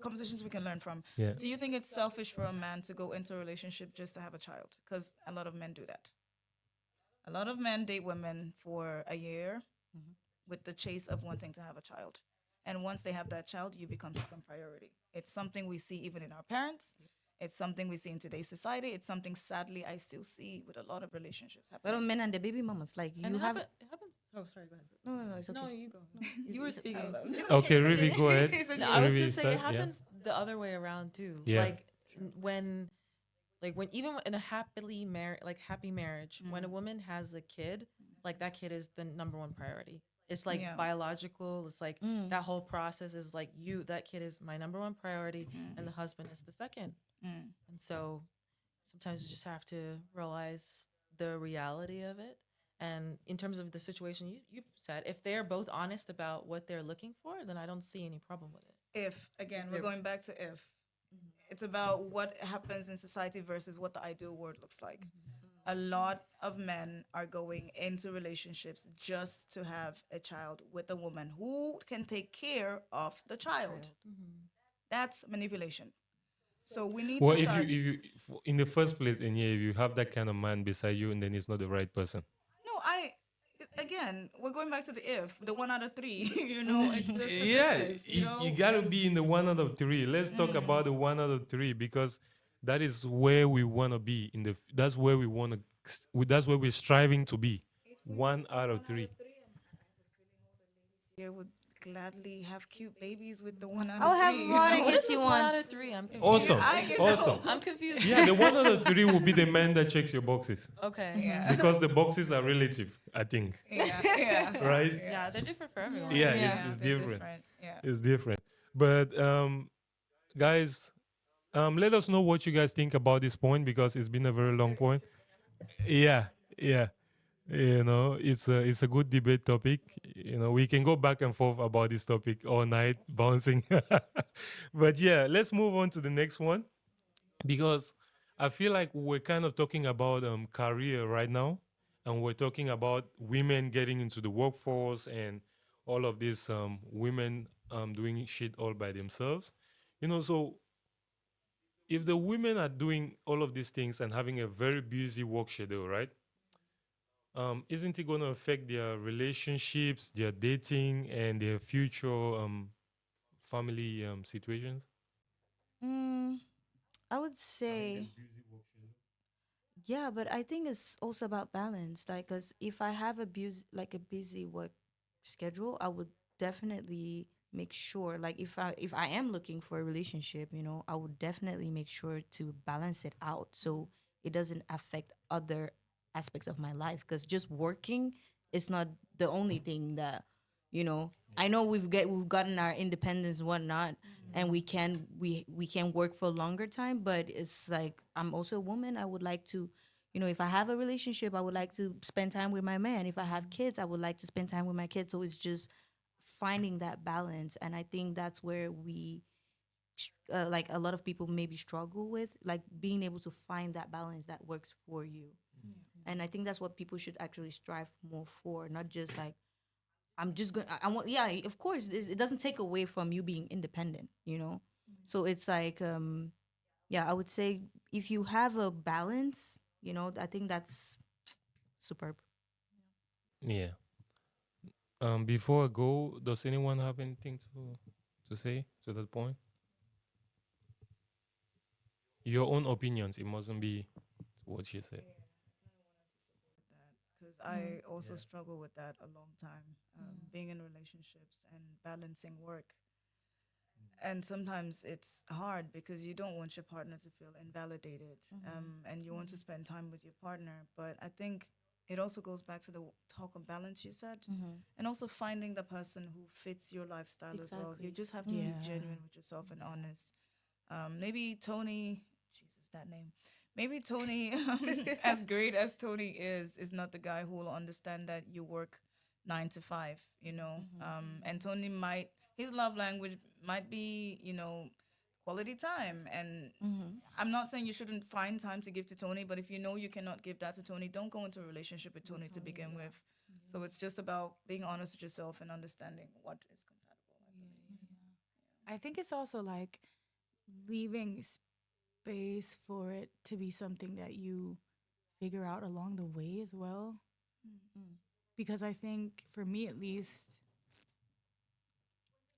conversations we can learn from. yeah. Do you think it's selfish for a man to go into a relationship just to have a child? Because a lot of men do that. A lot of men date women for a year with the chase of wanting to have a child. And once they have that child, you become second priority. It's something we see even in our parents. It's something we see in today's society. It's something sadly I still see with a lot of relationships A lot of happening. men and the baby mamas, like And you have. it happens. Oh, sorry. Go ahead. No, it's okay. No, you go. You were speaking. Okay, Rivi, go ahead. No, I was Rivi, gonna say it start, yeah. happens the other way around too. Yeah. When even in a happy marriage, when a woman has a kid, like that kid is the number one priority. It's like Yeah. biological. It's like that whole process is like that kid is my number one priority, and the husband is the second. And so sometimes you just have to realize the reality of it. And in terms of the situation you said, if they're both honest about what they're looking for, then I don't see any problem with it. If, again, we're going back to if. It's about what happens in society versus what the ideal world looks like. A lot of men are going into relationships just to have a child with a woman who can take care of the child. That's manipulation. So we need Well, to if start. in the first place, and yeah, if you have that kind of man beside you, and then it's not the right person. No, again, we're going back to the if, the 1 out of 3, it's the Yeah, statistics, you gotta be in the 1 out of 3. Let's talk about the 1 out of 3 because that is where we wanna be That's where we wanna. That's where we're striving to be. 1 out of 3. Yeah, would gladly have cute babies with the 1 out I'll of have 3. water. What Get is you this one. 1 out of 3? I'm confused. Awesome, I- awesome. I'm confused. Yeah, the 1 out of 3 will be the man that checks your boxes Okay. Yeah. because the boxes are relative. I think, Yeah. right? Yeah, they're different for everyone. Yeah, Yeah, it's they're different. Yeah. It's different. But guys, let us know what you guys think about this point because it's been a very long point. Yeah, yeah. It's a good debate topic. We can go back and forth about this topic all night, bouncing. But yeah, let's move on to the next one because I feel like we're kind of talking about career right now, and we're talking about women getting into the workforce and all of these women doing shit all by themselves. So if the women are doing all of these things and having a very busy work schedule, right? Isn't it going to affect their relationships, their dating, and their future family situations? Mm, I would say, yeah, but I think it's also about balance. Like, cause if I have a busy work schedule, I would definitely make sure. Like, if I am looking for a relationship, I would definitely make sure to balance it out so it doesn't affect other aspects of my life. Cause just working is not the only thing that I know we've gotten our independence and whatnot, and we can work for a longer time. But it's like I'm also a woman. I would like to, if I have a relationship, I would like to spend time with my man. If I have kids, I would like to spend time with my kids. So it's just finding that balance. And I think that's where like a lot of people maybe struggle with, like being able to find that balance that works for you. And I think that's what people should actually strive more for, not just like, I'm just going I want, yeah, of course it doesn't take away from you being independent, you know. So it's like yeah, I would say if you have a balance, you know, I think that's superb. Yeah. Before I go, does anyone have anything to say to that point? Your own opinions. It mustn't be what she said. That because I also Yeah. struggle with that a long time, being in relationships and balancing work. And sometimes it's hard because you don't want your partner to feel invalidated, and you want to spend time with your partner. But I think it also goes back to the talk of balance you said, and also finding the person who fits your lifestyle as well. You Exactly. just have to be Yeah. genuine with yourself and honest. Maybe Tony, Jesus, that name. Maybe Tony, as great as Tony is not the guy who will understand that you work 9 to 5, you know. And Tony might, his love language might be, you know, quality time. And I'm not saying you shouldn't find time to give to Tony, but if you know you cannot give that to Tony, don't go into a relationship with Tony to begin with. So it's just about being honest with yourself and understanding what is compatible, I believe. I think it's also like leaving space for it to be something that you figure out along the way as well. Because I think for me at least,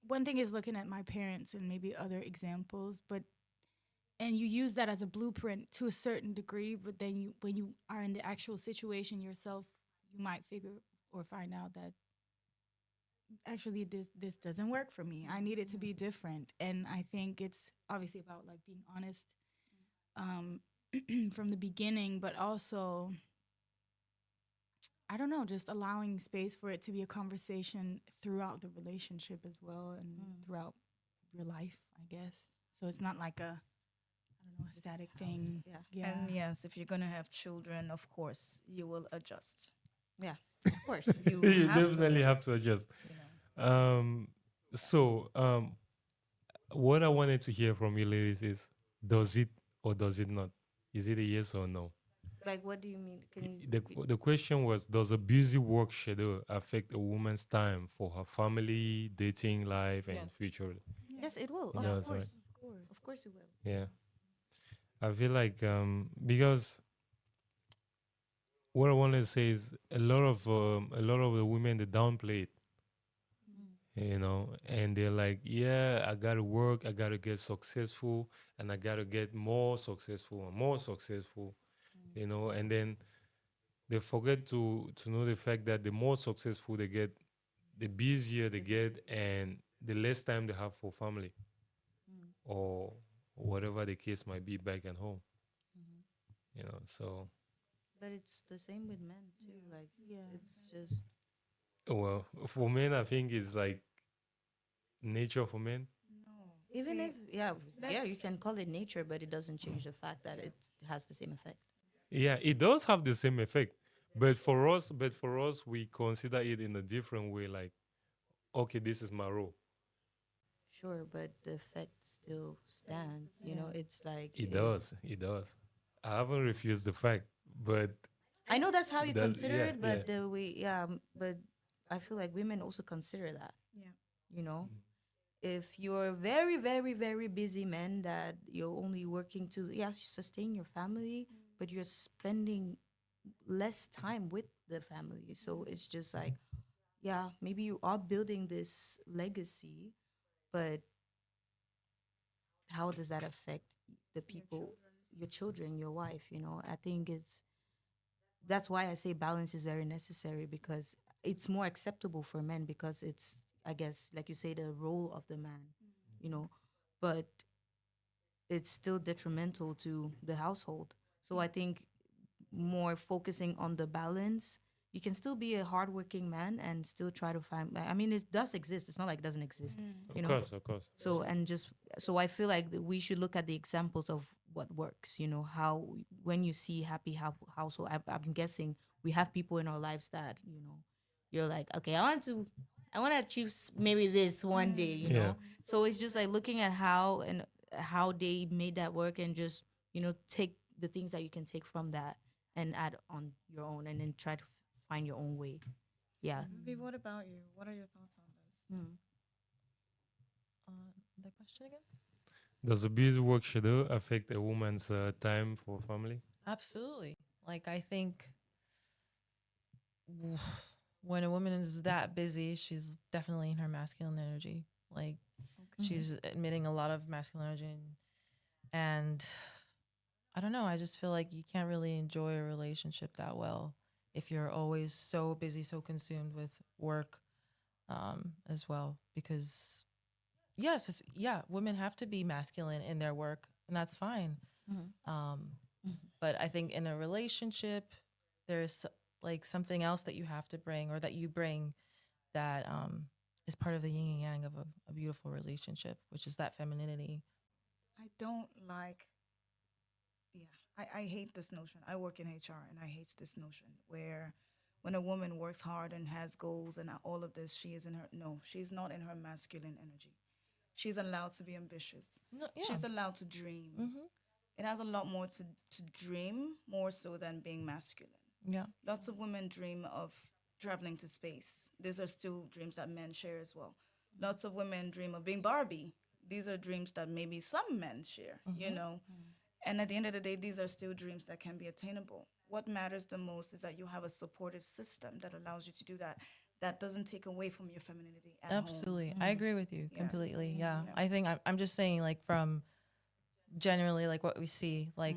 one thing is looking at my parents and maybe other examples, but and you use that as a blueprint to a certain degree, but then when you are in the actual situation yourself, you might figure or find out that actually this doesn't work for me. I need it to be different. And I think it's obviously about like being honest um from the beginning, but also I don't know, just allowing space for it to be a conversation throughout the relationship as well and throughout your life, I guess. So it's not like a I don't know, a static thing. Yeah. Yeah. And yes, if you're going to have children, of course, you will adjust. Yeah. Of course. You You have definitely have to adjust. You know. So, what I wanted to hear from you ladies is, does it or does it not? Is it a yes or no? Like, what do you mean? Can you? The question was, does a busy work schedule affect a woman's time for her family, dating life, and Yes. future? Yes, it will. It Of does, right? course. Of course. Of course, it will. Yeah. I feel like because what I want to say is a lot of the women they downplay it, you know, and they're like, yeah, I gotta work, I gotta get successful, and I gotta get more successful and more successful, you know, and then they forget to know the fact that the more successful they get, the busier they get, and the less time they have for family or whatever the case might be back at home, you know. So, But it's the same with men too. Like, Yeah. it's just well, for men, I think it's like nature for men. No. even See, if yeah, yeah, you let's can call it nature, but it doesn't change the fact that it has the same effect. Yeah, it does have the same effect, but for us, we consider it in a different way. Like, okay, this is my role. Sure, but the effect still stands. You know, it's like It does, it does. I haven't refused the fact, but I know that's how you that consider yeah, it, yeah. but the way but I feel like women also consider that. yeah. You know, if you're a very, very, very busy man that you're only working to yes sustain your family, but you're spending less time with the family. So it's just like, yeah, maybe you are building this legacy, but how does that affect the people, your children, your wife? You know, I think it's that's why I say balance is very necessary because it's more acceptable for men because it's, I guess, like you say, the role of the man, you know, but it's still detrimental to the household. So I think more focusing on the balance. You can still be a hardworking man and still try to find. I mean, it does exist. It's not like it doesn't exist, you Of know. course, of course. So and just so I feel like that we should look at the examples of what works. You know how when you see happy household, I'm guessing we have people in our lives that you know you're like, okay, I want to I want to achieve maybe this one day, you Yeah. know. So it's just like looking at how they made that work, and just take the things that you can take from that and add on your own, and then try to find your own way. Yeah. Maybe what about you? What are your thoughts on this? Mm. The question again? Does a busy work schedule affect a woman's time for family? Absolutely. Like I think when a woman is that busy, she's definitely in her masculine energy. Like she's admitting a lot of masculine energy, and I don't know. I just feel like you can't really enjoy a relationship that well if you're always so busy, so consumed with work, as well. Because yes, women have to be masculine in their work, and that's fine. Um, but I think in a relationship, there's like something else that you have to bring, or that you bring, that is part of the yin and yang of a beautiful relationship, which is that femininity. I don't like, yeah, I hate this notion. I work in HR and I hate this notion where when a woman works hard and has goals and all of this, she is in her, no, she's not in her masculine energy. She's allowed to be ambitious. No, yeah. She's allowed to dream. Mm-hmm. It has a lot more to dream, more so than being masculine. Yeah. Lots of women dream of traveling to space. These are still dreams that men share as well. Lots of women dream of being Barbie. These are dreams that maybe some men share, you know. And at the end of the day, these are still dreams that can be attainable. What matters the most is that you have a supportive system that allows you to do that. That doesn't take away from your femininity at home. Absolutely. I agree with you Yeah. completely. Yeah. Yeah. I think I'm just saying, like, from generally, like, what we see, like,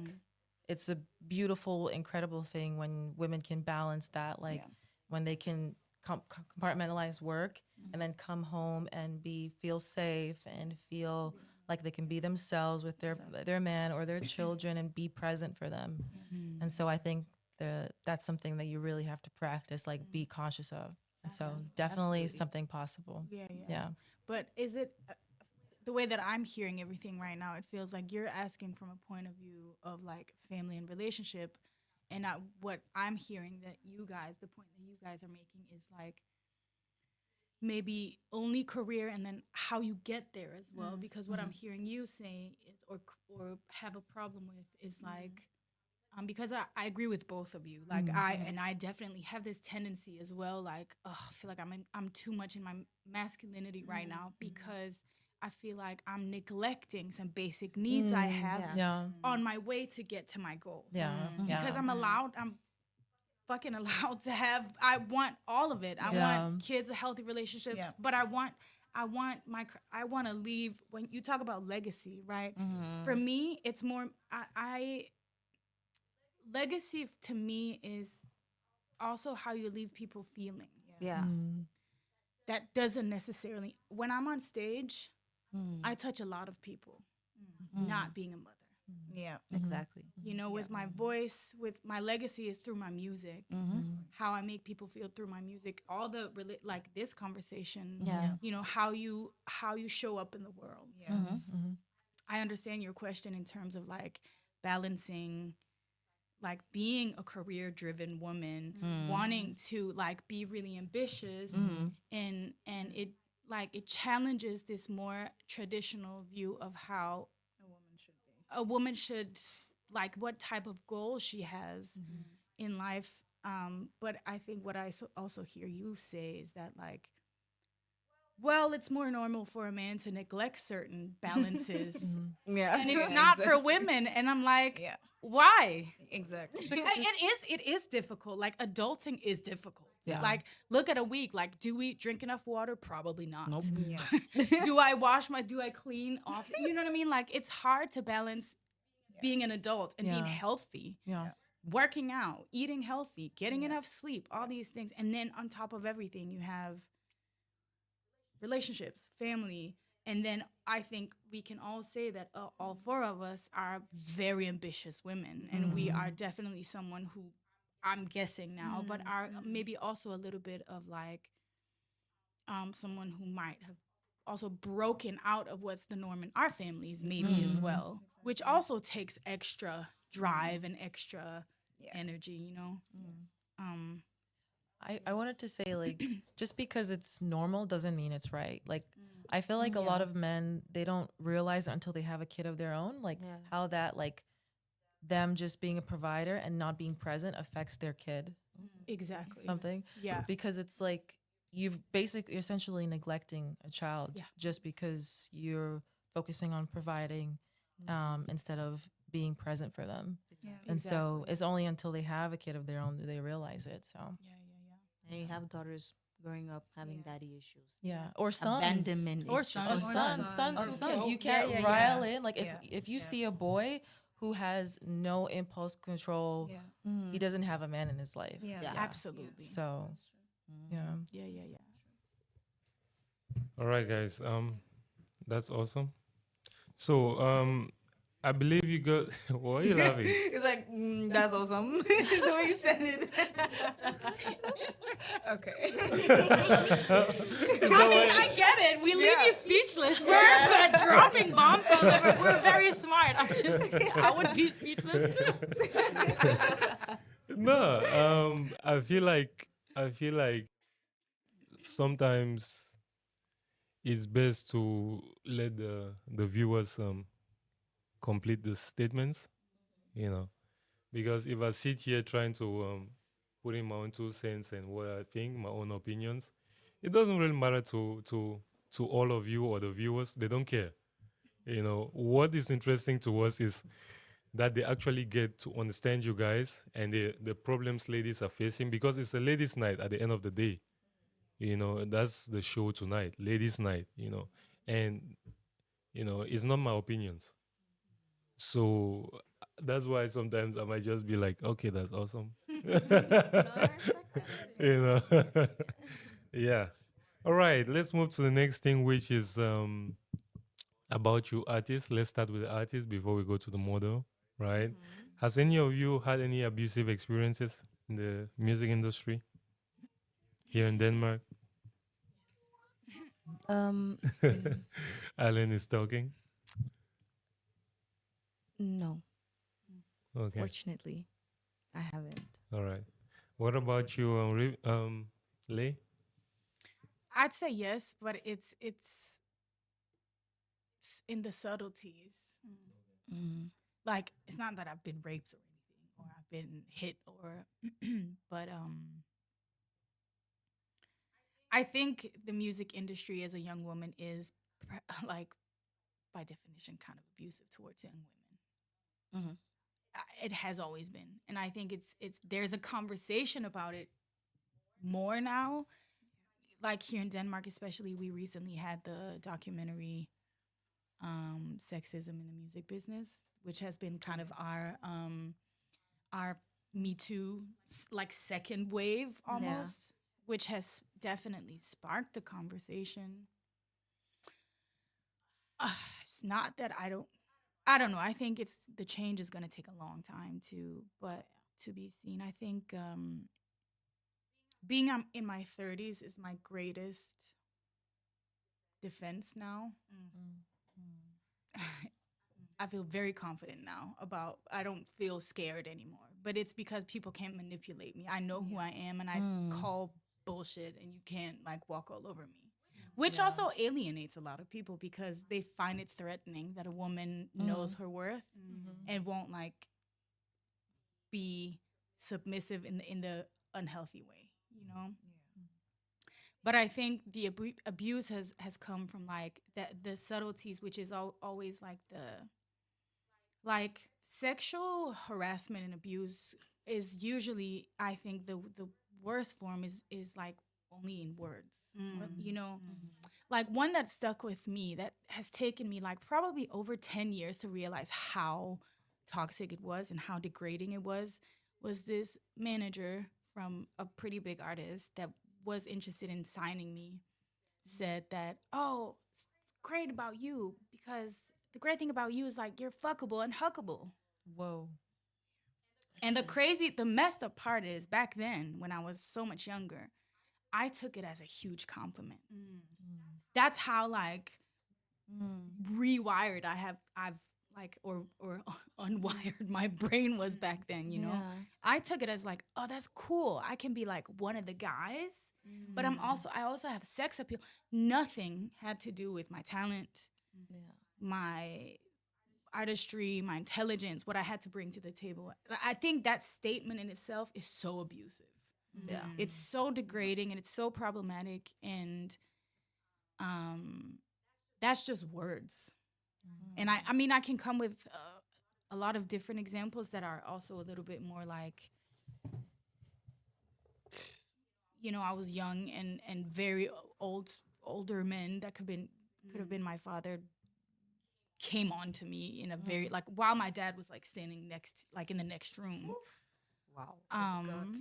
it's a beautiful, incredible thing when women can balance that, like, Yeah. when they can compartmentalize work and then come home and feel safe and feel like they can be themselves with their man or their children and be present for them. And so I think that's something that you really have to practice, like be conscious of. And so it's definitely Absolutely. something possible. Yeah. Yeah. But is it the way that I'm hearing everything right now? It feels like you're asking from a point of view of like family and relationship, and what I'm hearing that the point that you guys are making is like maybe only career and then how you get there as well. Because what I'm hearing you say is, or have a problem with is like. Because I agree with both of you. Like I definitely have this tendency as well. Like, I feel like I'm too much in my masculinity right now because I feel like I'm neglecting some basic needs I have Yeah. on my way to get to my goals. Yeah. Yeah. Because I'm fucking allowed to have. I want all of it. I Yeah. want kids, healthy relationships, Yeah. but I want to leave. When you talk about legacy, right? For me, it's more legacy to me is also how you leave people feeling. Yeah. That doesn't necessarily, when I'm on stage, I touch a lot of people, not being a mother. Yeah. Exactly. You know, with my voice, with my legacy is through my music, how I make people feel through my music, all the like this conversation, Yeah. you know, how you show up in the world. Yes. I understand your question in terms of like balancing like being a career driven woman, wanting to like be really ambitious and it challenges this more traditional view of how A woman should be. a woman should like what type of goals she has in life. But I think what I also hear you say is that like, well, it's more normal for a man to neglect certain balances. Yeah. And it's not for women. And I'm like, Yeah. why? Exactly. It is difficult. Like adulting is difficult. Yeah. Like look at a week. Like do we drink enough water? Probably not. Nope. Yeah. do I clean off? You know what I mean? Like it's hard to balance being an adult and being Yeah. healthy, Yeah. working out, eating healthy, getting enough sleep, all these things. And then on top of everything, you have relationships, family. And then I think we can all say that all four of us are very ambitious women. And we are definitely someone who, I'm guessing now, but are maybe also a little bit of like someone who might have also broken out of what's the norm in our families maybe as well, which also takes extra drive and extra energy, you know? I wanted to say, like, just because it's normal doesn't mean it's right. Like, I feel like a lot of men, they don't realize until they have a kid of their own, like Yeah. how that, like, them just being a provider and not being present affects their kid Exactly. something. Yeah. Because it's like you've basically essentially neglecting a child Yeah. just because you're focusing on providing instead of being present for them. Yeah. And so Exactly. it's only until they have a kid of their own that they realize it. So And you have daughters growing up having daddy Yes. issues. yeah, or sons. Abandonment. Or issues. sons. Or Or sons, sons. sons Or who sons. can't, you Yeah, can't yeah, rile yeah. in. Like Yeah. if you Yeah. see a boy who has no impulse control, Yeah. he doesn't have a man in his life. Yeah. Yeah. Absolutely. So That's true. yeah. Yeah, yeah, yeah. All right, guys. That's awesome. So, I believe you got. Why are you laughing? It's like, that's awesome. The way you said it. Okay. I mean, I get it. We leave you speechless. We're dropping bombs all over. We're very smart. I would be speechless too. No, I feel like sometimes it's best to let the viewers complete the statements, you know, because if I sit here trying to put in my own 2 cents and what I think, my own opinions, it doesn't really matter to all of you or the viewers. They don't care. You know, what is interesting to us is that they actually get to understand you guys and the problems ladies are facing, because it's a ladies' night at the end of the day. You know, that's the show tonight, ladies' night, you know. And, you know, it's not my opinions. So that's why sometimes I might just be like, okay, that's awesome. You know. Yeah. All right, let's move to the next thing, which is about you artists. Let's start with the artist before we go to the model, right? Has any of you had any abusive experiences in the music industry here in Denmark? Um, Alan is talking. no, Okay. fortunately, I haven't. All right. What about you, Lay? I'd say yes, but it's in the subtleties. Mm. Like it's not that I've been raped or anything, or I've been hit, or but I think the music industry as a young woman is like by definition kind of abusive towards young women. Mhm. It has always been, and I think it's there's a conversation about it more now. Like here in Denmark, especially, we recently had the documentary "Sexism in the Music Business," which has been kind of our Me Too like second wave almost, which has definitely sparked the conversation. It's not that I don't know. I think it's the change is going to take a long time to be seen. I think being in my 30s is my greatest defense now. I feel very confident now about I don't feel scared anymore. But it's because people can't manipulate me. I know who I am and I call bullshit and you can't like walk all over me. Which also alienates a lot of people because they find it threatening that a woman knows her worth and won't like be submissive in the unhealthy way, you know? But I think the abuse has come from like the subtleties, which is always like like sexual harassment and abuse is usually I think the worst form is like only in words, you know. Like one that stuck with me that has taken me like probably over 10 years to realize how toxic it was and how degrading it was this manager from a pretty big artist that was interested in signing me said that, oh, it's great about you because the great thing about you is like you're fuckable and huckable. Whoa. And the messed up part is back then when I was so much younger, I took it as a huge compliment. That's how like rewired I've like or unwired my brain was back then, you know. I took it as like, oh, that's cool. I can be like one of the guys, but I also have sex appeal. Nothing had to do with my talent, my artistry, my intelligence, what I had to bring to the table. I think that statement in itself is so abusive. Yeah. It's so degrading and it's so problematic, and that's just words. And I mean, I can come with a lot of different examples that are also a little bit more like, you know, I was young and very older men that could have been my father came on to me in a very like while my dad was like standing next like in the next room. Wow. Guts, man.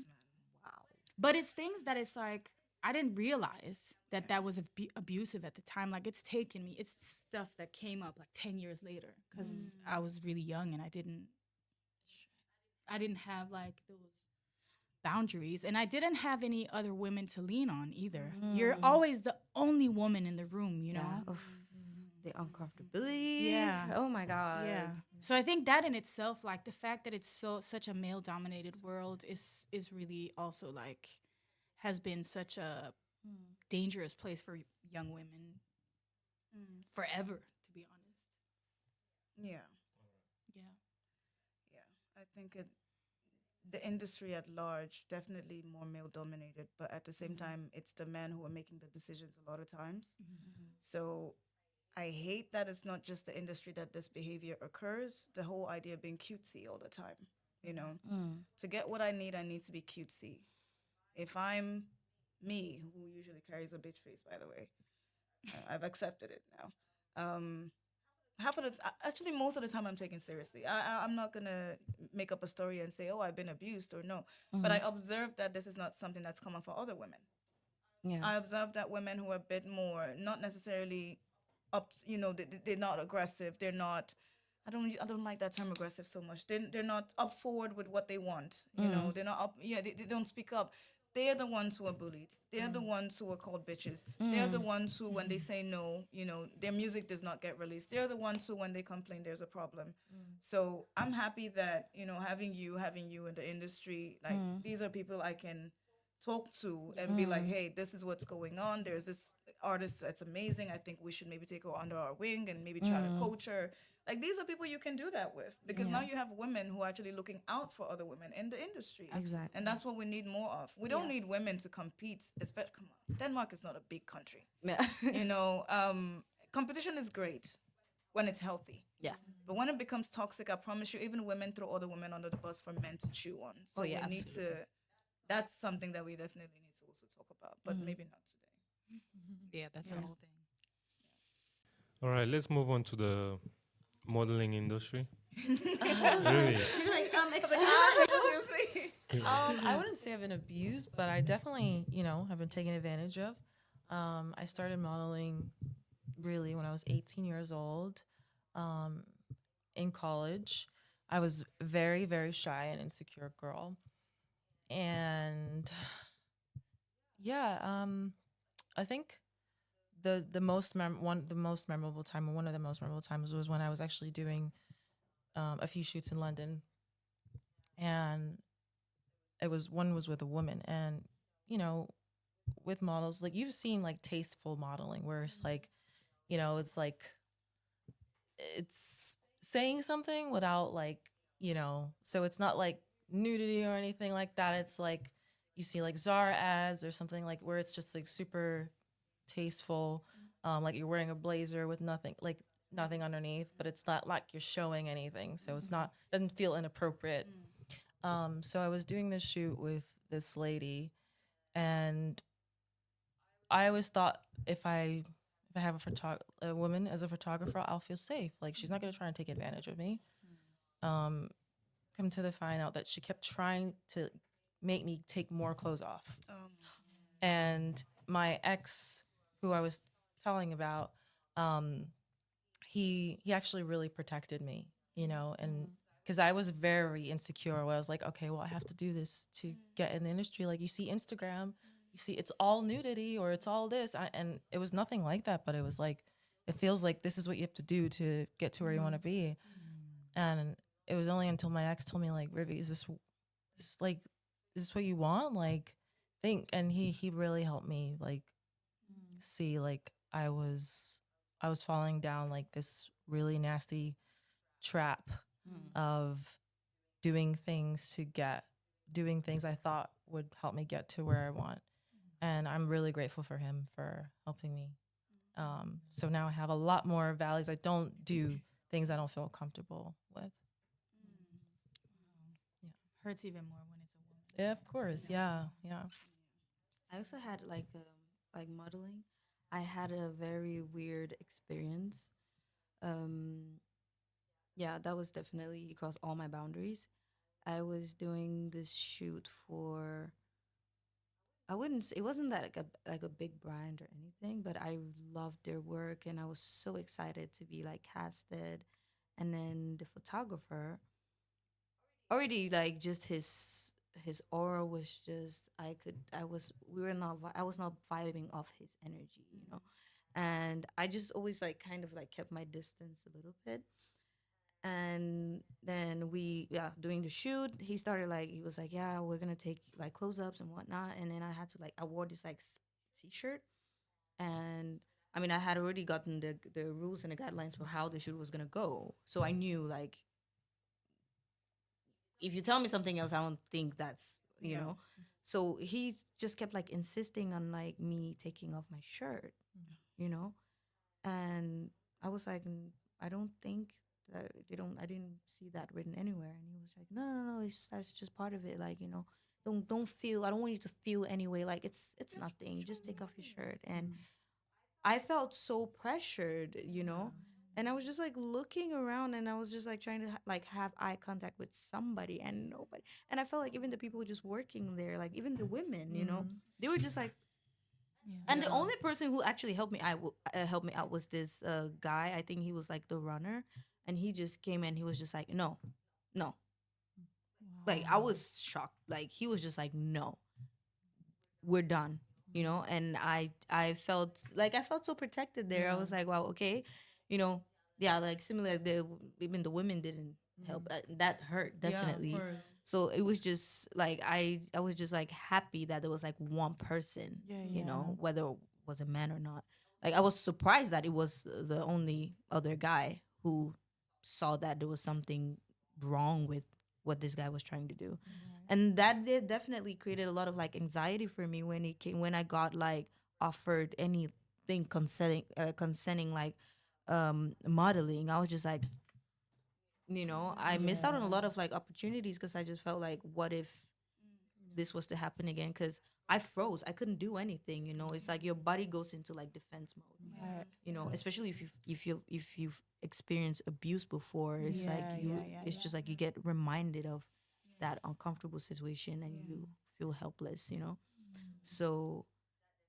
Wow. But it's things that it's like I didn't realize that was abusive at the time. Like it's taken me. It's stuff that came up like 10 years later because I was really young and I didn't have like those boundaries, and I didn't have any other women to lean on either. You're always the only woman in the room, you know. Yeah. Oof. The uncomfortability. Yeah. Oh my God. Yeah. So I think that in itself, like the fact that it's such a male dominated world is really also like has been such a dangerous place for young women forever, to be honest. Yeah, Yeah. yeah. I think the industry at large definitely more male dominated, but at the same time, it's the men who are making the decisions a lot of times. So I hate that it's not just the industry that this behavior occurs. The whole idea of being cutesy all the time, you know. To get what I need to be cutesy. If I'm me, who usually carries a bitch face, by the way, I've accepted it now. Half of the actually most of the time I'm taken seriously. I'm not gonna make up a story and say, oh, I've been abused or no, but I observe that this is not something that's common for other women. Yeah. I observe that women who are a bit more, not necessarily up, you know, they're not aggressive. They're not. I don't like that term aggressive so much. They're not up forward with what they want. You know, they're not up. Yeah, they don't speak up. They're the ones who are bullied. They're the ones who are called bitches. They're the ones who, when they say no, you know, their music does not get released. They're the ones who, when they complain, there's a problem. So I'm happy that, you know, having you in the industry, like these are people I can talk to and be like, hey, this is what's going on. There's this artist that's amazing. I think we should maybe take her under our wing and maybe try to coach her. Like these are people you can do that with because now you have women who are actually looking out for other women in the industry. Exactly. And that's what we need more of. We don't need women to compete, especially, come on, Denmark is not a big country. Yeah. You know, competition is great when it's healthy. Yeah. But when it becomes toxic, I promise you, even women throw other women under the bus for men to chew on. So yeah, we need to, that's something that we definitely need to also talk about, but maybe not today. Yeah, that's the whole thing. All right, let's move on to the modeling industry. Really? You're like, Excuse me. I wouldn't say I've been abused, but I definitely, you know, have been taken advantage of. I started modeling really when I was 18 years old in college. I was very, very shy and insecure girl. And yeah, I think the most one of the most memorable times was when I was actually doing a few shoots in London, and one was with a woman, and you know, with models, like you've seen like tasteful modeling where it's like, you know, it's like it's saying something without like, you know, so it's not like nudity or anything like that. It's like you see like Zara ads or something like where it's just like super tasteful, like you're wearing a blazer with nothing underneath, but it's not like you're showing anything, so it's not doesn't feel inappropriate. So I was doing this shoot with this lady, and I always thought if I have a woman as a photographer, I'll feel safe. Like she's not gonna try and take advantage of me. Come to find out that she kept trying to make me take more clothes off. And my ex, who I was telling about, he actually really protected me, you know, and because I was very insecure. Where I was like, okay, well, I have to do this to get in the industry. Like you see Instagram, you see it's all nudity or it's all this, and it was nothing like that. But it was like, it feels like this is what you have to do to get to where you want to be, and it was only until my ex told me like, Rivi, this like is this what you want? Like think, and he really helped me like see like I was falling down like this really nasty trap of doing things to get doing things I thought would help me get to where I want. And I'm really grateful for him for helping me. So now I have a lot more values. I don't do things I don't feel comfortable with. Hurts even more when it's a woman. Yeah, of course. Yeah, yeah. I also had like modeling. I had a very weird experience. Um, yeah, that was definitely across all my boundaries. I was doing this shoot for. I wouldn't. It wasn't that like a big brand or anything, but I loved their work and I was so excited to be like casted. And then the photographer already like just his aura was just I was we were not I was not vibing off his energy, you know. And I just always like kind of like kept my distance a little bit. And then we doing the shoot, he started like he was like, yeah, we're gonna take like close-ups and whatnot. And then I had to like I wore this like t-shirt. And I mean I had already gotten the rules and the guidelines for how the shoot was gonna go, so I knew like if you tell me something else, I don't think that's you know. So he just kept like insisting on like me taking off my shirt, you know, and I was like, I don't think that they don't. I didn't see that written anywhere. And he was like, no, no, no, that's just part of it. Like you know, don't feel. I don't want you to feel anyway. Like it's nothing. Just take off your shirt. And I felt so pressured, you know. And I was just like looking around and I was just like trying to like have eye contact with somebody and nobody. And I felt like even the people just working there, like even the women, you know, they were just like, and the only person who actually help me out was this guy. I think he was like the runner, and he just came in. He was just like, no, no. Like I was shocked. Like he was just like, no, we're done, you know. And I felt like I felt so protected there. I was like, wow, okay, you know, yeah, like similar. Even the women didn't help. That hurt definitely. So it was just like I was just like happy that there was like one person, you know, whether it was a man or not. Like I was surprised that it was the only other guy who saw that there was something wrong with what this guy was trying to do. And that did definitely created a lot of like anxiety for me when it came when I got like offered anything concerning like modeling. I was just like, you know, I missed out on a lot of like opportunities because I just felt like, what if this was to happen again? Because I froze. I couldn't do anything. You know, it's like your body goes into like defense mode. You know, especially if you've experienced abuse before, it's like it's just like you get reminded of that uncomfortable situation and you feel helpless. You know, so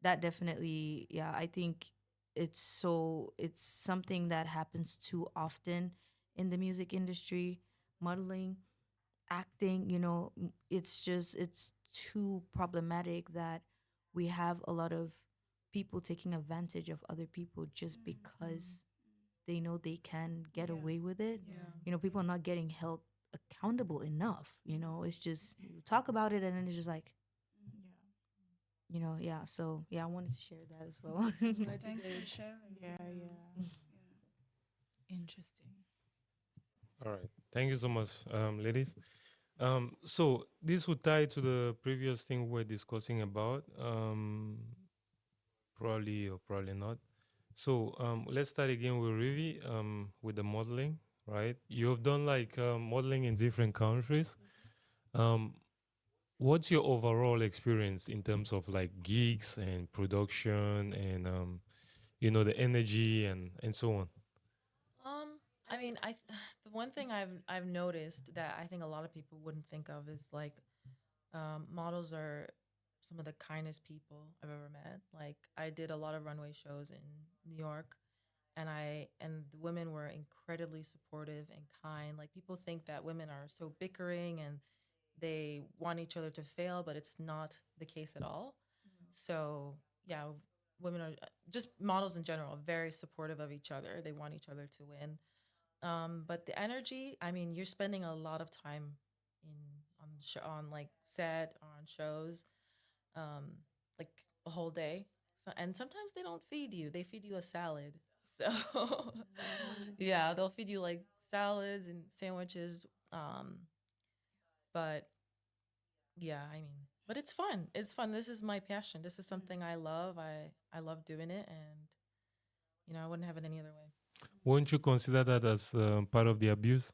that definitely, yeah, I think it's something that happens too often in the music industry, modeling, acting, you know, it's too problematic that we have a lot of people taking advantage of other people just because they know they can get away with it. You know, people are not getting held accountable enough. You know, it's just you talk about it and then it's just like, you know, yeah. So yeah, I wanted to share that as well. Thanks for sharing. Interesting. All right. Thank you so much, ladies. So this would tie to the previous thing we're discussing about. Probably or probably not. So let's start again with Rivi, with the modeling, right? You've done like modeling in different countries. Um, what's your overall experience in terms of like gigs and production and you know, the energy and so on? I mean, the one thing I've noticed that I think a lot of people wouldn't think of is like models are some of the kindest people I've ever met. Like I did a lot of runway shows in New York, and the women were incredibly supportive and kind. Like people think that women are so bickering and they want each other to fail, but it's not the case at all. So yeah, women are just models in general, very supportive of each other. They want each other to win. But the energy, I mean, you're spending a lot of time in on like set or on shows, um, like a whole day. So, and sometimes they don't feed you; they feed you a salad. So, yeah, they'll feed you like salads and sandwiches. But yeah, I mean, but it's fun. It's fun. This is my passion. This is something I love. I love doing it, and I wouldn't have it any other way. Won't you consider that as part of the abuse?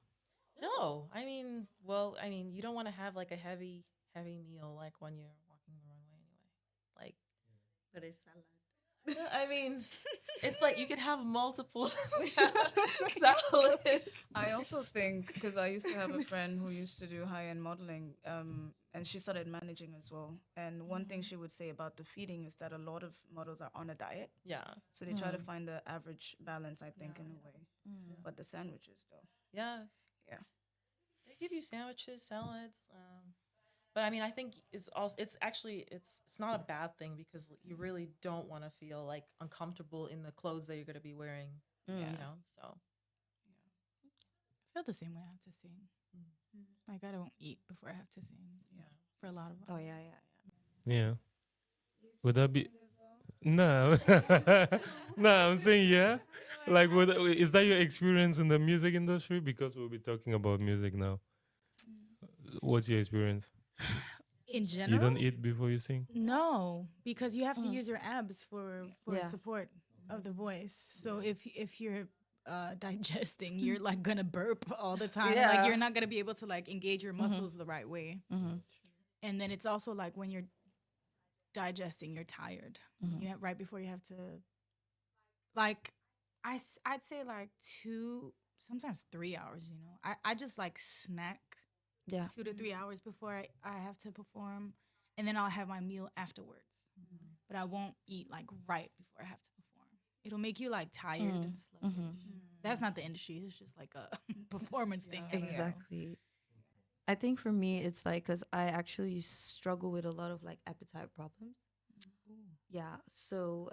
No, I mean, well, I mean, you don't want to have like a heavy meal like when you're walking the runway anyway. Like, But it's salad. I mean, it's like you could have multiple salads. I also think because I used to have a friend who used to do high end modeling, and she started managing as well. And one thing she would say about the feeding is that a lot of models are on a diet, Yeah, so they try to find the average balance. I think in a way, but the sandwiches though, yeah. yeah, They give you sandwiches, salads. But I mean, I think it's actually it's not a bad thing because you really don't want to feel like uncomfortable in the clothes that you're gonna be wearing. So I feel the same when I have to sing. Like I don't eat before I have to sing. yeah. For a lot of Oh yeah. Yeah. Would that be? No. No, I'm saying yeah. Like, is that your experience in the music industry? Because we'll be talking about music now. What's your experience? in You general. don't eat before you sing? No, because you have to use your abs for Yeah. support of the voice. So if you're digesting, you're like gonna burp all the time. Yeah. Like you're not gonna be able to like engage your muscles the right way. And then it's also like when you're digesting, you're tired. Right before you have to, like, I'd say like 2, sometimes 3 hours. I just like snack Yeah. 2 to 3 hours before I have to perform, and then I'll have my meal afterwards. But I won't eat like right before I have to perform. It'll make you like tired and sluggish. That's not the industry. It's just like a performance thing. I don't know. Exactly. I think for me, it's like because I actually struggle with a lot of like appetite problems. Yeah. So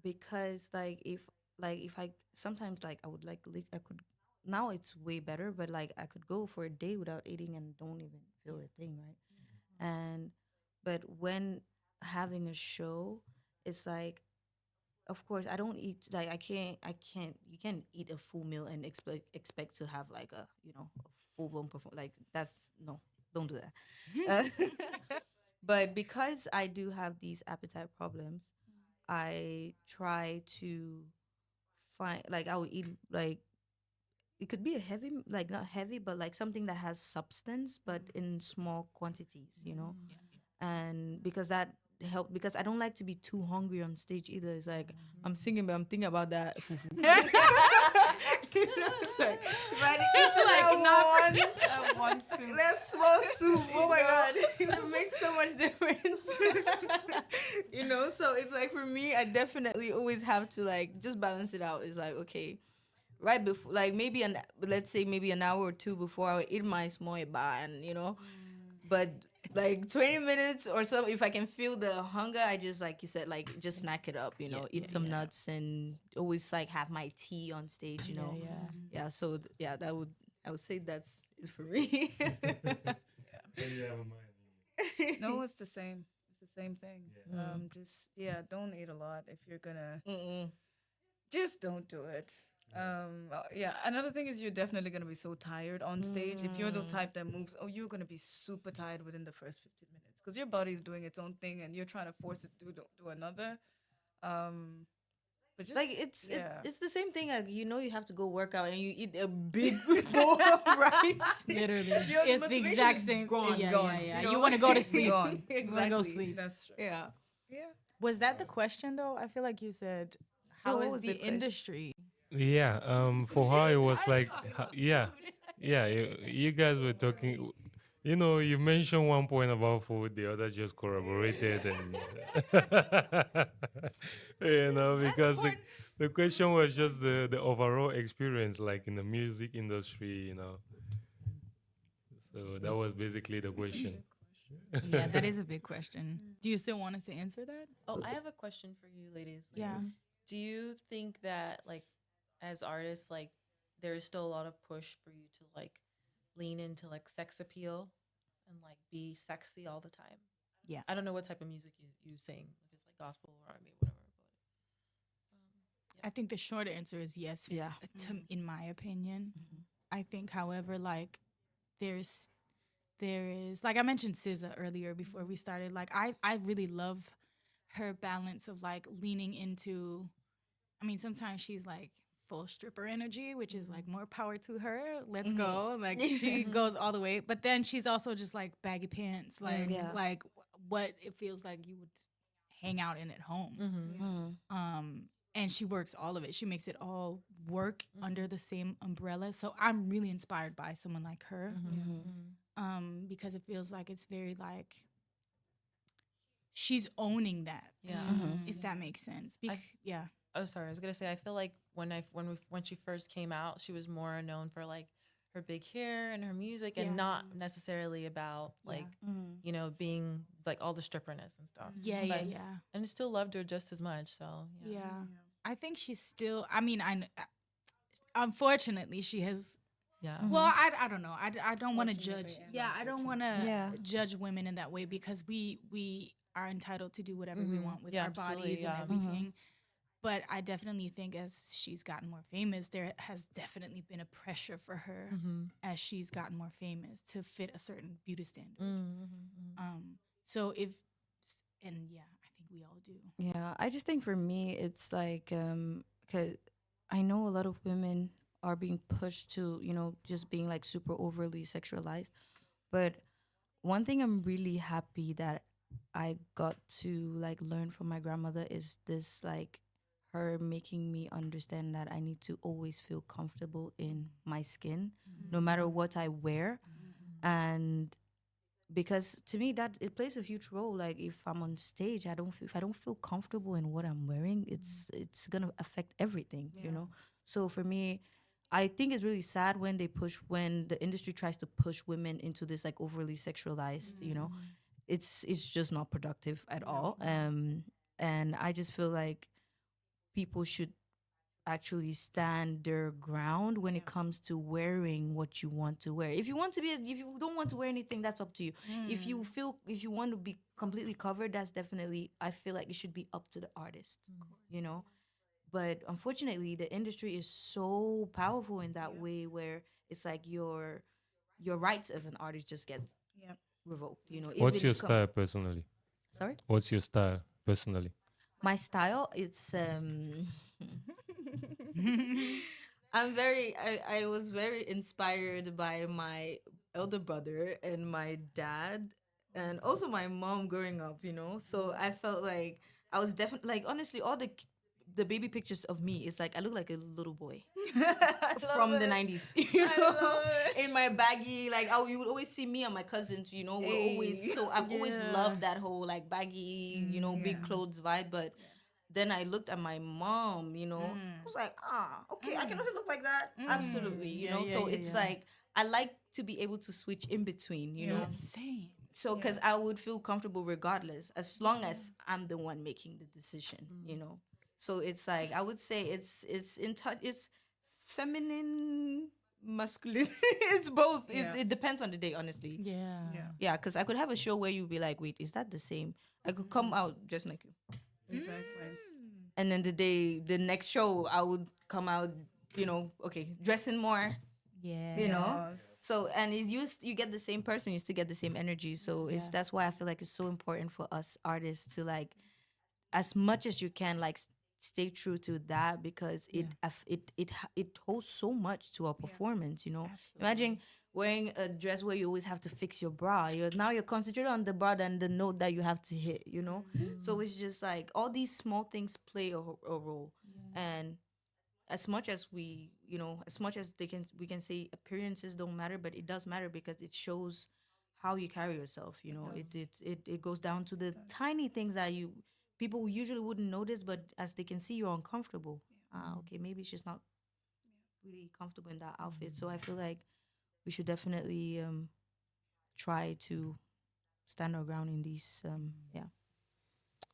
because if I sometimes like I would like I could now it's way better, but like I could go for a day without eating and don't even feel a thing, right? And but when having a show, it's like of course I don't eat like I can't you can't eat a full meal and expect to have like a a full blown perform like that's no, don't do that. But because I do have these appetite problems, I try to find like I will eat like it could be a heavy like not heavy but like something that has substance but in small quantities. And because that help because I don't like to be too hungry on stage either. It's like I'm singing but I'm thinking about that fufu. It's like, if I eat that One soup. that small soup, oh my god, it makes so much difference. So it's like for me, I definitely always have to like just balance it out. It's like okay, right before, like maybe let's say maybe an hour or two before I eat my small eba, and but like 20 minutes or so, if I can feel the hunger, I just like you said, like just snack it up, eat some nuts and always like have my tea on stage. Yeah. So I would say that's it for me. No, it's the same. It's the same thing. Just don't eat a lot if you're gonna. Just don't do it. Another thing is you're definitely gonna be so tired on stage. If you're the type that moves, you're gonna be super tired within the first 15 minutes because your body's doing its own thing and you're trying to force it to do another. But just Like it's the same thing. Like you have to go work out and you eat a big bowl of rice. Literally, Your it's the motivation exact is same. gone, Yeah, gone, yeah. you know? You want to go to It's sleep. gone. You want to go Exactly. sleep. That's true. Yeah. Yeah. Was that the question though? I feel like you said, "How what is was the the question? industry?" Yeah. For her, it was like, yeah, yeah. You guys were talking. You mentioned one point about food, the other just corroborated, and because the question was just the overall experience, like in the music industry. So that was basically the question. Yeah, that is a big question. Do you still want us to answer that? Oh, I have a question for you, ladies. Like, Yeah. do you think that, like, as artists, like, there's still a lot of push for you to like lean into like sex appeal and like be sexy all the time. Yeah. I don't know what type of music you sing, if it's like gospel or R&B, whatever. I think the short answer is yes. Yeah. In my opinion, I think, however, like there's there is like I mentioned SZA earlier before we started. Like I really love her balance of like leaning into. I mean, sometimes she's like full stripper energy, which is like more power to her. Let's go. Like she goes all the way. But then she's also just like baggy pants, like Yeah. like what it feels like you would hang out in at home. And she works all of it. She makes it all work under the same umbrella. So I'm really inspired by someone like her, because it feels like it's very like she's owning that. Yeah. If that makes sense. Yeah. Oh, sorry. I was gonna say I feel like when she first came out, she was more known for like her big hair and her music, and not necessarily about like you know being like all the stripperness and stuff. Yeah. But- Yeah. And I still loved her just as much. So yeah. Yeah. I think she's still. I mean, unfortunately she has. Yeah. Well, I don't know. I don't want to judge. Fortunately and Yeah, I don't want to Yeah. judge women in that way because we are entitled to do whatever we want with Yeah, our absolutely, bodies yeah. and everything. But I definitely think as she's gotten more famous, there has definitely been a pressure for her as she's gotten more famous to fit a certain beauty standard. So and yeah, I think we all do. Yeah, I just think for me, it's like, cause I know a lot of women are being pushed to, just being like super overly sexualized. But one thing I'm really happy that I got to like learn from my grandmother is this like her making me understand that I need to always feel comfortable in my skin, no matter what I wear. And because to me that it plays a huge role, like if I'm on stage, if I don't feel comfortable in what I'm wearing, it's gonna affect everything, so for me, I think it's really sad when when the industry tries to push women into this like overly sexualized, it's just not productive at all. And I just feel like people should actually stand their ground when it comes to wearing what you want to wear. If you don't want to wear anything, that's up to you. If you want to be completely covered, that's definitely, I feel like it should be up to the artist, But unfortunately, the industry is so powerful in that way where it's like your rights as an artist just get Yep. revoked, What's even your style personally? Sorry? What's your style personally? My style, it's I was very inspired by my elder brother and my dad and also my mom growing up, So I felt like I was definitely like, honestly, all the baby pictures of me, it's like I look like a little boy from the 90s, in my baggy, like you would always see me and my cousins, we're always, so I've always loved that whole like baggy, big clothes vibe. But then I looked at my mom, I was like, okay, I can also look like that. Absolutely, so it's like, I like to be able to switch in between, Same. So, because I would feel comfortable regardless, as long as I'm the one making the decision, So it's like, I would say it's in touch, it's feminine, masculine. It's both. Yeah. It depends on the day, honestly. Yeah. Yeah, because I could have a show where you'd be like, wait, is that the same? I could come out dressed like you. Exactly. And then the next show, I would come out, okay, dressing more, Yeah. Yes. So, and you get the same person, you still get the same energy. So that's why I feel like it's so important for us artists to like, as much as you can, like stay true to that, because it holds so much to our performance. Imagine wearing a dress where you always have to fix your bra. You're concentrated on the bra and the note that you have to hit. So it's just like all these small things play a role, and as much as as much as we can say appearances don't matter, but it does matter because it shows how you carry yourself. It goes down to the tiny things that people usually wouldn't notice, but as they can see you're uncomfortable. Okay, maybe she's not really comfortable in that outfit. So I feel like we should definitely try to stand our ground in these. Yeah.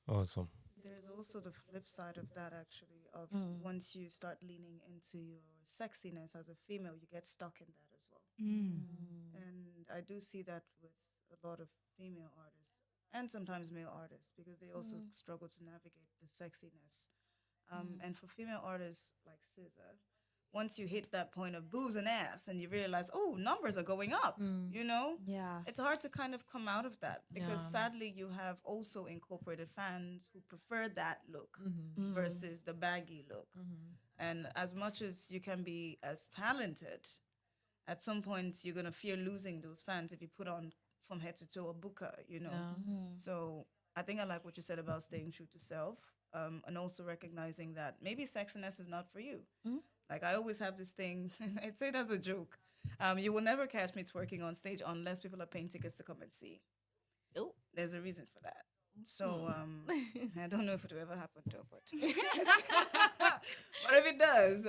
Awesome. There's also the flip side of that, actually, of Mm. once you start leaning into your sexiness as a female, you get stuck in that as well. Mm. And I do see that with a lot of female artists and sometimes male artists because they also struggle to navigate the sexiness. And for female artists like SZA, once you hit that point of boobs and ass and you realize, oh, numbers are going up, you know? Yeah. It's hard to kind of come out of that because Yeah. sadly you have also incorporated fans who prefer that look Mm. versus the baggy look. And as much as you can be as talented, at some point you're gonna fear losing those fans if you put on from head to toe a booker, you know. Yeah. So I think I like what you said about staying true to self, and also recognizing that maybe sexiness is not for you. Like I always have this thing, I'd say it as a joke. You will never catch me twerking on stage unless people are paying tickets to come and see. Oh. There's a reason for that. So I don't know if it will ever happen though, but but if it does,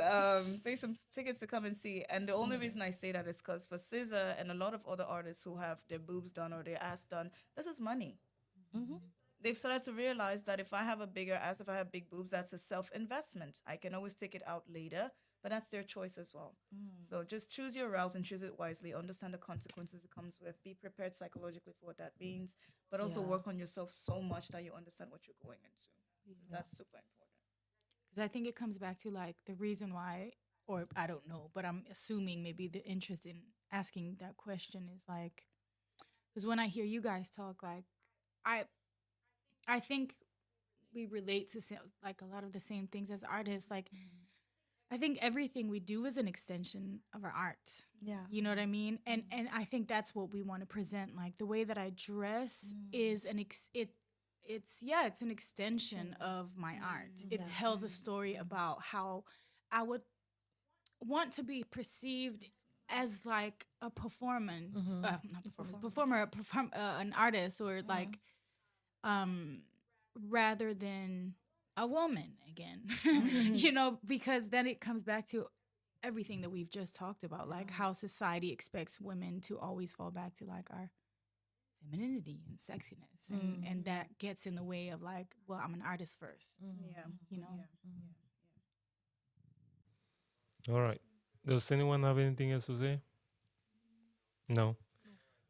pay some tickets to come and see. And the only reason I say that is because for SZA and a lot of other artists who have their boobs done or their ass done, this is money. They've started to realize that if I have a bigger ass, if I have big boobs, that's a self-investment. I can always take it out later, but that's their choice as well. So just choose your route and choose it wisely. Understand the consequences it comes with. Be prepared psychologically for what that means, but also Yeah. work on yourself so much that you understand what you're going into. That's super important. Because I think it comes back to like the reason why, or I don't know, but I'm assuming maybe the interest in asking that question is like, because when I hear you guys talk, like, I, I think we relate to like a lot of the same things as artists. Like, I think everything we do is an extension of our art. Yeah. You know what I mean? And I think that's what we want to present. Like the way that I dress is it's an extension of my art. It tells a story about how I would want to be perceived as like a performance, not performer, an artist, or like rather than a woman again. You know, because then it comes back to everything that we've just talked about, like how society expects women to always fall back to like our femininity and sexiness, and that gets in the way of like, well, I'm an artist first, Yeah. you know. All right. Does anyone have anything else to say? No.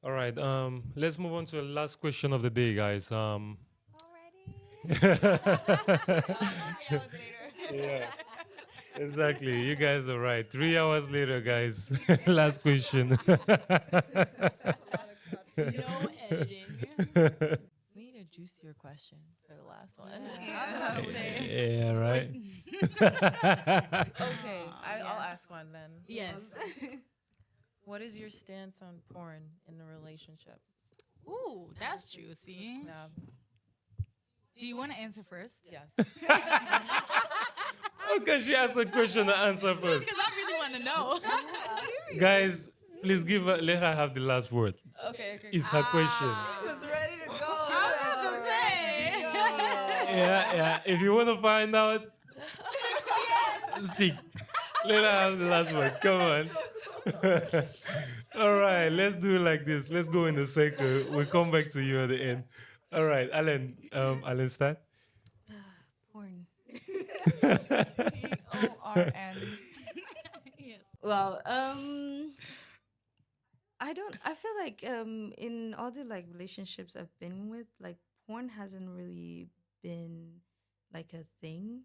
All right. Let's move on to the last question of the day, guys. Yeah. Exactly. You guys are right. 3 hours later, guys. Last question. No editing. We need a juicier question for the last one. Yeah, right. Okay, I'll ask one then. Yes. What is your stance on porn in a relationship? Ooh, that's juicy. Yeah. Do you want to answer first? Yes. Okay, she asked a question to answer first. Because I really want to know. Guys, please let her have the last word. Okay. It's her question. She was ready to go. Yeah. If you want to find out, stick. Let her have the last word. Come on. All right, let's do it like this. Let's go in a circle. We'll come back to you at the end. All right, Alan. Alan, start. Porn. PORN. Yes. Well, I feel like in all the like relationships I've been with, like porn hasn't really been like a thing.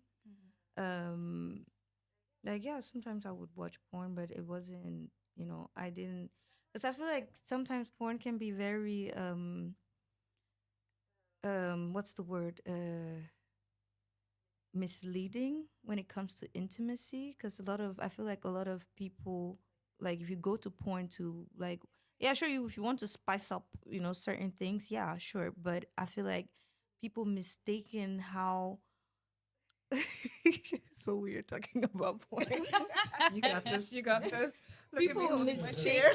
Like yeah, sometimes I would watch porn, but it wasn't, I didn't, because I feel like sometimes porn can be very what's the word, misleading when it comes to intimacy, because I feel like a lot of people, like if you go to porn to like, yeah, sure, if you want to spice up, certain things, yeah, sure, but I feel like people mistaken how so weird talking about porn. You got this. You got this. Look at me People holding my chair.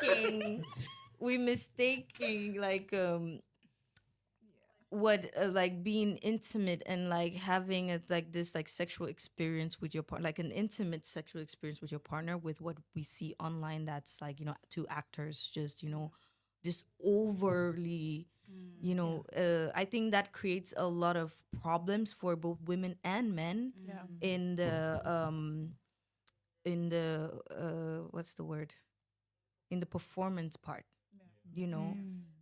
mistaking like what like being intimate and like having like this like sexual experience with your partner, like an intimate sexual experience with your partner, with what we see online, that's like two actors just just overly You know, I think that creates a lot of problems for both women and men Yeah. in the what's the word, in the performance part, you know,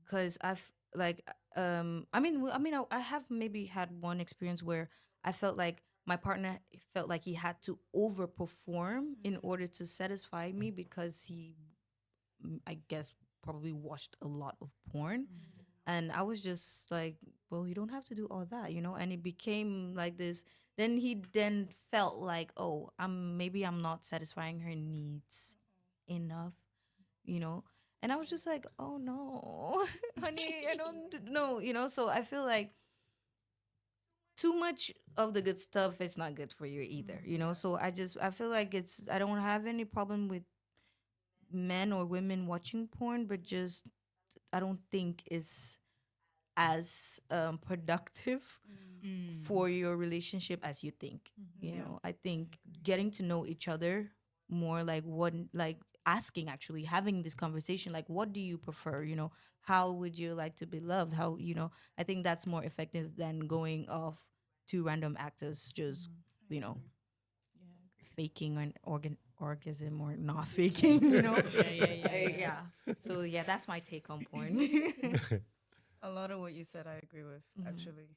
because I've like I have maybe had one experience where I felt like my partner felt like he had to overperform in order to satisfy me because he, I guess, probably watched a lot of porn. And I was just like, well, you don't have to do all that, you know? And it became like this. Then he then felt like, oh, maybe I'm not satisfying her needs enough, you know? And I was just like, oh no, honey, I don't know, you know? So I feel like too much of the good stuff is not good for you either, you know? So I feel like I don't have any problem with men or women watching porn, but just I don't think it's as productive for your relationship as you think. You know, I think getting to know each other more, like what, like asking, actually having this conversation, like what do you prefer? You know, how would you like to be loved? How, you know, I think that's more effective than going off to random actors, just you know, faking an orgasm or not faking. You know, yeah. So yeah, that's my take on porn. A lot of what you said, I agree with. Actually,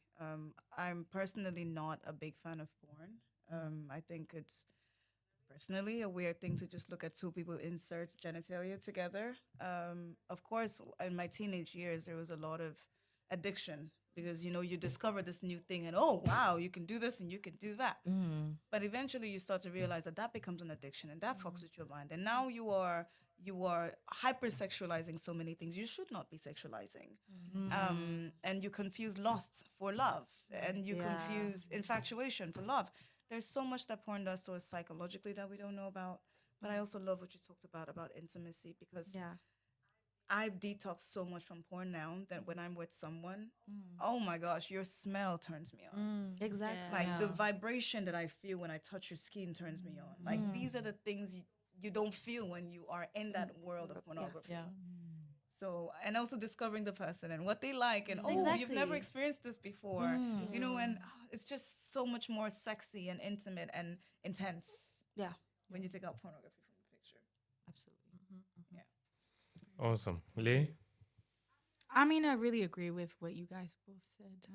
I'm personally not a big fan of porn. I think it's personally a weird thing to just look at two people insert genitalia together. Of course, in my teenage years, there was a lot of addiction because you discover this new thing and oh wow, you can do this and you can do that. But eventually, you start to realize that becomes an addiction and that fucks with your mind. And now you are hypersexualizing so many things you should not be sexualizing. And you confuse lust for love, and you Yeah. confuse infatuation for love. There's so much that porn does to us psychologically that we don't know about. But I also love what you talked about intimacy, because Yeah. I've detoxed so much from porn now that when I'm with someone, oh my gosh, your smell turns me on. Exactly. Like the vibration that I feel when I touch your skin turns me on. Like these are the things you don't feel when you are in that world of pornography. Yeah. So, and also discovering the person and what they like, and oh, you've never Exactly. experienced this before, and it's just so much more sexy and intimate and intense Yeah. when you take out pornography from the picture. Absolutely. Awesome. Lee? I mean, I really agree with what you guys both said.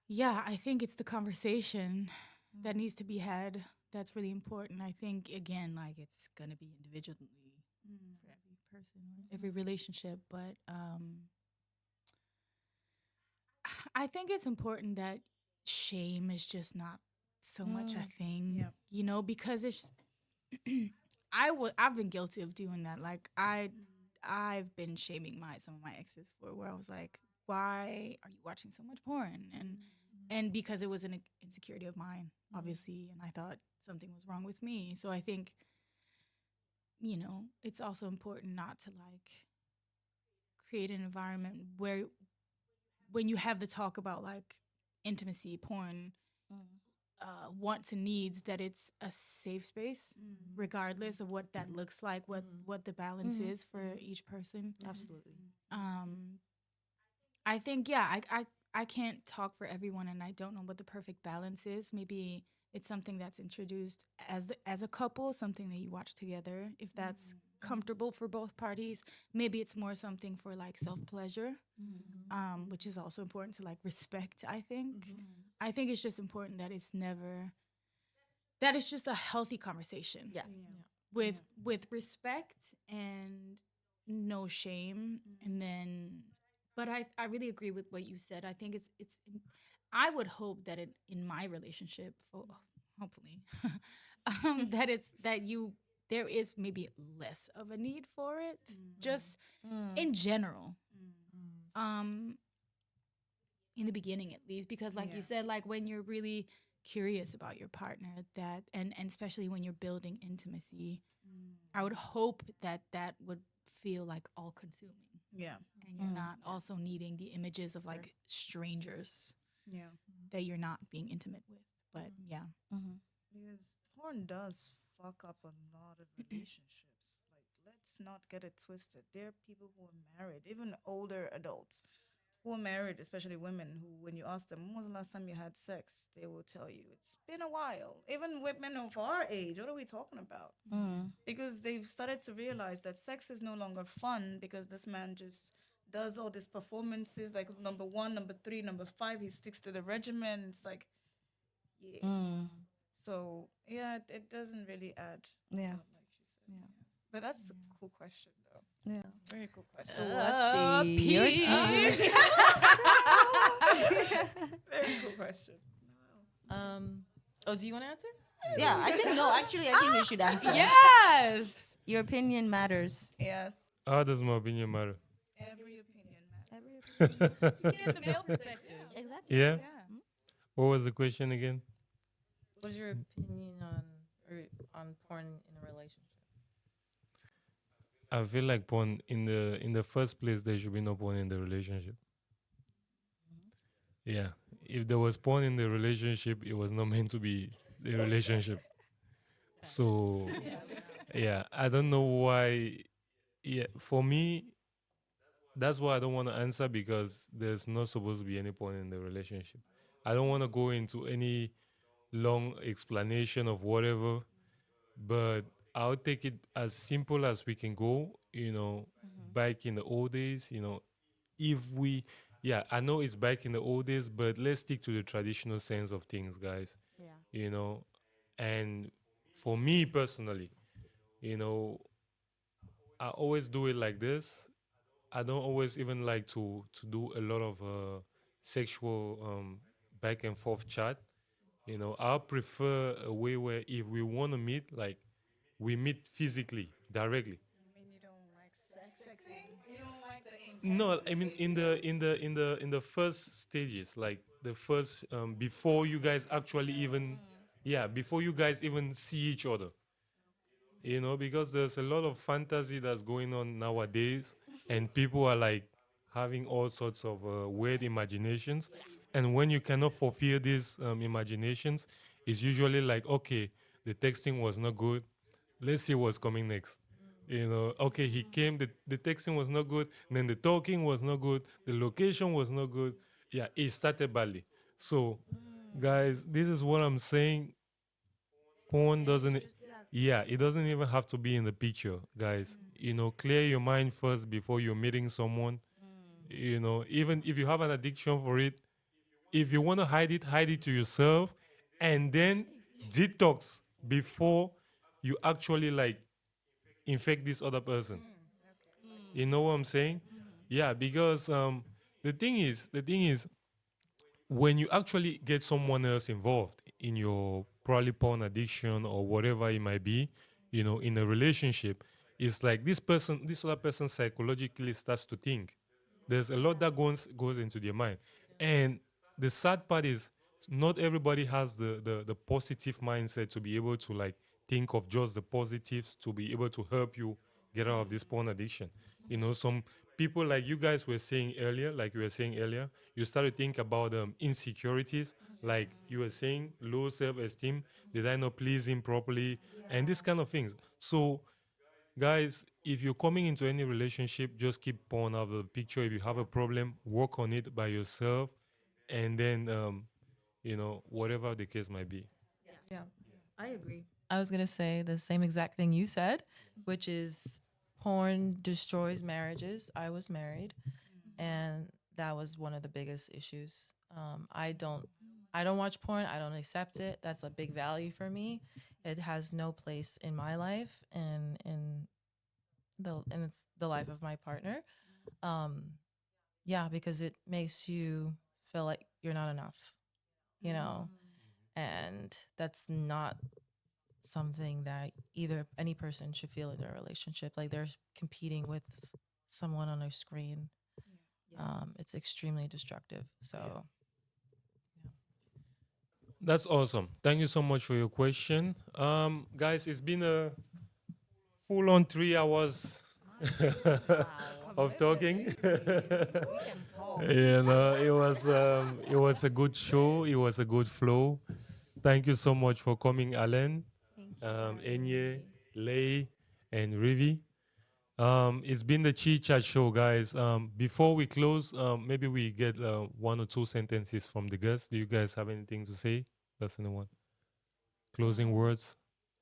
Yeah, I think it's the conversation that needs to be had that's really important. I think, again, like it's going to be individually for every person, every relationship, but I think it's important that shame is just not so much a thing, Yeah. because it's I've been guilty of doing that. Like I've been shaming some of my exes for where I was like, why are you watching so much porn? And because it was an insecurity of mine, obviously, and I thought something was wrong with me. So I think, it's also important not to like create an environment where when you have the talk about like intimacy, porn, wants and needs, that it's a safe space, regardless of what that looks like, what the balance is for each person. Absolutely. I think, I can't talk for everyone, and I don't know what the perfect balance is. Maybe it's something that's introduced as a couple, something that you watch together, if that's comfortable for both parties. Maybe it's more something for like self-pleasure, which is also important to like respect, I think. I think it's just important that it's just a healthy conversation. Yeah. With respect and no shame. And then, but I really agree with what you said. I think I would hope that in my relationship, hopefully, there is maybe less of a need for it, just in general. In the beginning, at least, because like you said, like when you're really curious about your partner, that and especially when you're building intimacy, I would hope that would feel like all consuming, Yeah. and you're not also needing the images of like strangers Yeah. that you're not being intimate with. But yeah. Because porn does fuck up a lot of relationships. Like, let's let's not get it twisted. There are people who are married, even older adults who are married, especially women, who, when you ask them, when was the last time you had sex, they will tell you it's been a while. Even women of our age, what are we talking about? Because they've started to realize that sex is no longer fun because this man just does all these performances like number one, number three, number five. He sticks to the regimen. It's like, yeah. So yeah, it doesn't really add Yeah. like she said. Yeah. But that's a cool question, though. Yeah. Very cool question. What's your Pete. time? Very cool question. Oh, do you want to answer? Yeah, I think no. Actually, I think you should answer. Yes. Your opinion matters. Yes. How does my opinion matter? Every opinion matters. Get the male perspective. Exactly. Yeah. Yeah. What was the question again? What's your opinion on porn in a relationship? I feel like porn in the first place there should be no porn in the relationship. Yeah. If there was porn in the relationship, it was not meant to be the relationship. So yeah, I don't know why. Yeah, for me, that's why I don't want to answer because there's not supposed to be any porn in the relationship. I don't want to go into any long explanation of whatever, but I'll take it as simple as we can go. Back in the old days, if we, yeah, I know it's back in the old days, but let's stick to the traditional sense of things, guys. Yeah. You know, and for me personally, you know, I always do it like this. I don't always even like to do a lot of sexual back and forth chat. I prefer a way where if we want to meet, like we meet physically, directly. You mean you don't like sexing? You don't like the No, I mean intensity? in the first stages, like the first before you guys actually even, yeah, before you guys even see each other. Because there's a lot of fantasy that's going on nowadays, and people are like having all sorts of weird imaginations. And when you cannot fulfill these imaginations, it's usually like, okay, the texting was not good. Let's see what's coming next. Okay, he came, the texting was not good, and then the talking was not good, the location was not good. Yeah, it started badly. So, guys, this is what I'm saying. Porn doesn't, yeah, it doesn't even have to be in the picture, guys. Clear your mind first before you're meeting someone. Even if you have an addiction for it, if you want to hide it to yourself, and then detox before you actually like infect this other person. You know what I'm saying? Yeah, because the thing is, when you actually get someone else involved in your probably porn addiction or whatever it might be, in a relationship, it's like this other person psychologically starts to think. There's a lot that goes into their mind. And the sad part is not everybody has the positive mindset to be able to like think of just the positives to be able to help you get out of this porn addiction. Some people like you guys were saying earlier, you start to think about insecurities, like you were saying, low self-esteem. Did I not please him properly? And these kind of things. So guys, if you're coming into any relationship, just keep porn out of the picture. If you have a problem, work on it by yourself, and then whatever the case might be. Yeah. I agree. I was gonna say the same exact thing you said, which is porn destroys marriages. I was married, and that was one of the biggest issues. I don't watch porn. I don't accept it. That's a big value for me. It has no place in my life and it's the life of my partner. Um, yeah, because it makes you feel like you're not enough, you know, and that's not something that either any person should feel in their relationship. Like they're competing with someone on a screen. It's extremely destructive. So, That's awesome. Thank you so much for your question. Guys, it's been a full on 3 hours of talking. We can talk. It was a good show. It was a good flow. Thank you so much for coming, Alan, Thank you. Enye, Lei, and Rivi. It's been the Chi Chat show, guys. Before we close, maybe we get one or two sentences from the guests. Do you guys have anything to say? Does anyone? Closing words?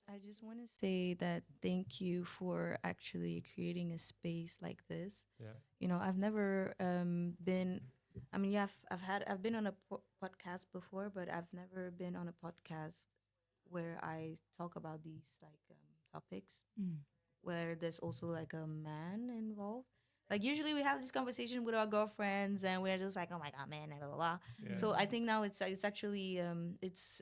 I just want to say that thank you for actually creating a space like this. Yeah. You know, I've never been. I mean, yeah, I've been on a podcast before, but I've never been on a podcast where I talk about these like topics Mm. where there's also like a man involved. Like usually we have this conversation with our girlfriends and we're just like, oh my god, man, and blah blah blah. Yeah. So I think now it's actually it's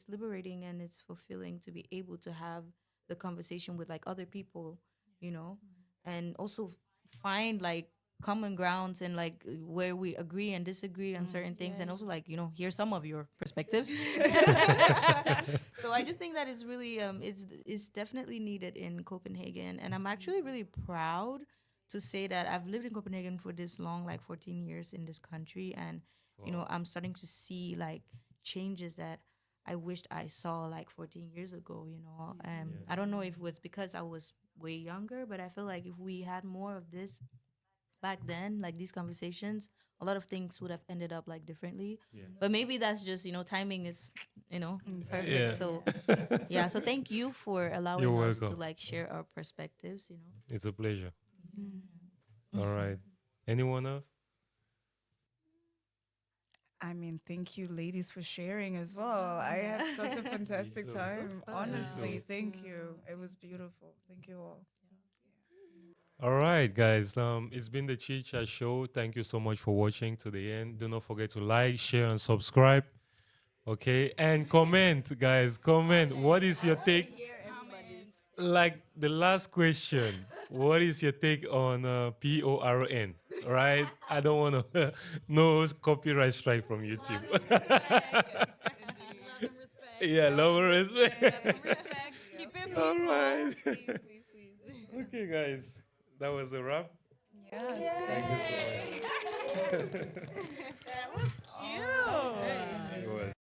liberating and it's fulfilling to be able to have the conversation with like other people, you know, and also find like common grounds and like where we agree and disagree on certain things and also like hear some of your perspectives. So I just think that is really is definitely needed in Copenhagen, and I'm actually really proud to say that I've lived in Copenhagen for this long, like 14 years in this country, and I'm starting to see like changes that I wished I saw like 14 years ago. I don't know if it was because I was way younger, but I feel like if we had more of this back then, like these conversations, a lot of things would have ended up like differently. Yeah. But maybe that's just timing is perfect. Yeah. So yeah, so thank you for allowing You're us to welcome. like share our perspectives. It's a pleasure. Mm. All right. Anyone else? I mean, thank you, ladies, for sharing as well. I had such a fantastic too. time. fun. Honestly, too. thank you. It was beautiful. Thank you all. All right, guys. It's been the Chi Chat show. Thank you so much for watching to the end. Do not forget to like, share, and subscribe. Okay, and comment, guys. Comment. What is your take? Like the last question. What is your take on PORN? Right? I don't want to no copyright strike from YouTube. Yeah, love and respect. Keep it All peaceful. right. Please. Okay, guys. That was a wrap. Yes, Thank thank you so much. That was cute.